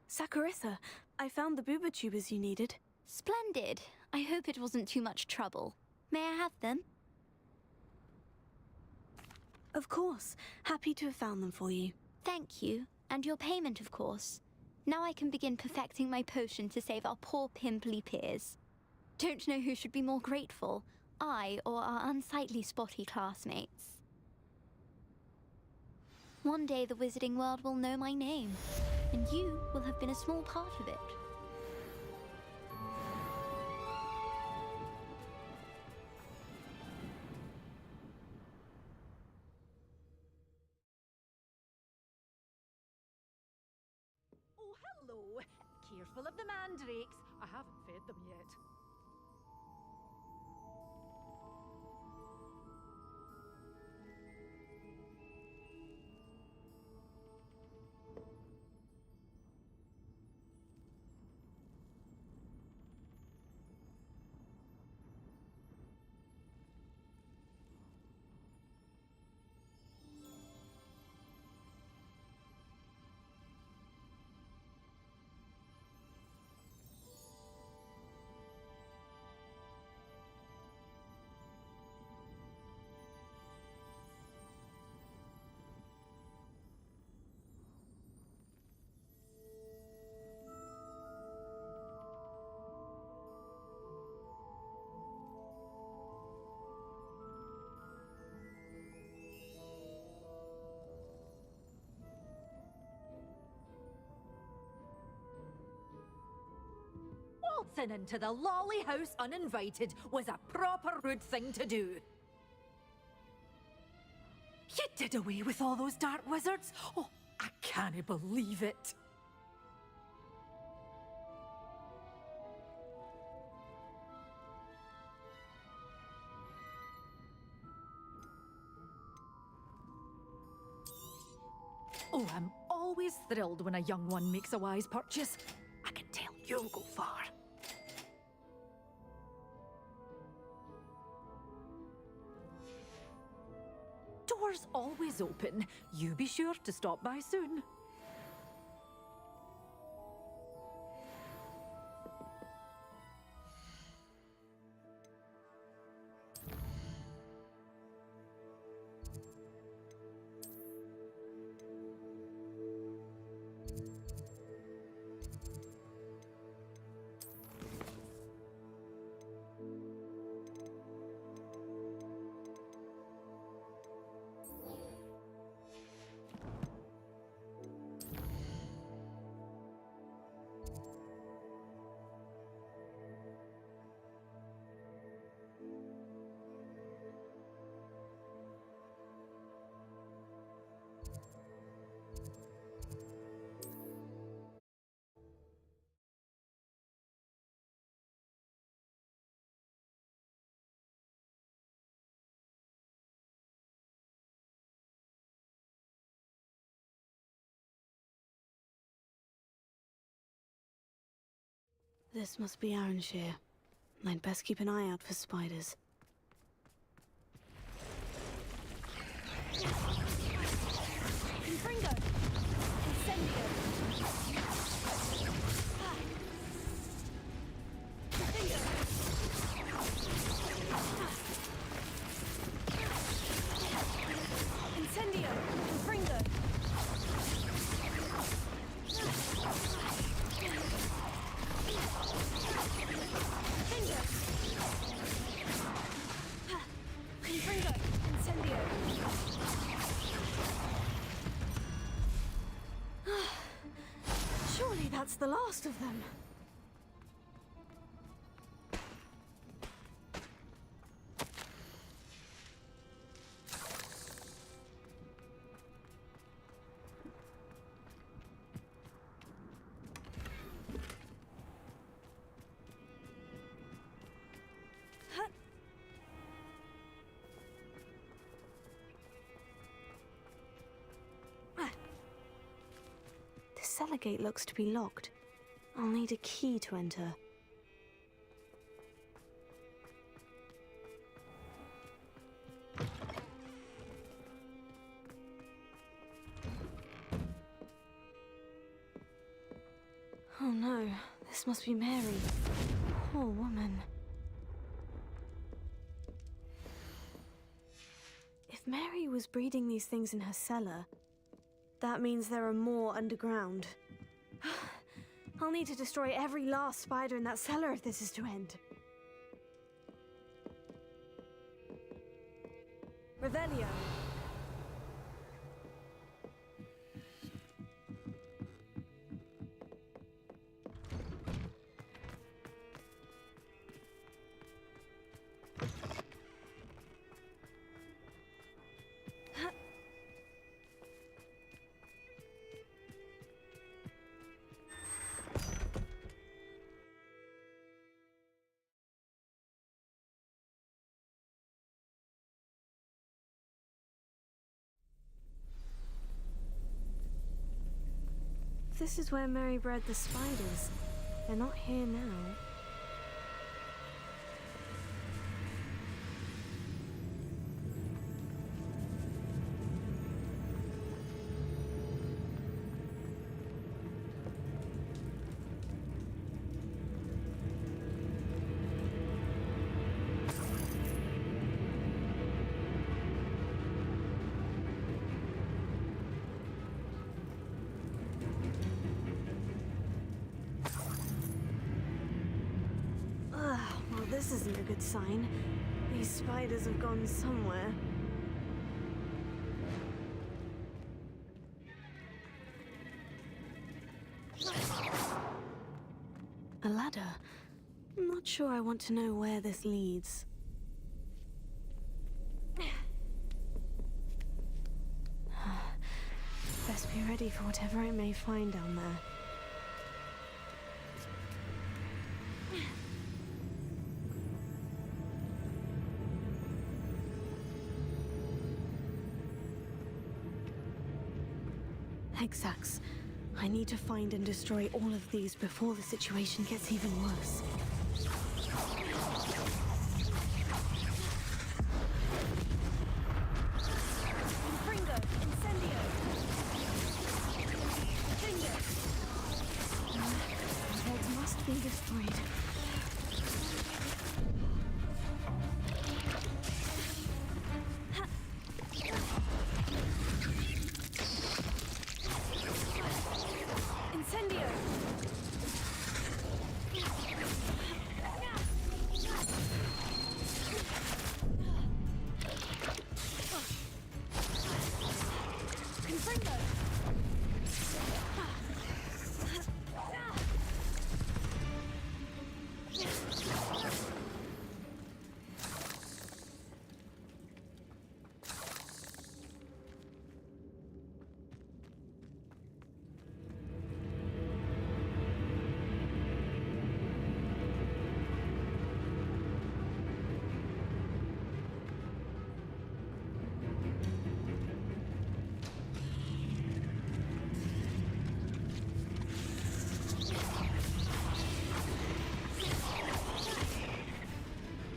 Saccharissa, I found the booba tubers you needed. Splendid. I hope it wasn't too much trouble. May I have them? Of course. Happy to have found them for you. Thank you. And your payment, of course. Now I can begin perfecting my potion to save our poor pimply peers. Don't know who should be more grateful, I or our unsightly spotty classmates. One day the wizarding world will know my name, and you will have been a small part of it. Oh, hello. Careful of the mandrakes. I haven't fed them yet. Waltzing into the lolly house uninvited was a proper rude thing to do. You did away with all those dark wizards? Oh, I can't believe it. Oh, I'm always thrilled when a young one makes a wise purchase. I can tell you'll go far. Doors always open. You be sure to stop by soon. This must be Arranshire. I'd best keep an eye out for spiders. Confringo! Incendio! Confringo! Incendio! Confringo! Confringo! Incendio! Surely that's the last of them. cellar gate looks to be locked. I'll need a key to enter. Oh no, this must be Mary. Poor woman. If Mary was breeding these things in her cellar, that means there are more underground. I'll need to destroy every last spider in that cellar if this is to end. Revelio. This is where Mary bred the spiders. They're not here now. Well, this isn't a good sign. These spiders have gone somewhere. A ladder. I'm not sure I want to know where this leads. Best be ready for whatever I may find down there. Exacts. I need to find and destroy all of these before the situation gets even worse. Infringo! Incendio! Finger! That must be destroyed.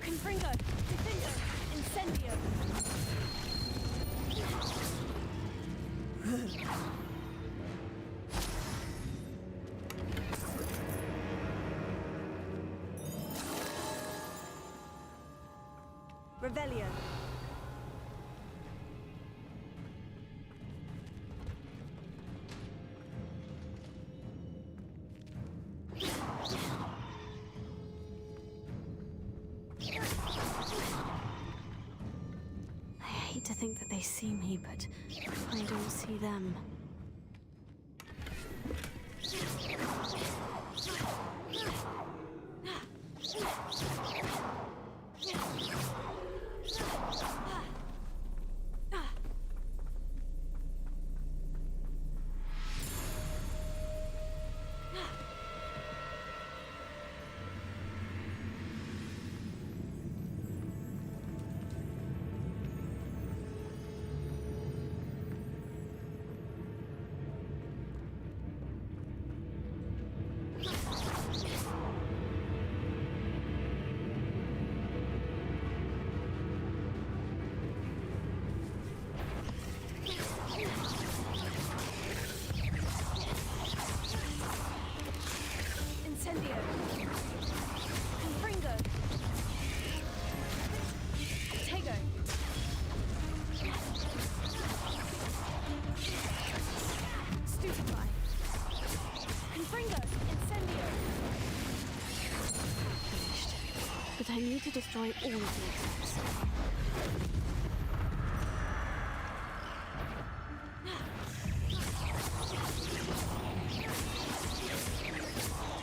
Confringo! Defendo! Incendio! Revelio. I hate to think that they see me, but I don't see them. to destroy all of the exits.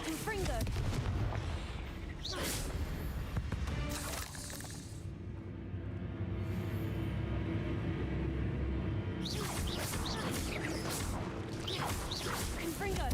Confringo! Confringo!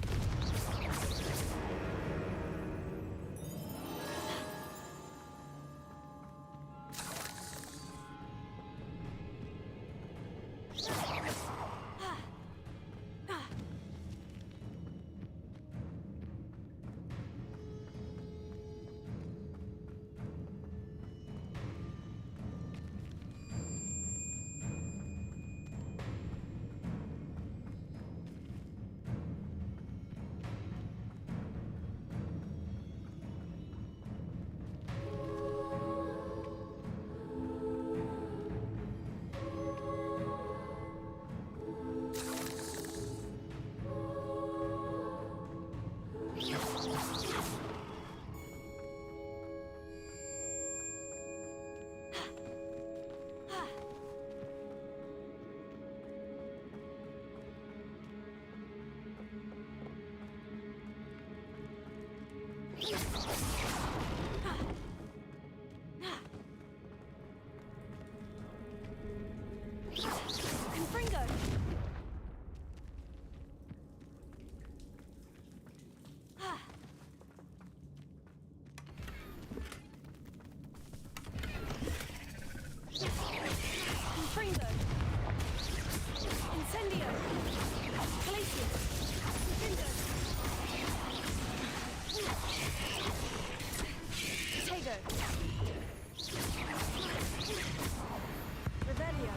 Confringo! Confringo! Incendio! Glacius! Confringo! Tego! Revelio!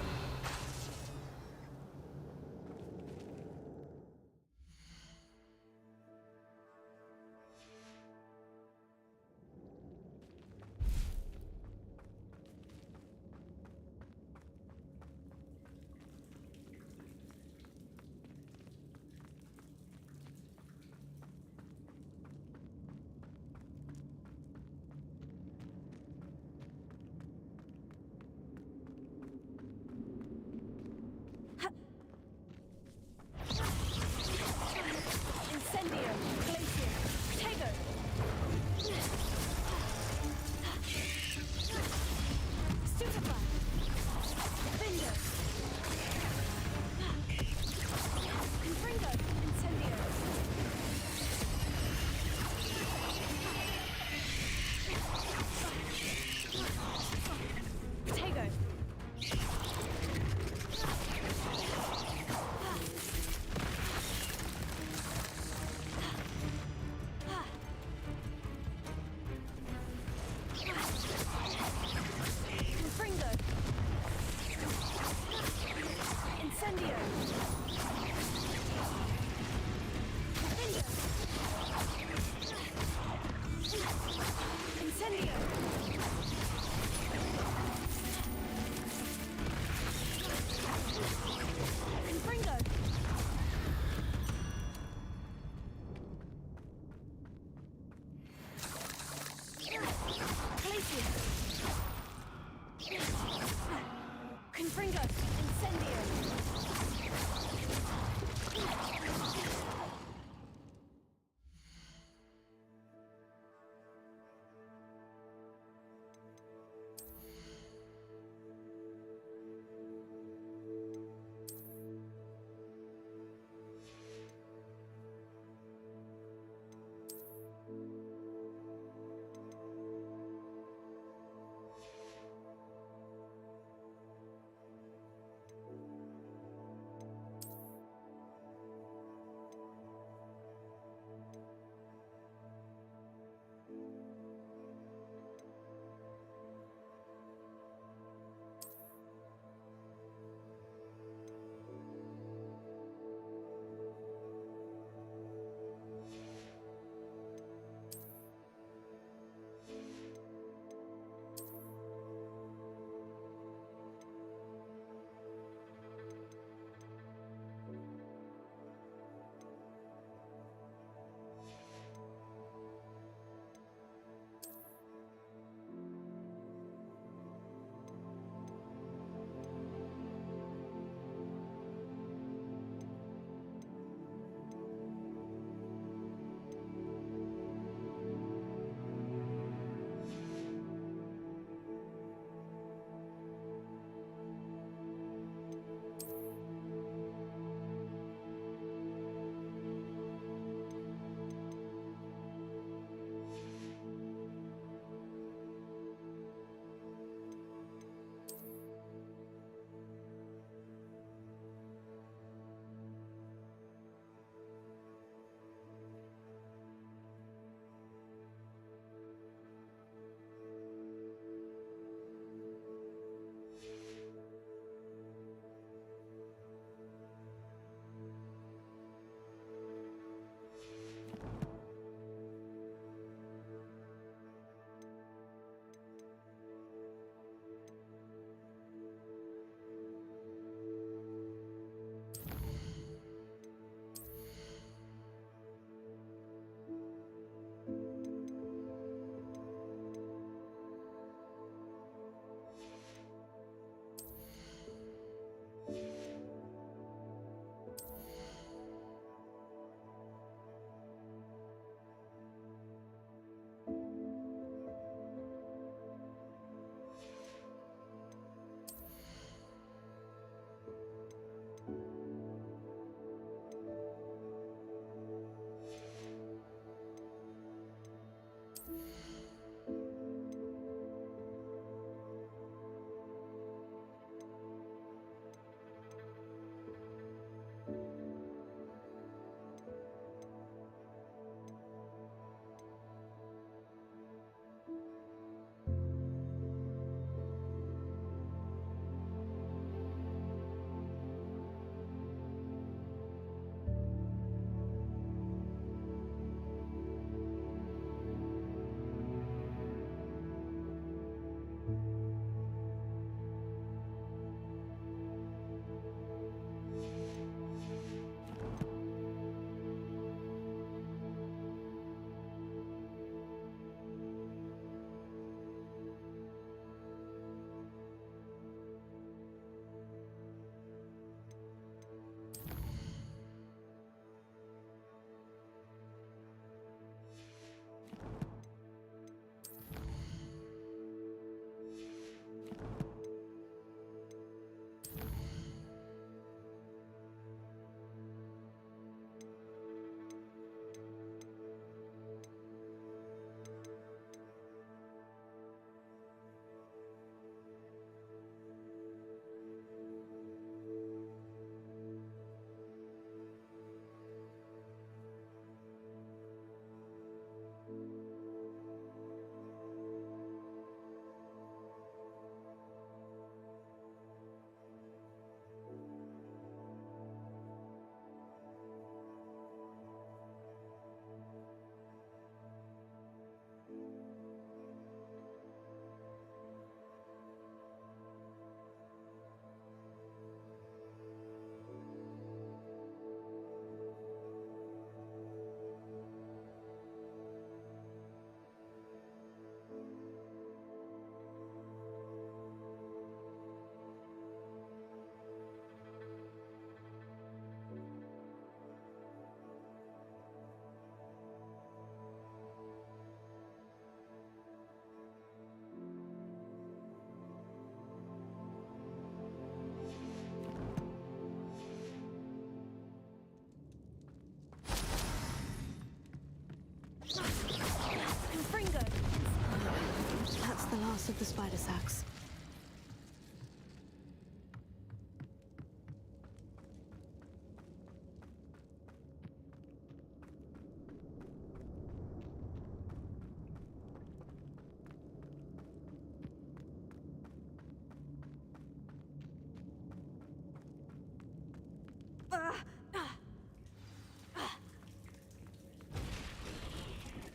last of the spider sacks.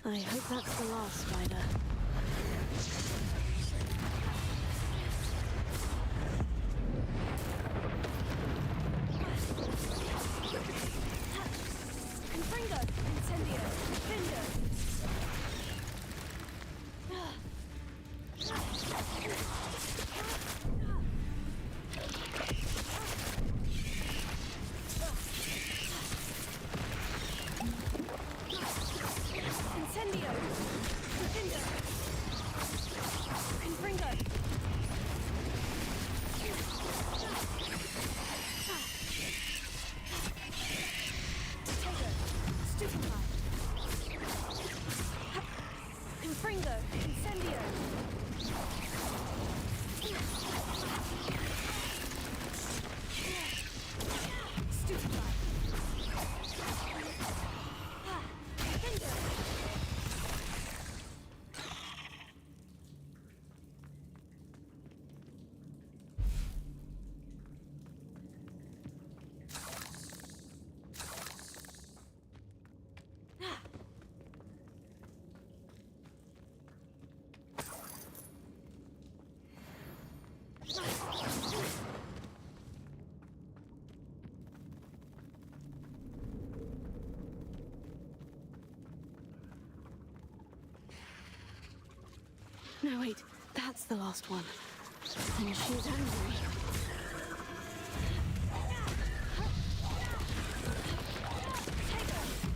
I hope that's the last spider. Confringo! Incendio! Findo! Incendio! Findo! Confringo! Stupefy! Confringo! Incendio! Stupefy! Findo! No, wait, that's the last one. And she's angry.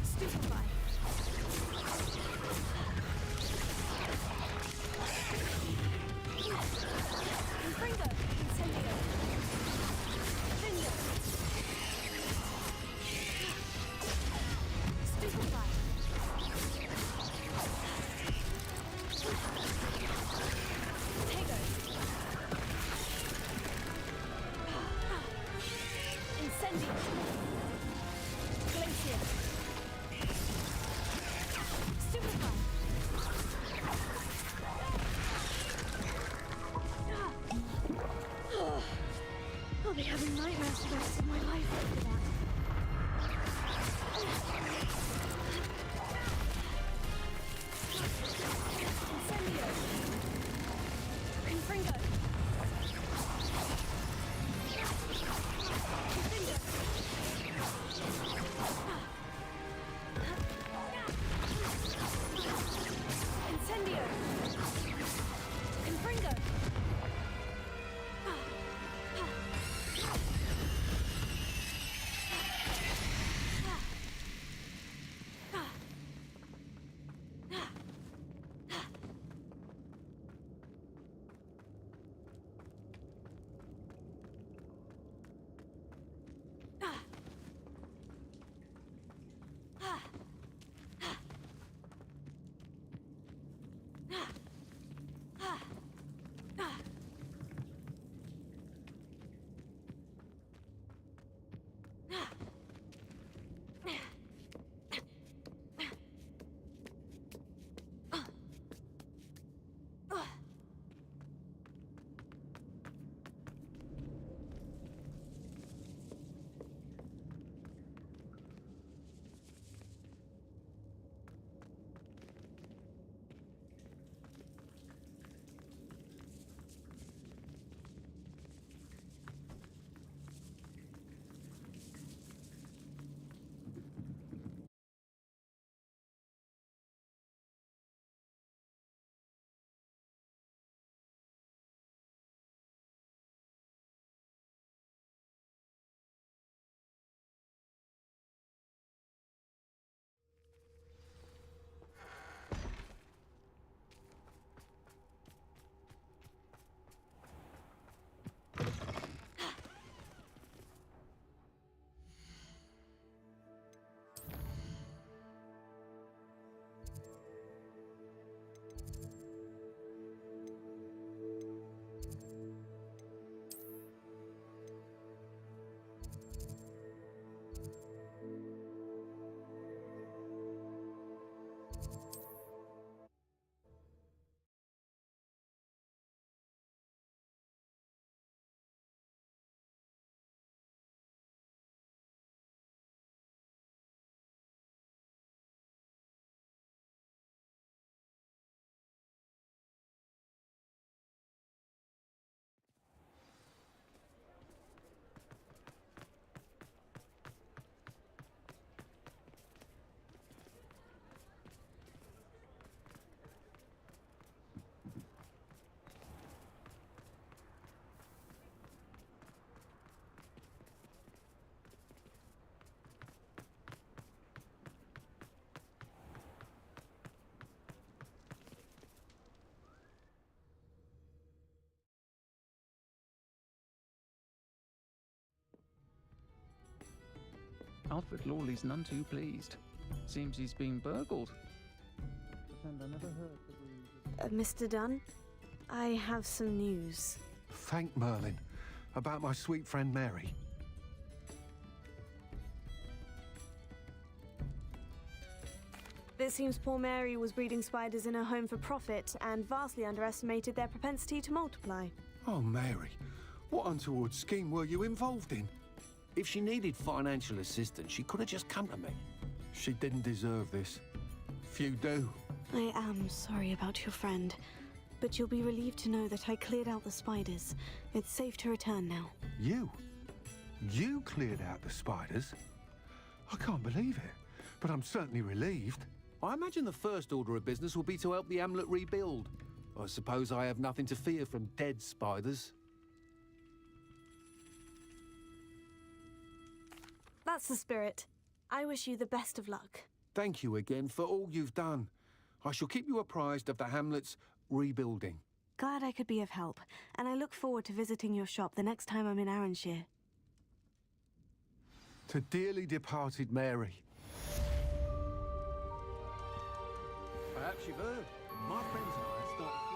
Stupefy. Confringo! Incendio! Findo! Stupefy! Tego! Incendio! Glacier! Stupefy! I'll be having nightmares for the rest of my life after that. Incendio! Confringo! Findo! Incendio! Confringo! Alfred Lawley's none too pleased. Seems he's been burgled. Pretend I never heard the Mr. Dunn, I have some news. Thank Merlin. About my sweet friend Mary. It seems poor Mary was breeding spiders in her home for profit and vastly underestimated their propensity to multiply. Oh, Mary, what untoward scheme were you involved in? If she needed financial assistance, she could have just come to me. She didn't deserve this. Few do. I am sorry about your friend, but you'll be relieved to know that I cleared out the spiders. It's safe to return now. You? You cleared out the spiders? I can't believe it, but I'm certainly relieved. I imagine the first order of business will be to help the hamlet rebuild. I suppose I have nothing to fear from dead spiders. That's the spirit. I wish you the best of luck. Thank you again for all you've done. I shall keep you apprised of the hamlet's rebuilding. Glad I could be of help, and I look forward to visiting your shop the next time I'm in Arranshire. To dearly departed Mary. Perhaps you've heard. My friends and I have started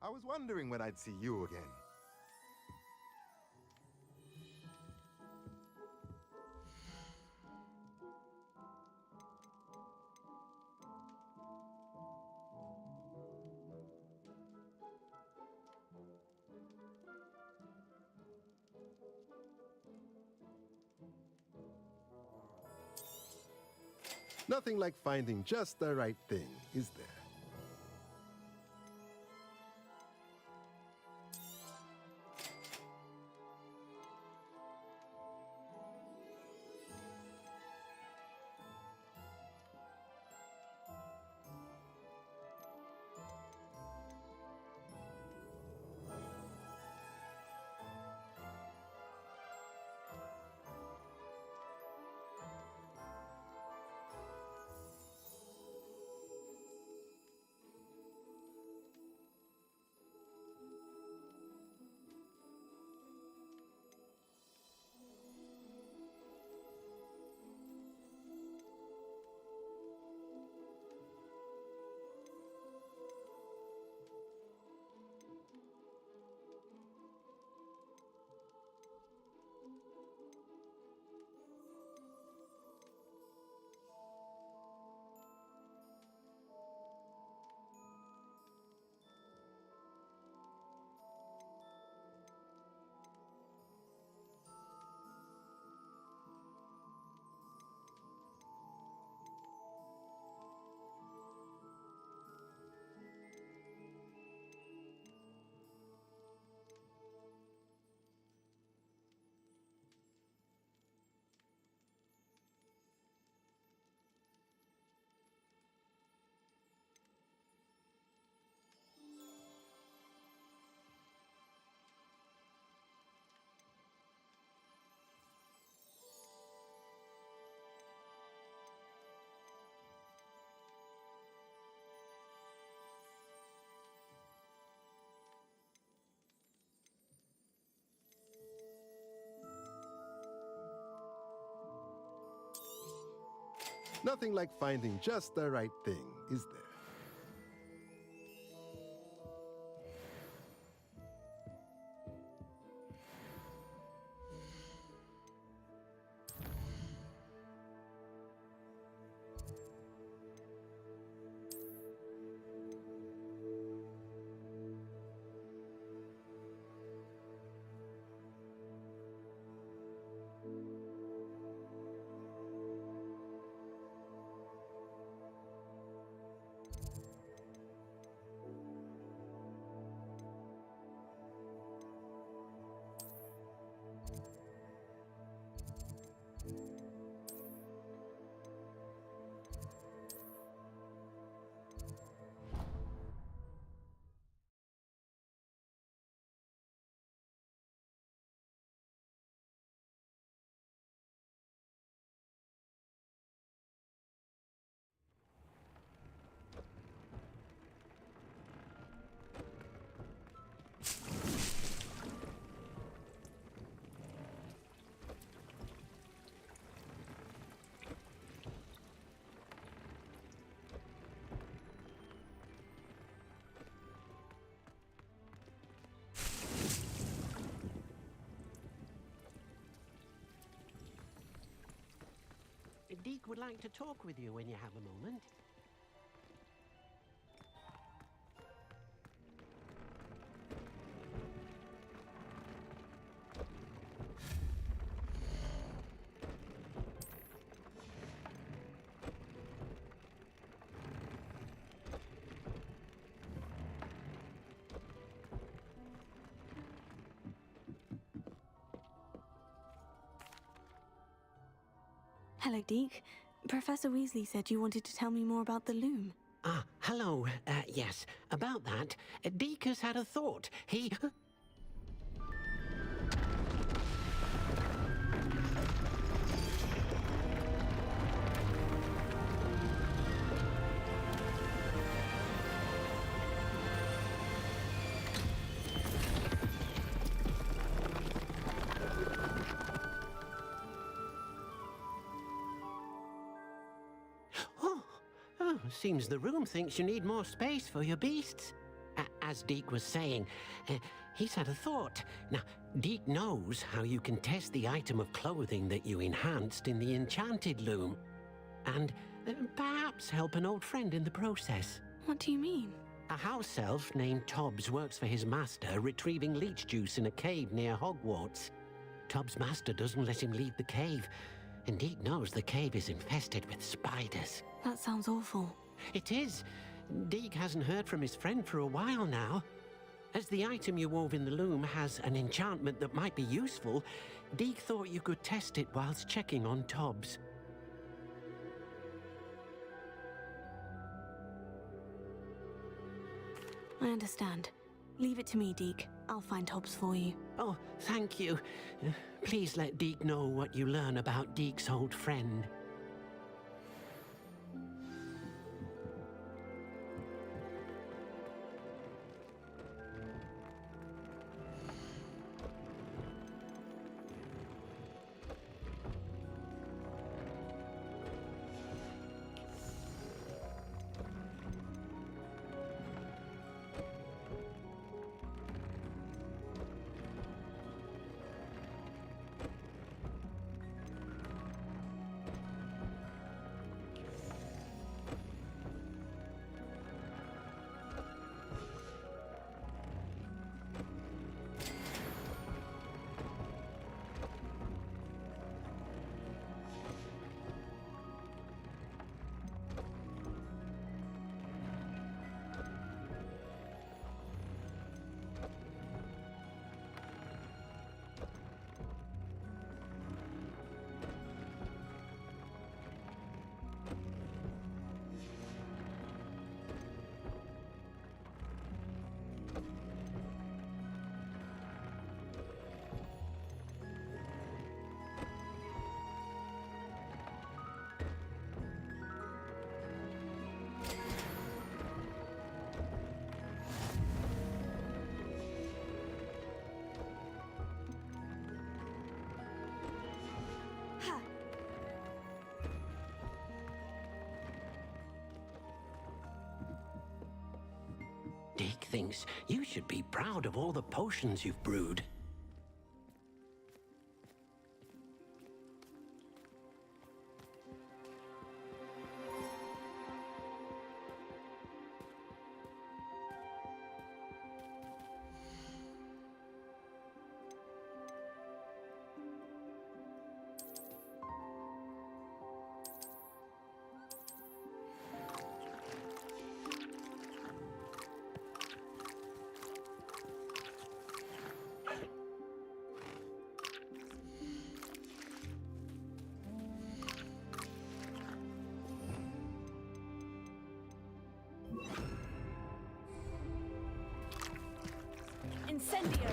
I was wondering when I'd see you again. Nothing like finding just the right thing, is there? Nothing like finding just the right thing, is there? Deke would like to talk with you when you have a moment. Hello, Deke. Professor Weasley said you wanted to tell me more about the loom. Ah, hello. Yes, about that. Deke has had a thought. He... Seems the room thinks you need more space for your beasts. As Deke was saying, he's had a thought. Now, Deke knows how you can test the item of clothing that you enhanced in the enchanted loom. And perhaps help an old friend in the process. What do you mean? A house elf named Tobbs works for his master, retrieving leech juice in a cave near Hogwarts. Tobbs' master doesn't let him leave the cave. And Deke knows the cave is infested with spiders. That sounds awful. It is. Deke hasn't heard from his friend for a while now. As the item you wove in the loom has an enchantment that might be useful, Deke thought you could test it whilst checking on Tobbs. I understand. Leave it to me, Deke. I'll find Tobbs for you. Oh, thank you. Please let Deke know what you learn about Deke's old friend. Deke thinks you should be proud of all the potions you've brewed. Incendio!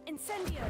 Incendio!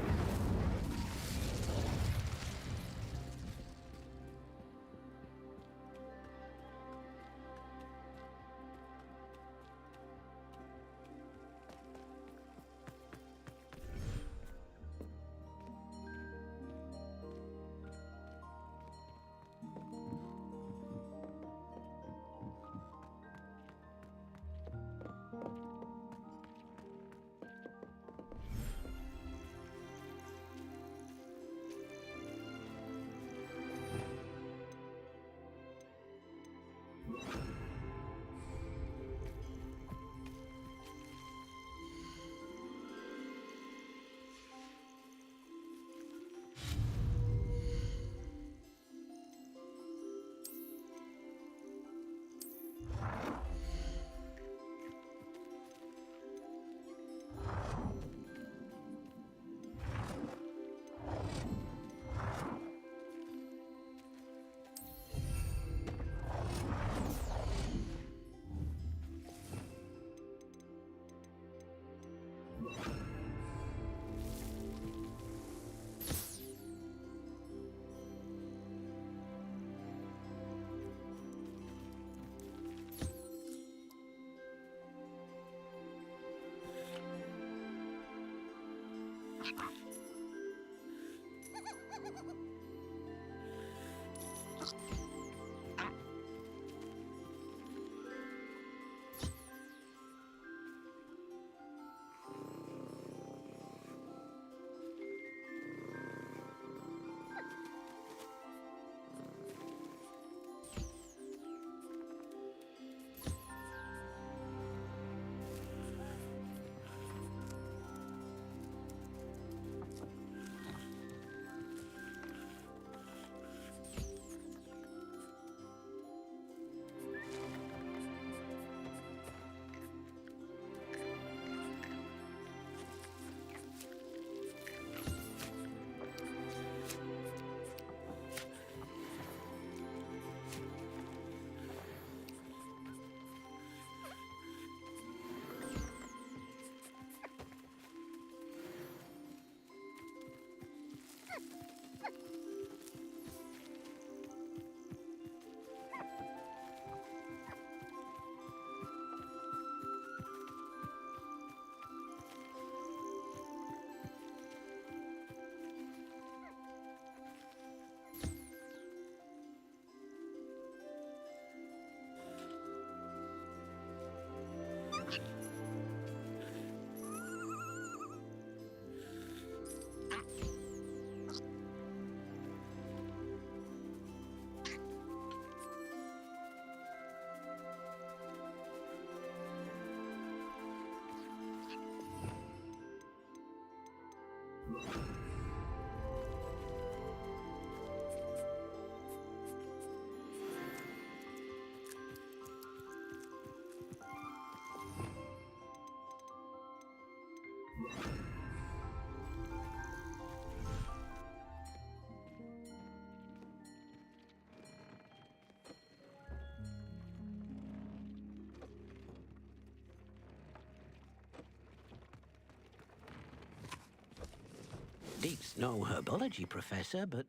Deke's no herbology professor, but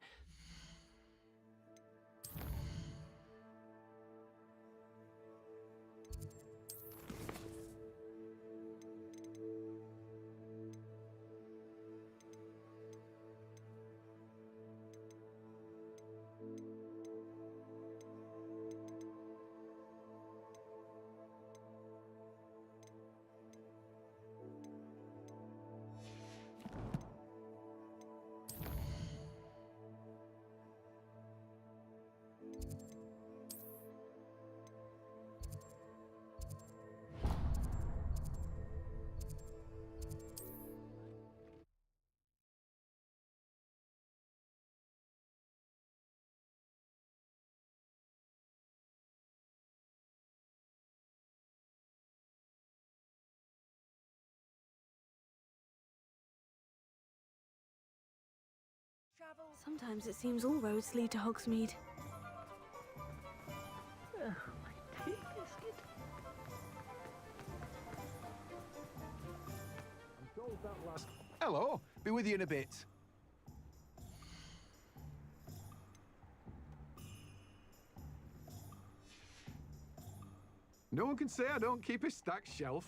Sometimes it seems all roads lead to Hogsmeade. Hello, be with you in a bit. No one can say I don't keep a stacked shelf.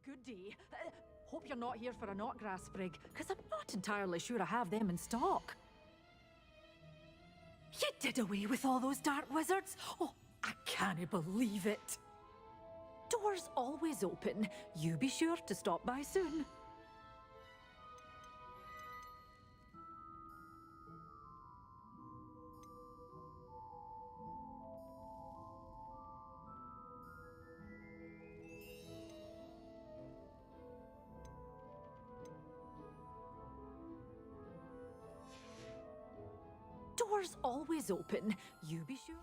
Good day. Hope you're not here for an knotgrass sprig, because I'm not entirely sure I have them in stock. You did away with all those dark wizards? Oh, I can't believe it. Doors always open. You be sure to stop by soon. door's always open. You be sure.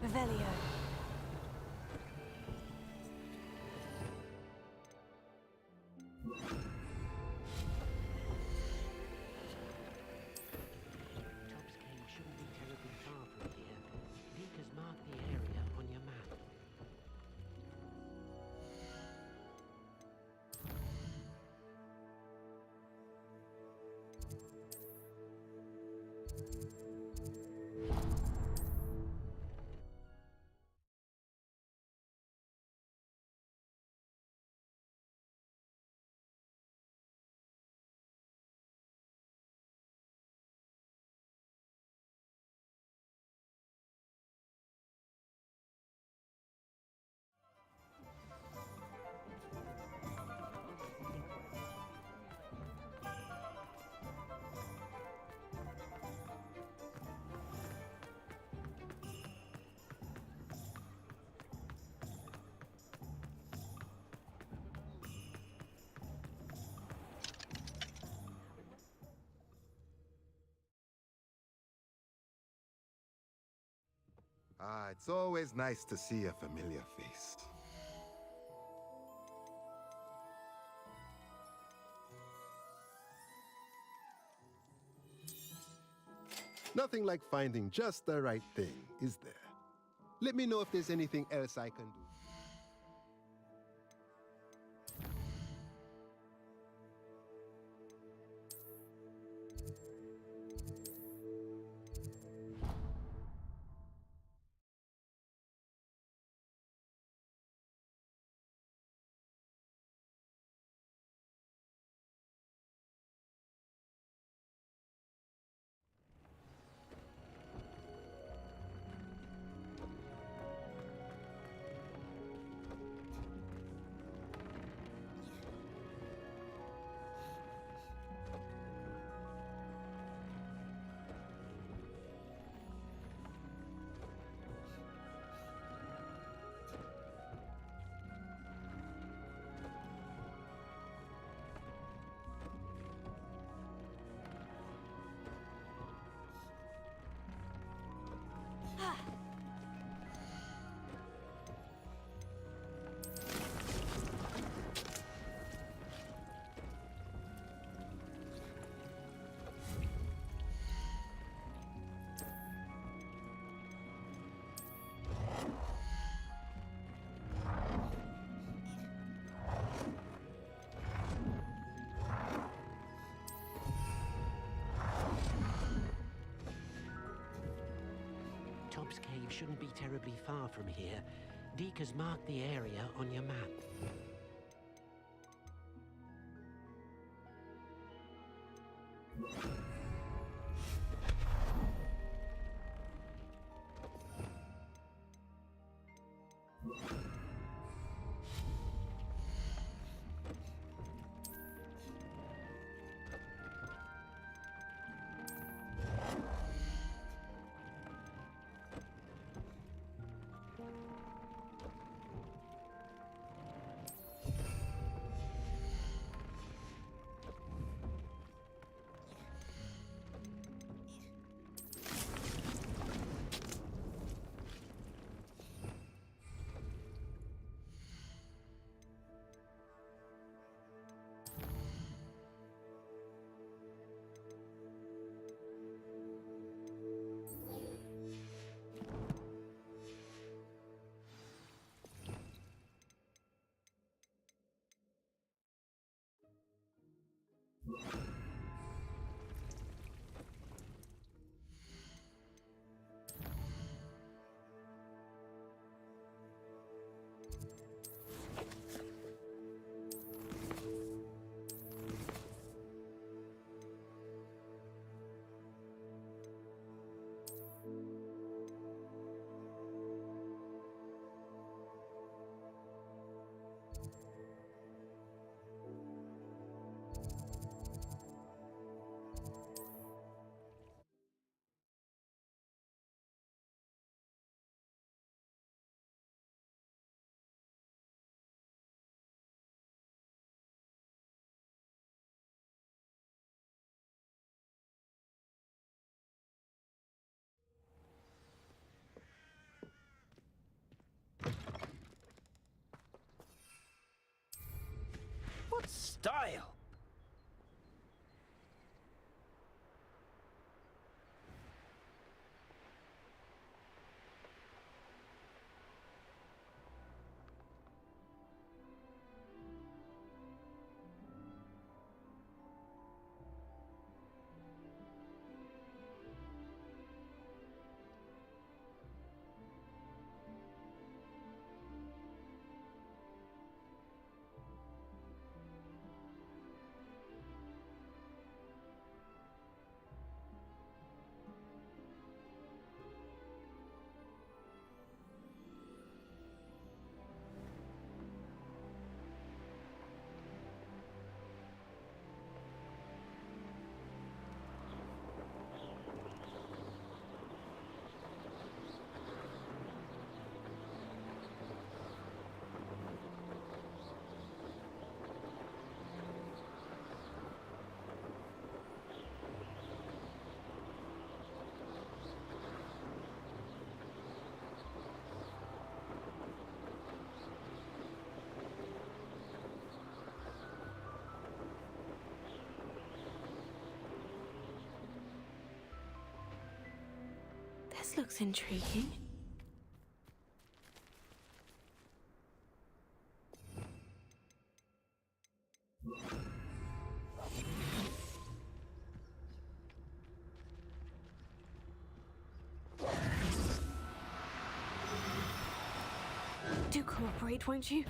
Revelio. Job's Cave shouldn't be terribly far from here. Deek has marked the area on your map. Ah, it's always nice to see a familiar face. Nothing like finding just the right thing, is there? Let me know if there's anything else I can do. shouldn't be terribly far from here. Deke has marked the area on your map. What style? This looks intriguing. Do cooperate, won't you?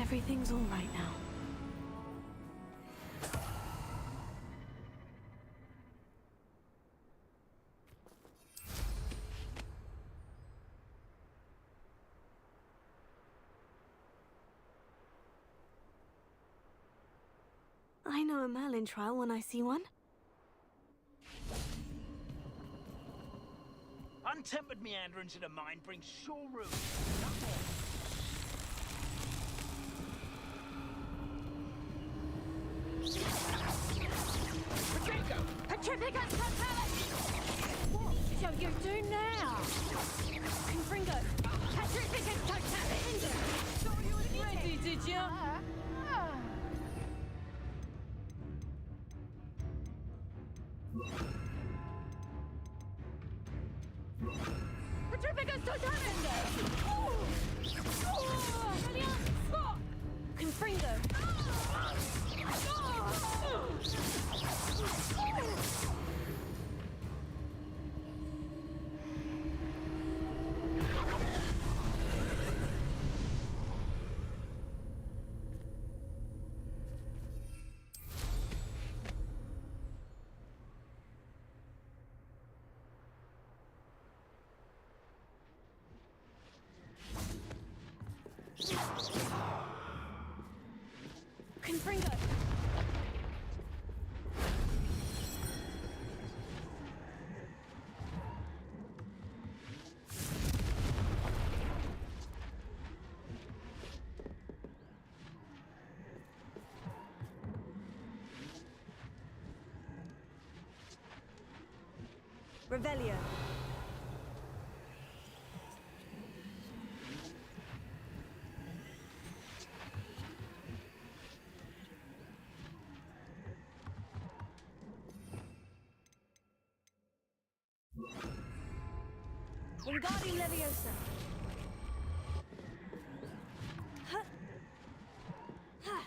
Everything's all right now. I know a Merlin trial when I see one. Untempered meanderings in a mind brings sure ruin. Patrico! Petrificus Totalis! What shall you do now? Confringo! Petrificus Totalis! Thought you was ready, did you? Petrificus Totalis! Confringo! Confringo! Revelio. Wingardium Leviosa. Huh. Ha.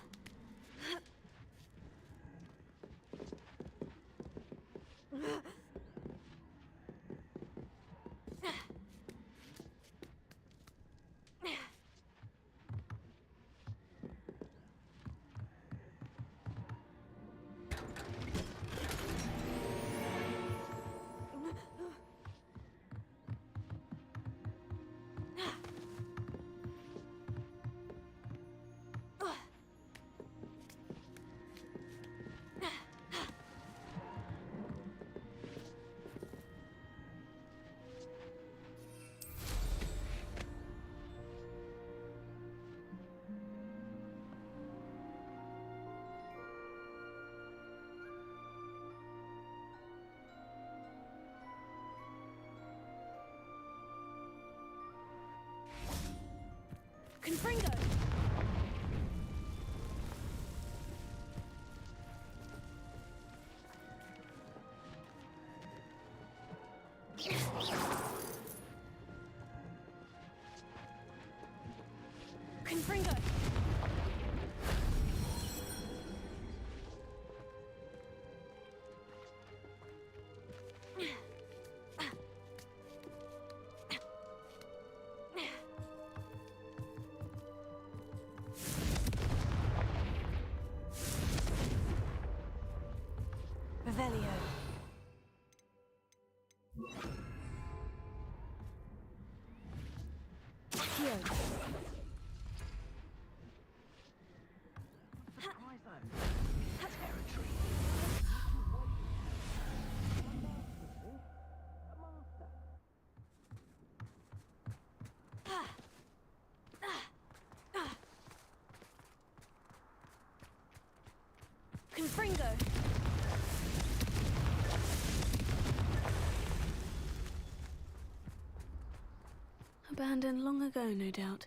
Confringo! Confringo! Revelio. Accio. Confringo. Abandoned long ago, no doubt.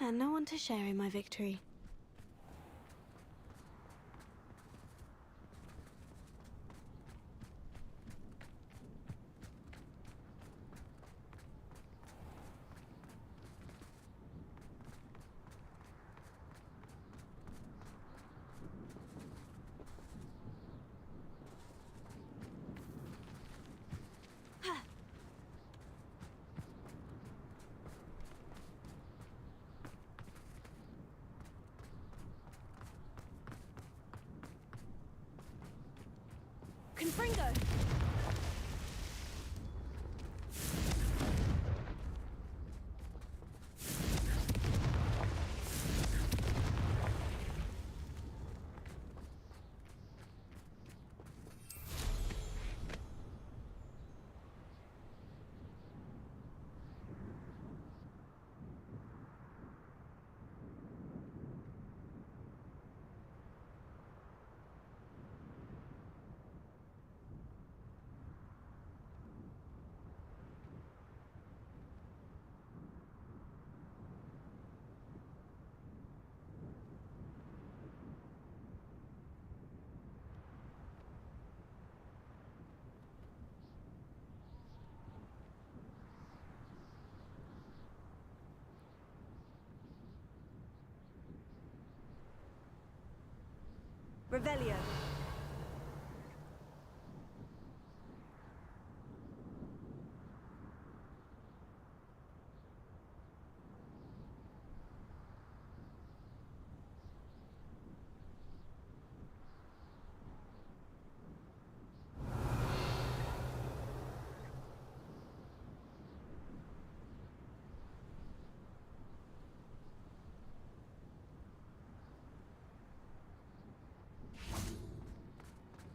And no one to share in my victory. Confringo! Revelio.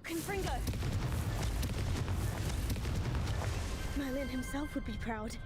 Confringo! Merlin himself would be proud.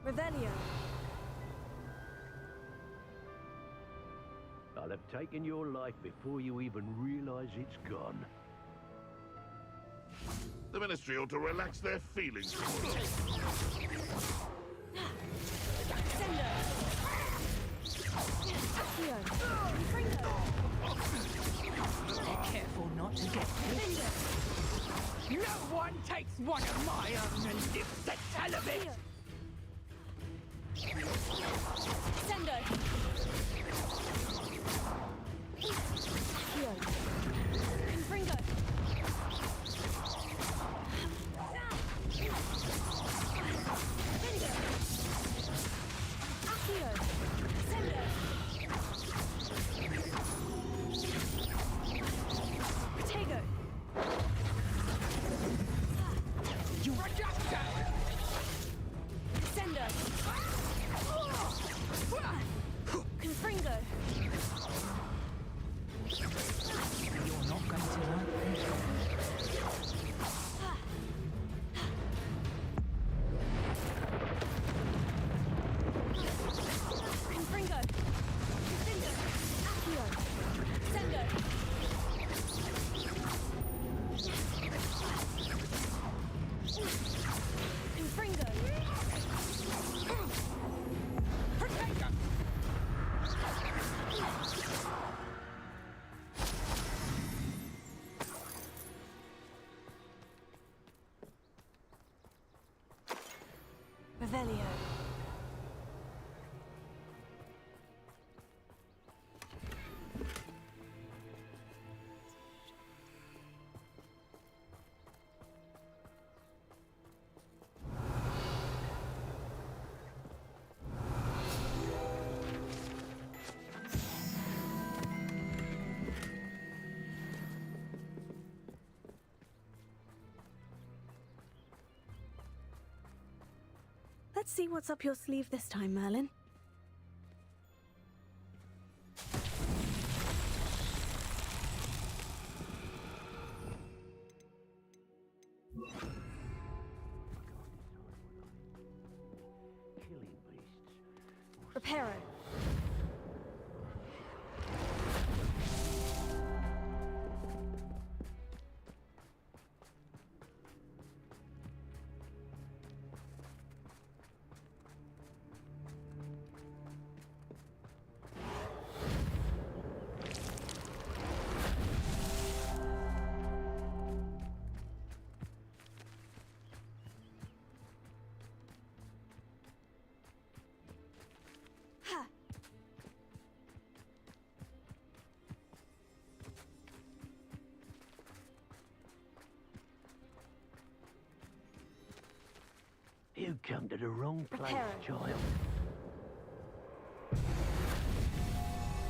Revelio. I'll have taken your life before you even realize it's gone. The Ministry ought to relax their feelings towards us. Be careful not to get hit. No one takes one of my own and lives to tell of it! Sendo! Confringo! Sendo! Accio! Sendo! Protego! You reducto! Sendo! Confringo! You're not going to like this. Confringo! Sendo! Accio! Sendo! Confringo! Protego! Revelio. Let's see what's up your sleeve this time, Merlin. Reparo. come to the wrong place, Prepare. child.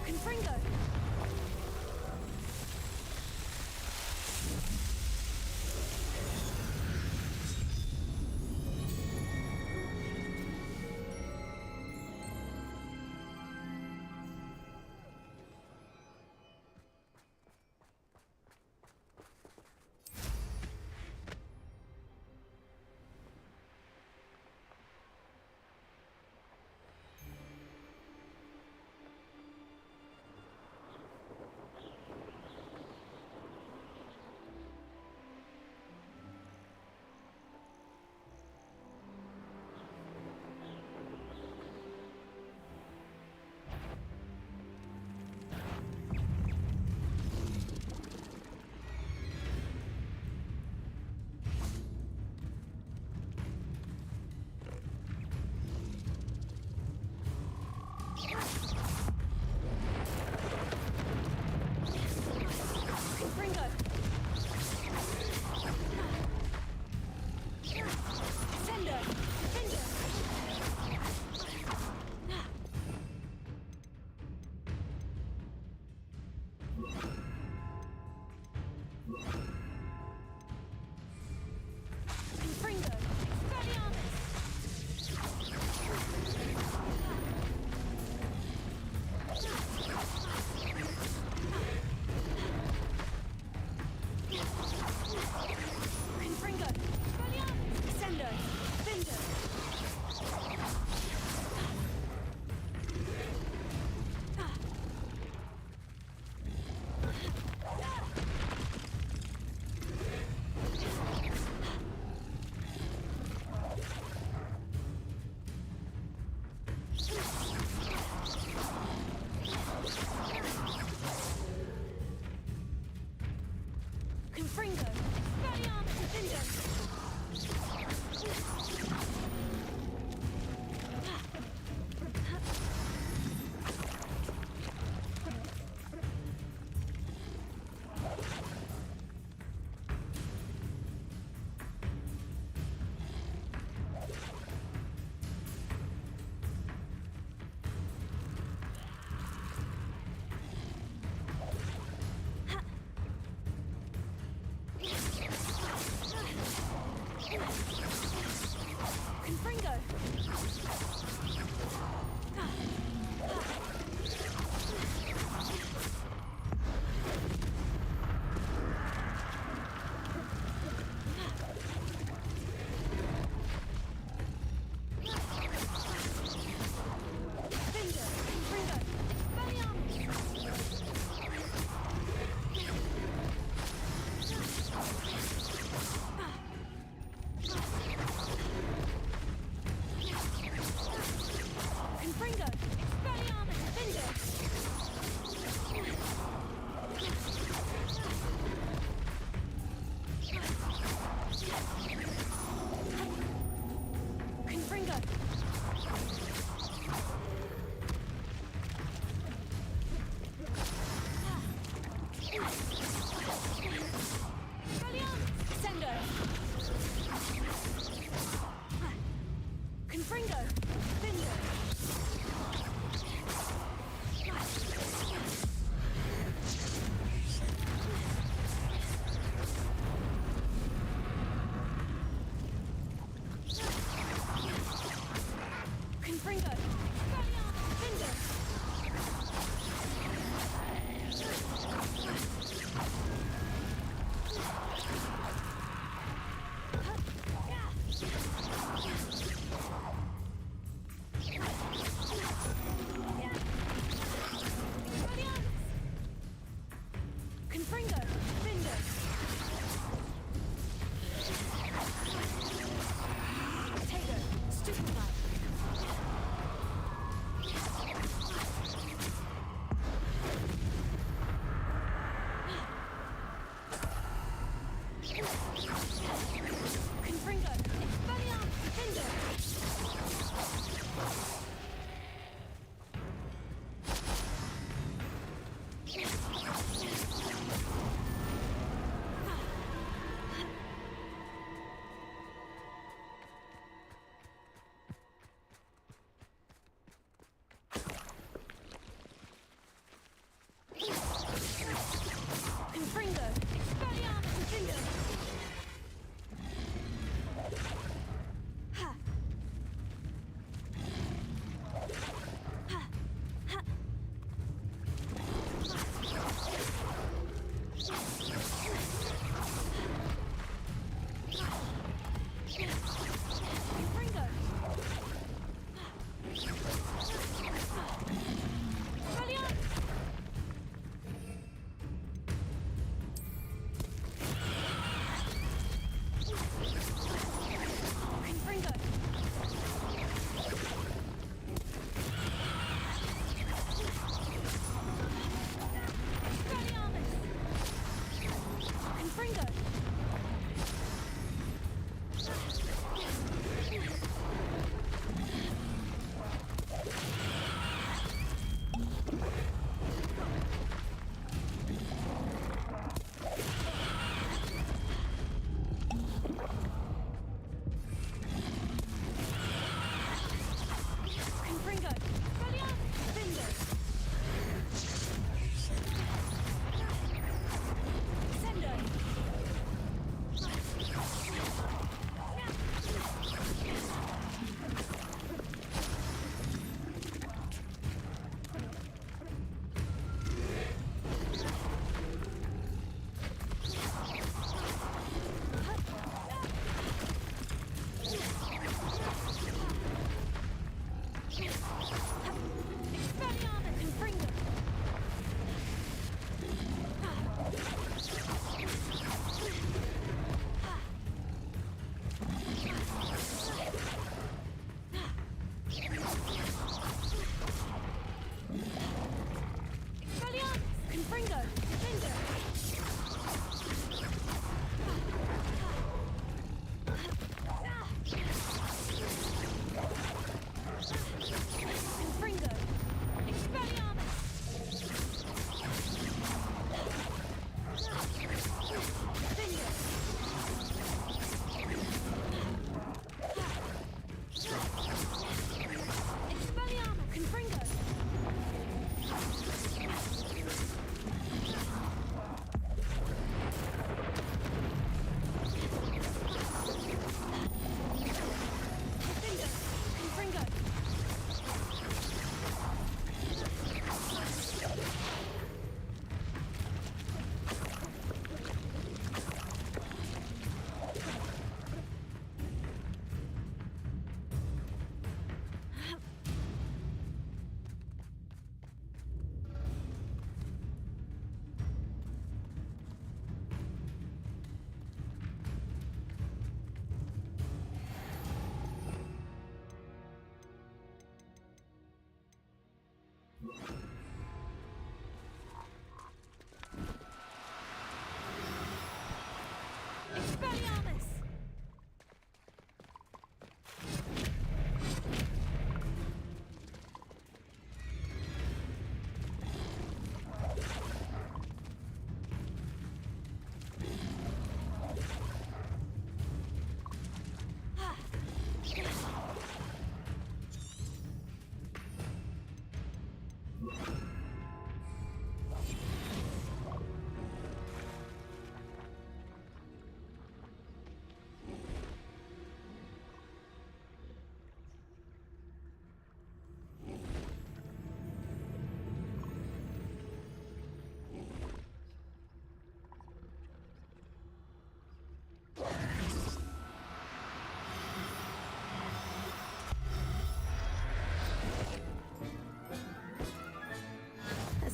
Confringo!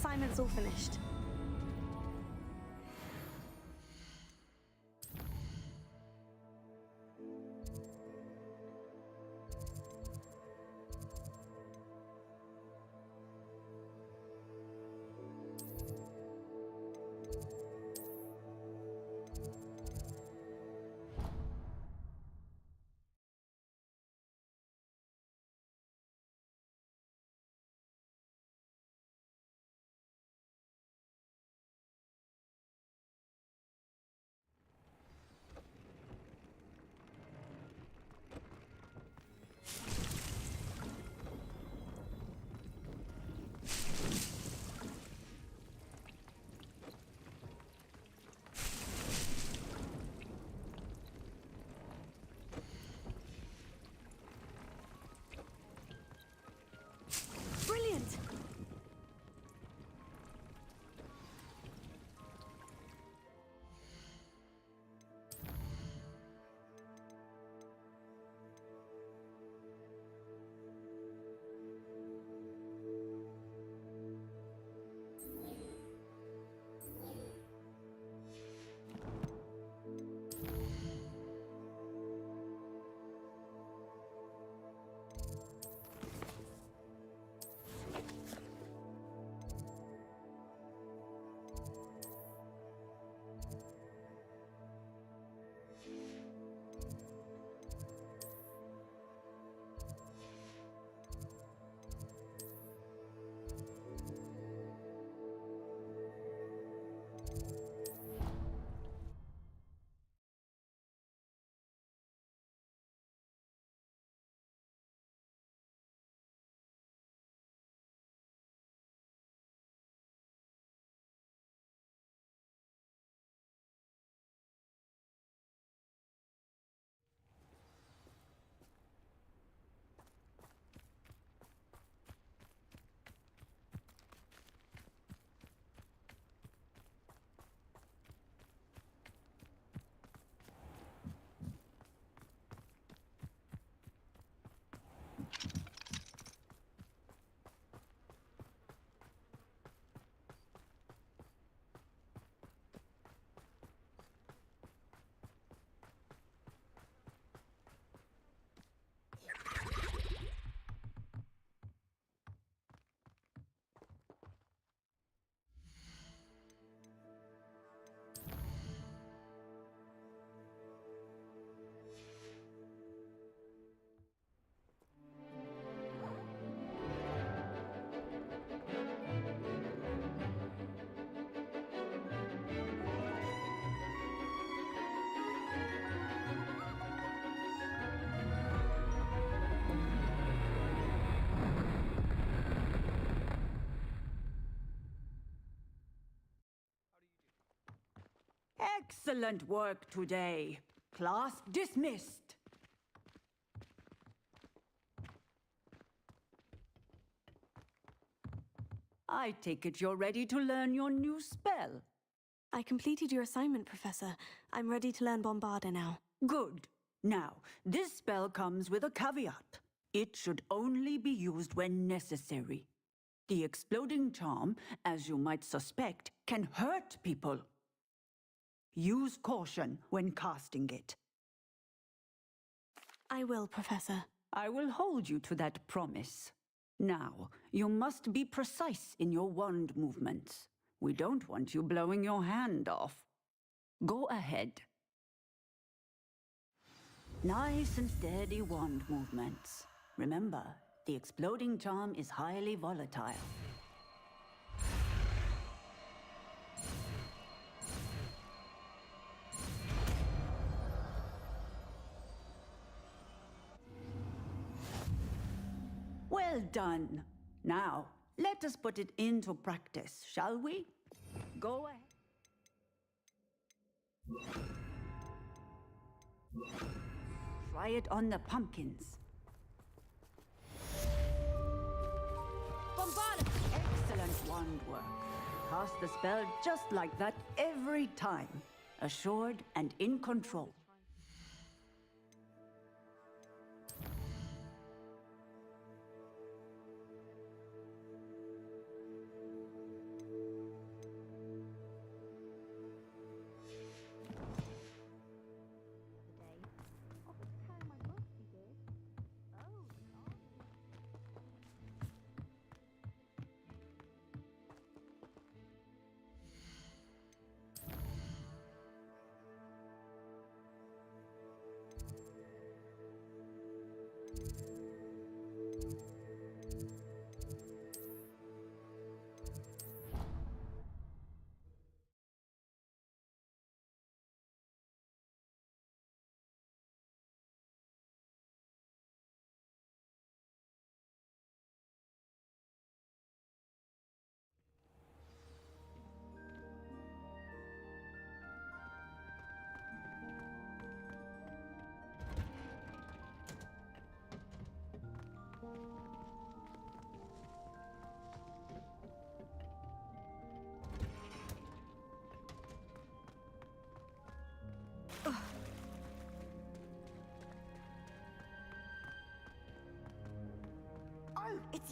assignment's all finished. Brilliant! Excellent work today. Class dismissed. I take it you're ready to learn your new spell. I completed your assignment, Professor. I'm ready to learn Bombarda now. Good. Now, this spell comes with a caveat. It should only be used when necessary. The exploding charm, as you might suspect, can hurt people. Use caution when casting it. I will, Professor. I will hold you to that promise. Now, you must be precise in your wand movements. We don't want you blowing your hand off. Go ahead. Nice and steady wand movements. Remember, the exploding charm is highly volatile. Well done. Now, let us put it into practice, shall we? Go ahead. Try it on the pumpkins. Bombarda! Excellent wand work. Cast the spell just like that every time. Assured and in control.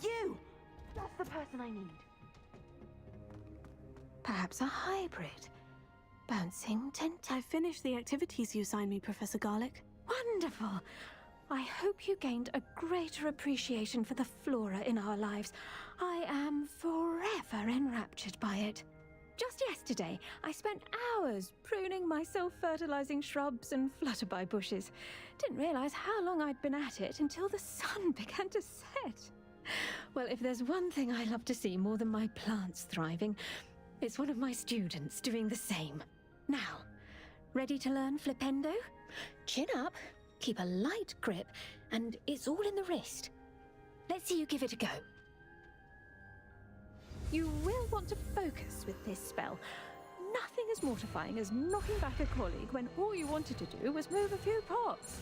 it's you! That's the person I need. Perhaps a hybrid. Bouncing I finished the activities you assigned me, Professor Garlic. Wonderful. I hope you gained a greater appreciation for the flora in our lives. I am forever enraptured by it. Just yesterday, I spent hours pruning my self-fertilizing shrubs and flutterby bushes. Didn't realize how long I'd been at it until the sun began to set. Well, if there's one thing I love to see more than my plants thriving, it's one of my students doing the same. Now, ready to learn Flipendo? Chin up, keep a light grip, and it's all in the wrist. Let's see you give it a go. You will want to focus with this spell. Nothing as mortifying as knocking back a colleague when all you wanted to do was move a few pots.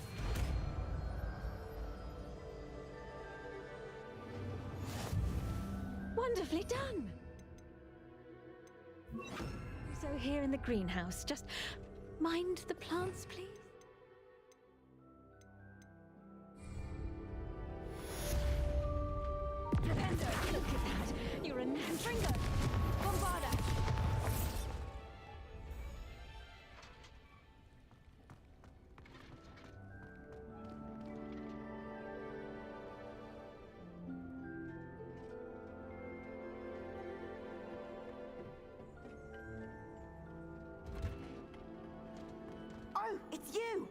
Wonderfully done! So here in the greenhouse, just mind the plants, please. Flipendo, look at that! You're a Nandringo! Bombarda! Oh, it's you!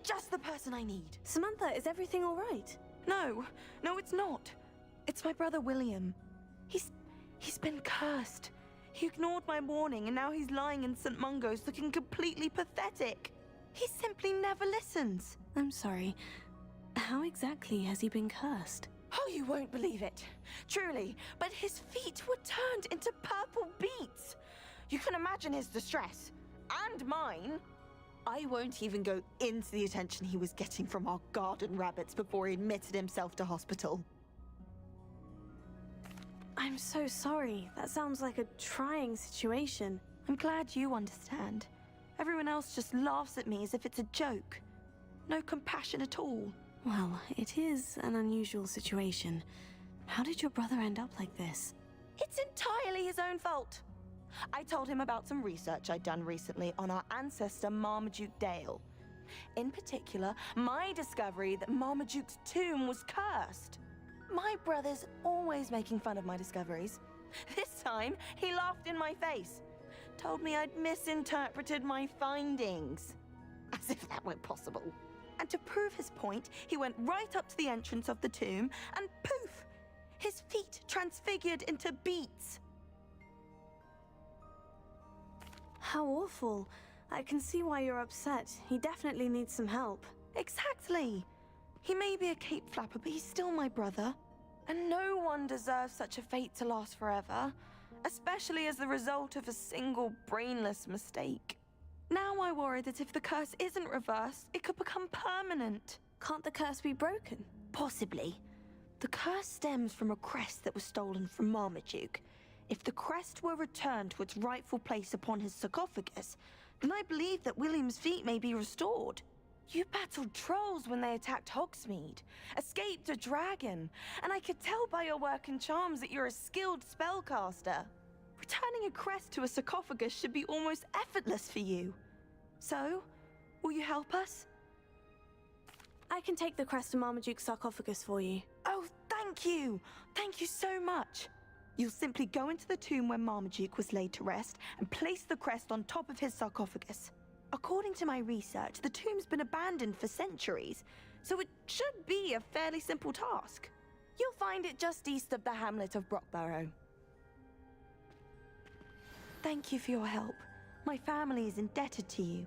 Just the person I need. Samantha, is everything all right? No, it's not. It's my brother William. He's been cursed. He ignored my warning and now he's lying in St. Mungo's looking completely pathetic. He simply never listens. I'm sorry. How exactly has he been cursed? Oh, you won't believe it. Truly, but his feet were turned into purple beets. You can imagine his distress. And mine. I won't even go into the attention he was getting from our garden rabbits before he admitted himself to hospital. I'm so sorry. That sounds like a trying situation. I'm glad you understand. Everyone else just laughs at me as if it's a joke. No compassion at all. Well, it is an unusual situation. How did your brother end up like this? It's entirely his own fault. I told him about some research I'd done recently on our ancestor Marmaduke Dale. In particular, my discovery that Marmaduke's tomb was cursed. My brother's always making fun of my discoveries. This time, he laughed in my face. Told me I'd misinterpreted my findings. As if that weren't possible. And to prove his point, he went right up to the entrance of the tomb and poof! His feet transfigured into beets. How awful. I can see why you're upset. He definitely needs some help. Exactly. He may be a cape flapper, but he's still my brother. And no one deserves such a fate to last forever, especially as the result of a single brainless mistake. Now I worry that if the curse isn't reversed, it could become permanent. Can't the curse be broken? Possibly. The curse stems from a crest that was stolen from Marmaduke. If the crest were returned to its rightful place upon his sarcophagus, then I believe that William's feet may be restored. You battled trolls when they attacked Hogsmeade, escaped a dragon, and I could tell by your work and charms that you're a skilled spellcaster. Returning a crest to a sarcophagus should be almost effortless for you. So, will you help us? I can take the crest to Marmaduke's sarcophagus for you. Oh, thank you! Thank you so much! You'll simply go into the tomb where Marmaduke was laid to rest and place the crest on top of his sarcophagus. According to my research, the tomb's been abandoned for centuries, so it should be a fairly simple task. You'll find it just east of the hamlet of Brockborough. Thank you for your help. My family is indebted to you.